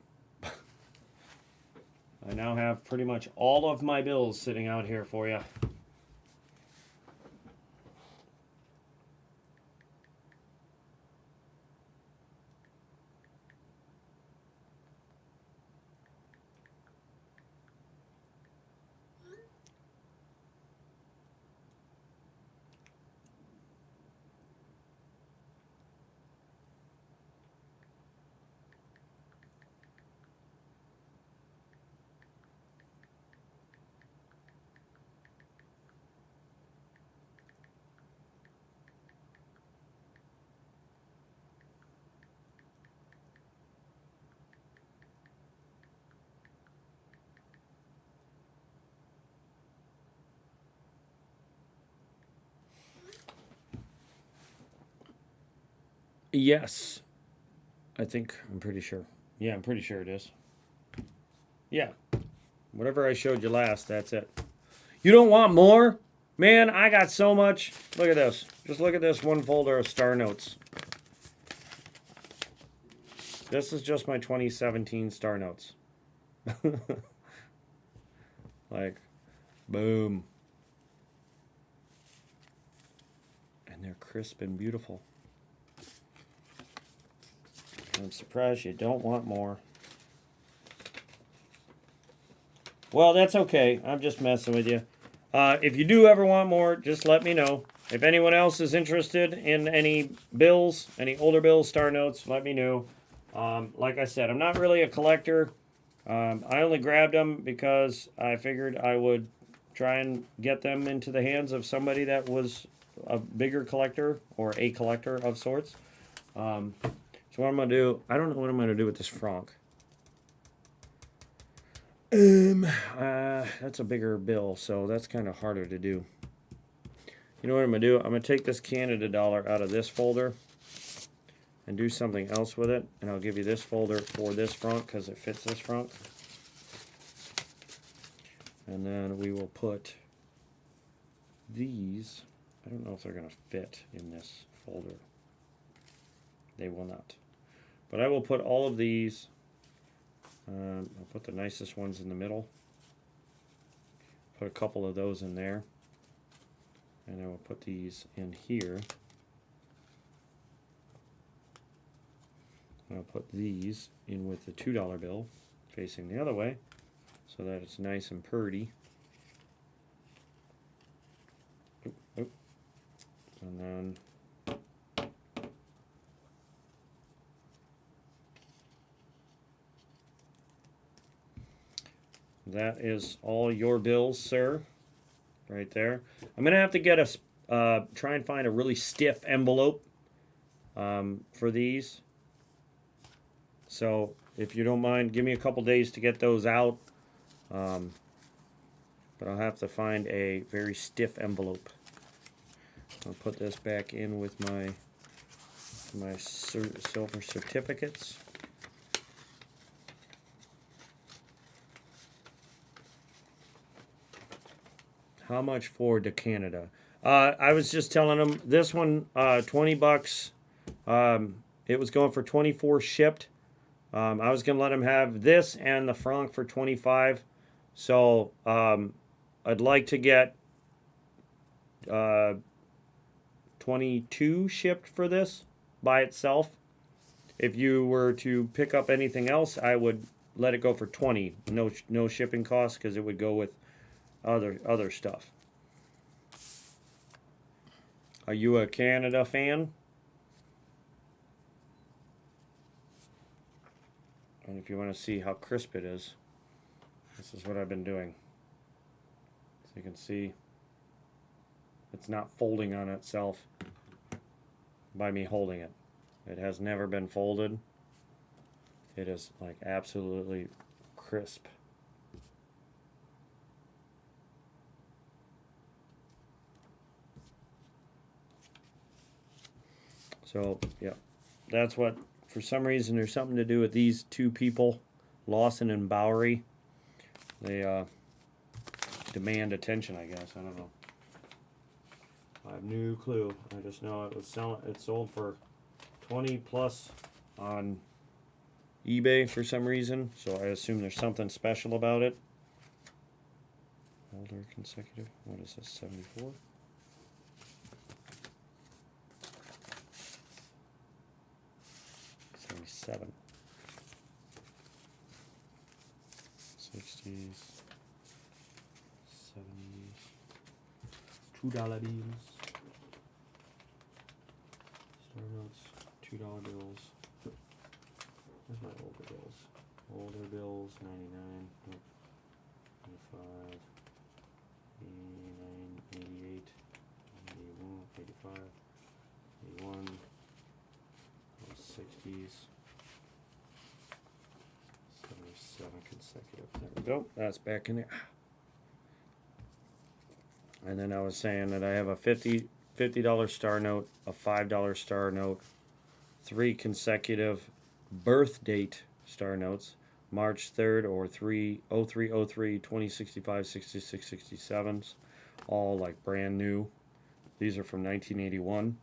I now have pretty much all of my bills sitting out here for you. Yes. I'm pretty sure. Yeah, I'm pretty sure it is. Yeah. Whatever I showed you last, that's it. You don't want more? Man, I got so much. Look at this. Just look at this one folder of star notes. This is just my 2017 star notes. Like, boom. And they're crisp and beautiful. I'm surprised you don't want more. Well, that's okay. I'm just messing with you. If you do ever want more, just let me know. If anyone else is interested in any bills, any older bills, star notes, let me know. Like I said, I'm not really a collector. I only grabbed them because I figured I would try and get them into the hands of somebody that was a bigger collector or a collector of sorts. So what I'm going to do, I don't know what I'm going to do with this franc. That's a bigger bill, so that's kind of harder to do. You know what I'm going to do? I'm going to take this Canada dollar out of this folder and do something else with it. And I'll give you this folder for this franc because it fits this franc. And then we will put these. I don't know if they're going to fit in this folder. They will not. But I will put all of these. I'll put the nicest ones in the middle. Put a couple of those in there. And I will put these in here. I'll put these in with the $2 bill facing the other way so that it's nice and purty. Oop, oop. And then that is all your bills, sir. Right there. I'm going to have to get a, try and find a really stiff envelope for these. So if you don't mind, give me a couple days to get those out. But I'll have to find a very stiff envelope. I'll put this back in with my silver certificates. How much for the Canada? I was just telling them this one, $20. It was going for 24 shipped. I was gonna let them have this and the franc for 25. So I'd like to get 22 shipped for this by itself. If you were to pick up anything else, I would let it go for 20. No shipping costs because it would go with other stuff. Are you a Canada fan? And if you want to see how crisp it is, this is what I've been doing. So you can see it's not folding on itself by me holding it. It has never been folded. It is like absolutely crisp. So, yeah, that's what, for some reason, there's something to do with these two people, Lawson and Bowery. They demand attention, I guess. I don't know. I have no clue. I just know it sold for 20 plus on eBay for some reason, so I assume there's something special about it. Older consecutive. What is this? 74? 77. 60s. 70s. $2 bills. Star notes. $2 bills. Where's my older bills? Older bills, 99. Nope. 85. 89, 88, 81, 85, 81, 60s, 77 consecutive. There we go. That's back in there. And then I was saying that I have a $50 star note, a $5 star note, 3 consecutive birth date star notes, March 3rd or 0303, 2065, 66, 67s, all like brand new. These are from 1981.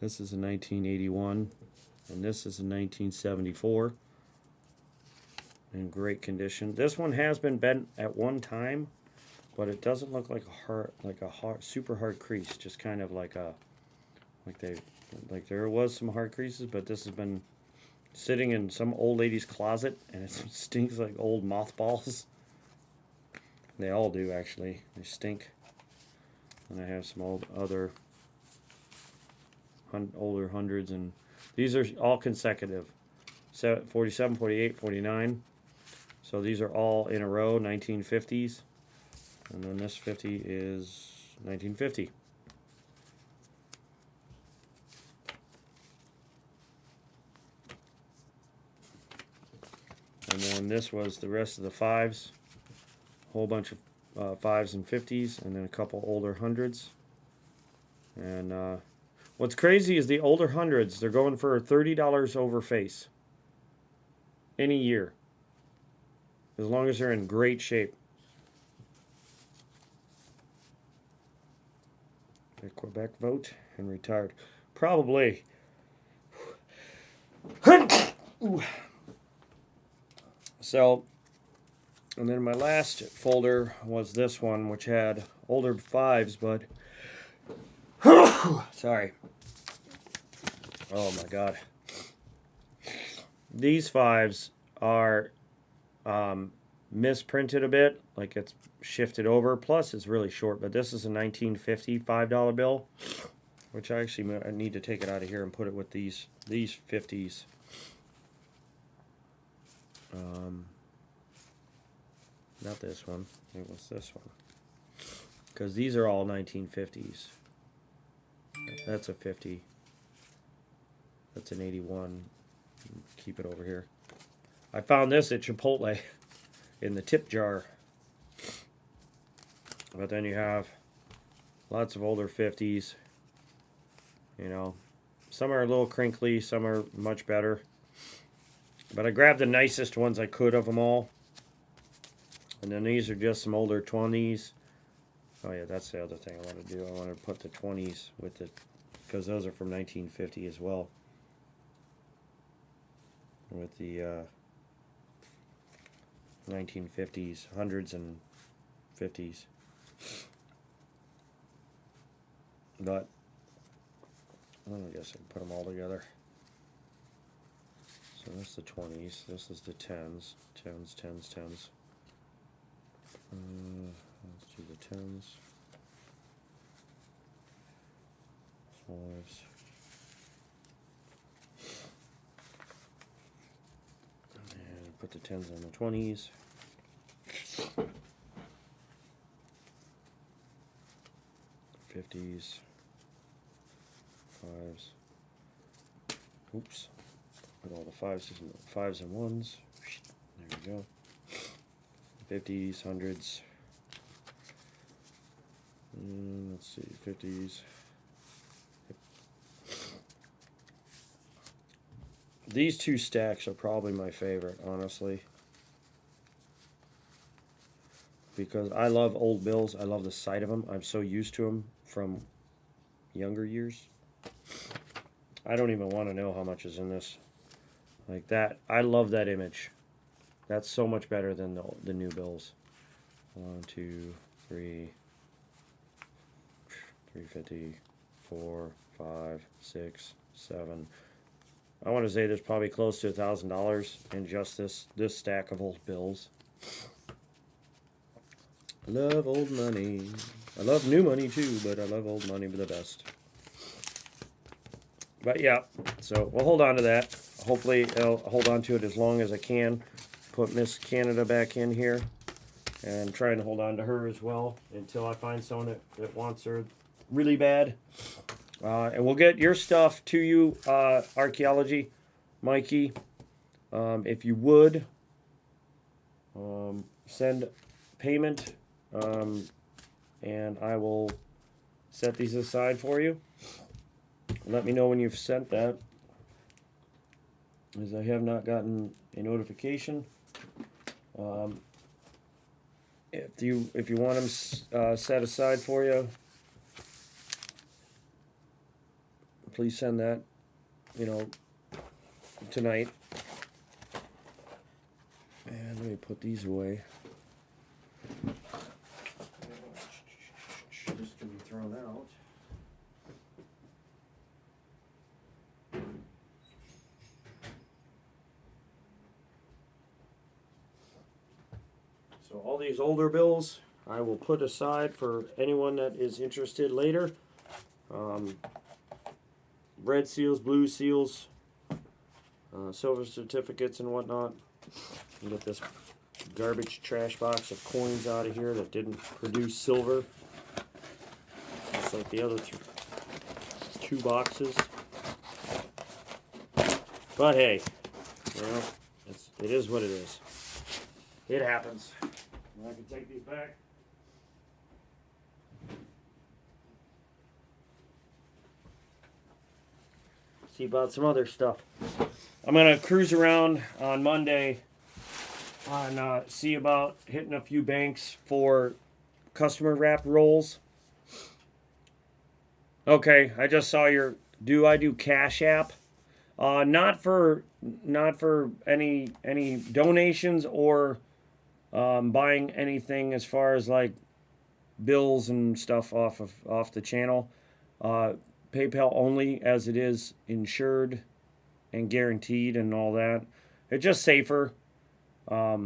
This is a 1981, and this is a 1974. In great condition. This one has been bent at one time, but it doesn't look like a hard, super hard crease. Just kind of like there was some hard creases, but this has been sitting in some old lady's closet, and it stinks like old mothballs. They all do, actually. They stink. And I have some older hundreds, and these are all consecutive. 47, 48, 49. So these are all in a row, 1950s. And then this 50 is 1950. And then this was the rest of the fives. Whole bunch of fives and 50s, and then a couple older hundreds. And what's crazy is the older hundreds, they're going for $30 over face. Any year. As long as they're in great shape. The Quebec vote and retired. Probably. So, and then my last folder was this one, which had older fives, but sorry. Oh my God. These fives are misprinted a bit, like it's shifted over. Plus, it's really short, but this is a 1950 $5 bill, which I need to take it out of here and put it with these 50s. Not this one. It was this one. Because these are all 1950s. That's a 50. That's an 81. Keep it over here. I found this at Chipotle in the tip jar. But then you have lots of older 50s. You know, some are a little crinkly, some are much better. But I grabbed the nicest ones I could of them all. And then these are just some older 20s. Oh yeah, that's the other thing I want to do. I want to put the 20s with the, because those are from 1950 as well. With the 1950s, hundreds and 50s. But I guess I can put them all together. So that's the 20s. This is the 10s. 10s, 10s, 10s. Let's do the 10s. 5s. And put the 10s on the 20s. '50s. 5s. Oops. Put all the fives and ones. There we go. 50s, 100s. Let's see, 50s. These two stacks are probably my favorite, honestly. Because I love old bills. I love the sight of them. I'm so used to them from younger years. I don't even want to know how much is in this. Like that. I love that image. That's so much better than the new bills. 1, 2, 3, 350, 4, 5, 6, 7. I want to say there's probably close to $1,000 in just this stack of old bills. I love old money. I love new money too, but I love old money the best. But yeah, so we'll hold on to that. Hopefully I'll hold on to it as long as I can. Put Miss Canada back in here and try and hold on to her as well until I find someone that wants her really bad. And we'll get your stuff to you, Archaeology, Mikey. If you would, send payment, and I will set these aside for you. Let me know when you've sent that, as I have not gotten a notification. If you want them set aside for you, please send that, tonight. And let me put these away. This can be thrown out. So all these older bills I will put aside for anyone that is interested later. Red seals, blue seals, silver certificates and whatnot. You get this garbage trash box of coins out of here that didn't produce silver. Just like the other two boxes. But hey, it is what it is. It happens. I can take these back. See about some other stuff. I'm going to cruise around on Monday and see about hitting a few banks for customer wrap rolls. Okay, I just saw your I do Cash App. Not for any donations or buying anything as far as like bills and stuff off the channel. PayPal only, as it is insured and guaranteed and all that. It's just safer. I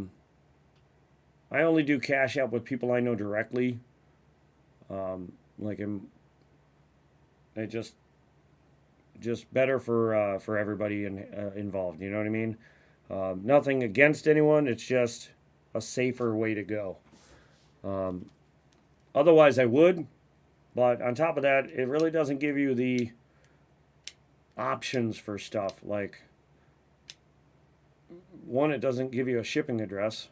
only do Cash App with people I know directly. It just better for everybody involved. You know what I mean? Nothing against anyone. It's just a safer way to go. Otherwise, I would. But on top of that, it really doesn't give you the options for stuff. Like, one, it doesn't give you a shipping address,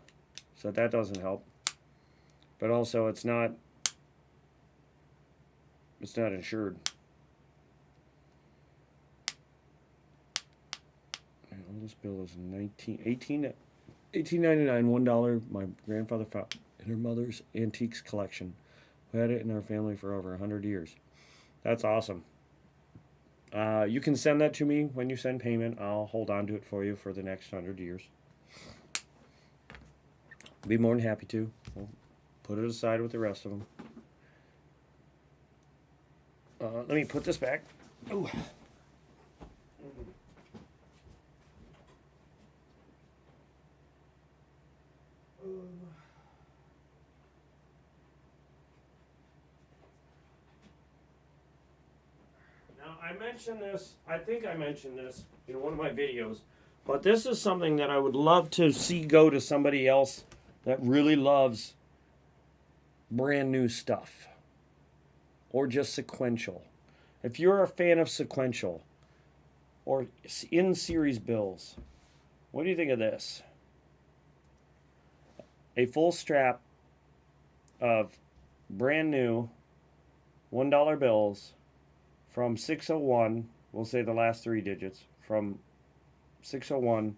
so that doesn't help. But also, it's not insured. And all this bill is $18.99, $1. My grandfather found in her mother's antiques collection. We had it in our family for over 100 years. That's awesome. You can send that to me when you send payment. I'll hold on to it for you for the next 100 years. Be more than happy to. We'll put it aside with the rest of them. Let me put this back. Ooh. I mentioned this, I think I mentioned this in one of my videos, but this is something that I would love to see go to somebody else that really loves brand new stuff or just sequential. If you're a fan of sequential or in series bills, what do you think of this? A full strap of brand new $1 bills from 601, we'll say the last 3 digits, from 601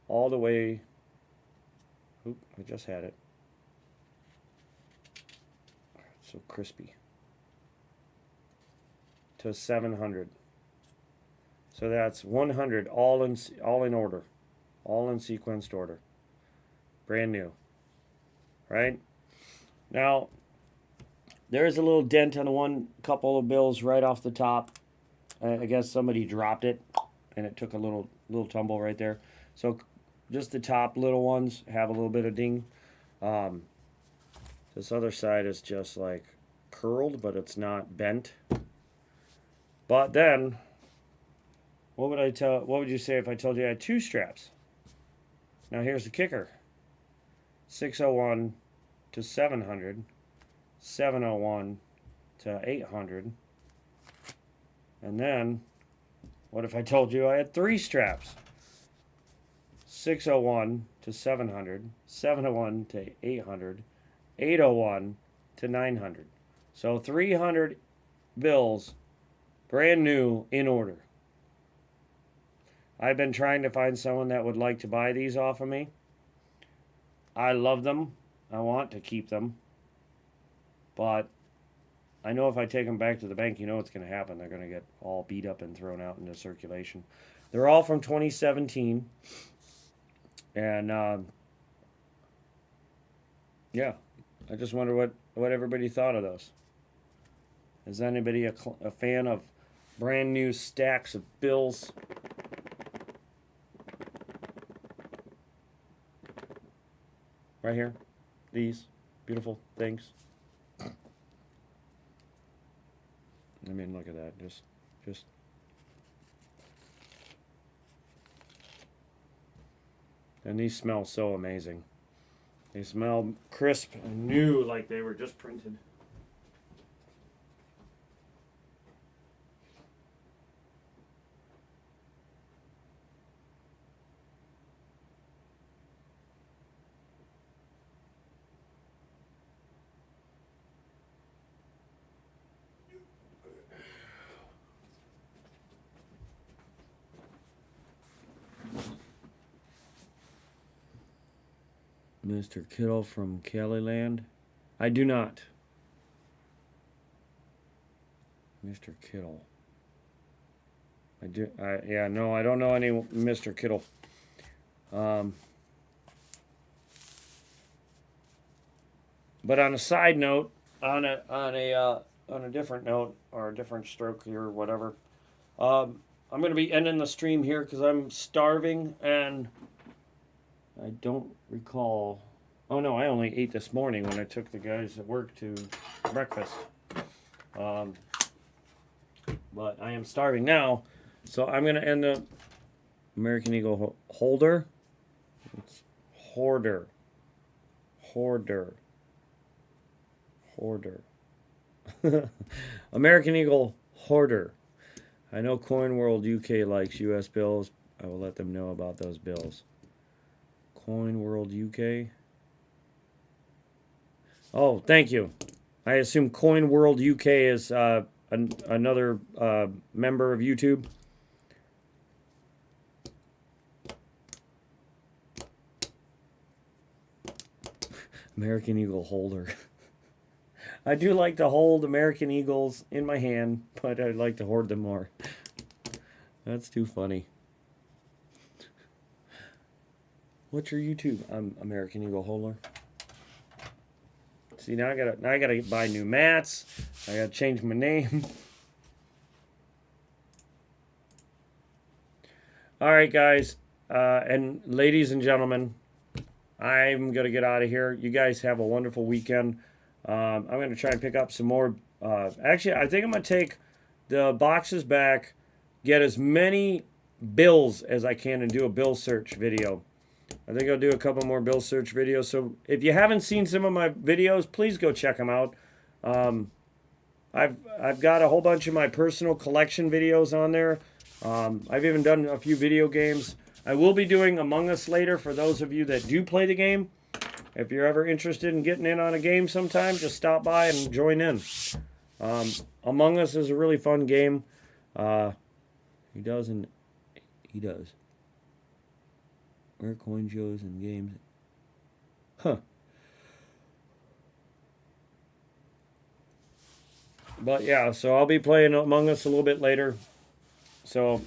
all the way. Oop, I just had it. So crispy. To 700. So that's 100 all in order. All in sequenced order. Brand new. Right? Now, there is a little dent on one couple of bills right off the top. I guess somebody dropped it and it took a little tumble right there. So just the top little ones have a little bit of ding. This other side is just like curled, but it's not bent. But then, what would you say if I told you I had 2 straps? Now here's the kicker. 601 to 700, 701 to 800. And then, what if I told you I had 3 straps? 601 to 700, 701 to 800, 801 to 900. So 300 bills, brand new, in order. I've been trying to find someone that would like to buy these off of me. I love them. I want to keep them. But I know if I take them back to the bank, you know what's going to happen. They're going to get all beat up and thrown out into circulation. They're all from 2017. And, yeah, I just wonder what everybody thought of those. Is anybody a fan of brand new stacks of bills? Right here. These beautiful things. I mean, look at that. Just. And these smell so amazing. They smell crisp and new, like they were just printed. Mr. Kittle from Caliland? I do not. Mr. Kittle. Yeah, no, I don't know any Mr. Kittle. But on a side note, on a different note, or a different stroke here, or whatever, I'm going to be ending the stream here because I'm starving and I don't recall. Oh no, I only ate this morning when I took the guys at work to breakfast. But I am starving now, so I'm going to end the American Eagle holder. It's hoarder. American Eagle hoarder. I know Coin World UK likes US bills. I will let them know about those bills. Coin World UK. Oh, thank you. I assume Coin World UK is another member of YouTube. American Eagle holder. I do like to hold American Eagles in my hand, but I'd like to hoard them more. That's too funny. What's your YouTube? I'm American Eagle holder. See, now I gotta buy new mats. I gotta change my name. All right, guys, and ladies and gentlemen, I'm gonna get out of here. You guys have a wonderful weekend. I'm gonna try and pick up some more. Actually, I think I'm gonna take the boxes back, get as many bills as I can, and do a bill search video. I think I'll do a couple more bill search videos. So if you haven't seen some of my videos, please go check them out. I've got a whole bunch of my personal collection videos on there. I've even done a few video games. I will be doing Among Us later for those of you that do play the game. If you're ever interested in getting in on a game sometime, just stop by and join in. Among Us is a really fun game. He does an He does. Rare coin shows and games. Huh. But yeah, so I'll be playing Among Us a little bit later. So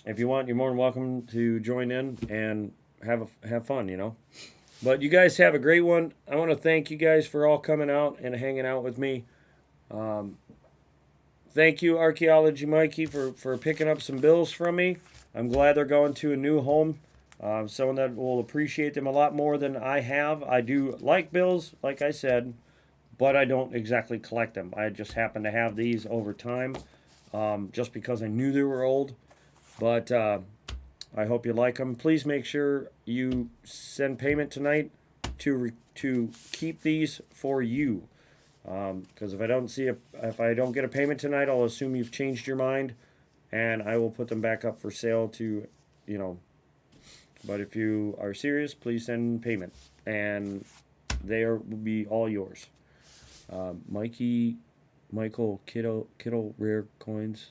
if you want, you're more than welcome to join in and have fun, you know. But you guys have a great one. I want to thank you guys for all coming out and hanging out with me. Thank you, Archaeology Mikey, for picking up some bills from me. I'm glad they're going to a new home. Someone that will appreciate them a lot more than I have. I do like bills, like I said, but I don't exactly collect them. I just happen to have these over time, just because I knew they were old. But I hope you like them. Please make sure you send payment tonight to keep these for you. Because if I don't get a payment tonight, I'll assume you've changed your mind, and I will put them back up for sale to, you know. But if you are serious, please send payment, and will be all yours. Michael Kittle rare coins.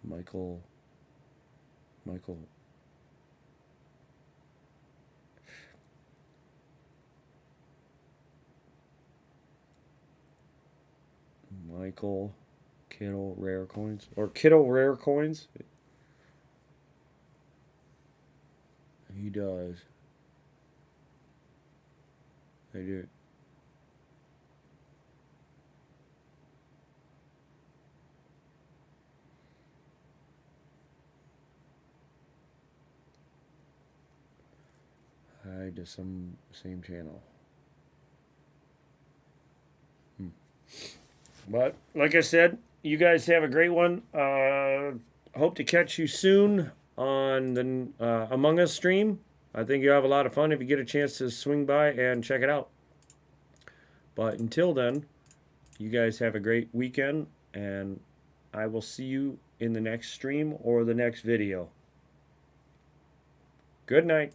Michael. Michael Kittle rare coins, or Kittle rare coins. He does. I do. Hi to some same channel. But like I said, you guys have a great one. Hope to catch you soon on the Among Us stream. I think you'll have a lot of fun if you get a chance to swing by and check it out. But until then, you guys have a great weekend, and I will see you in the next stream or the next video. Good night.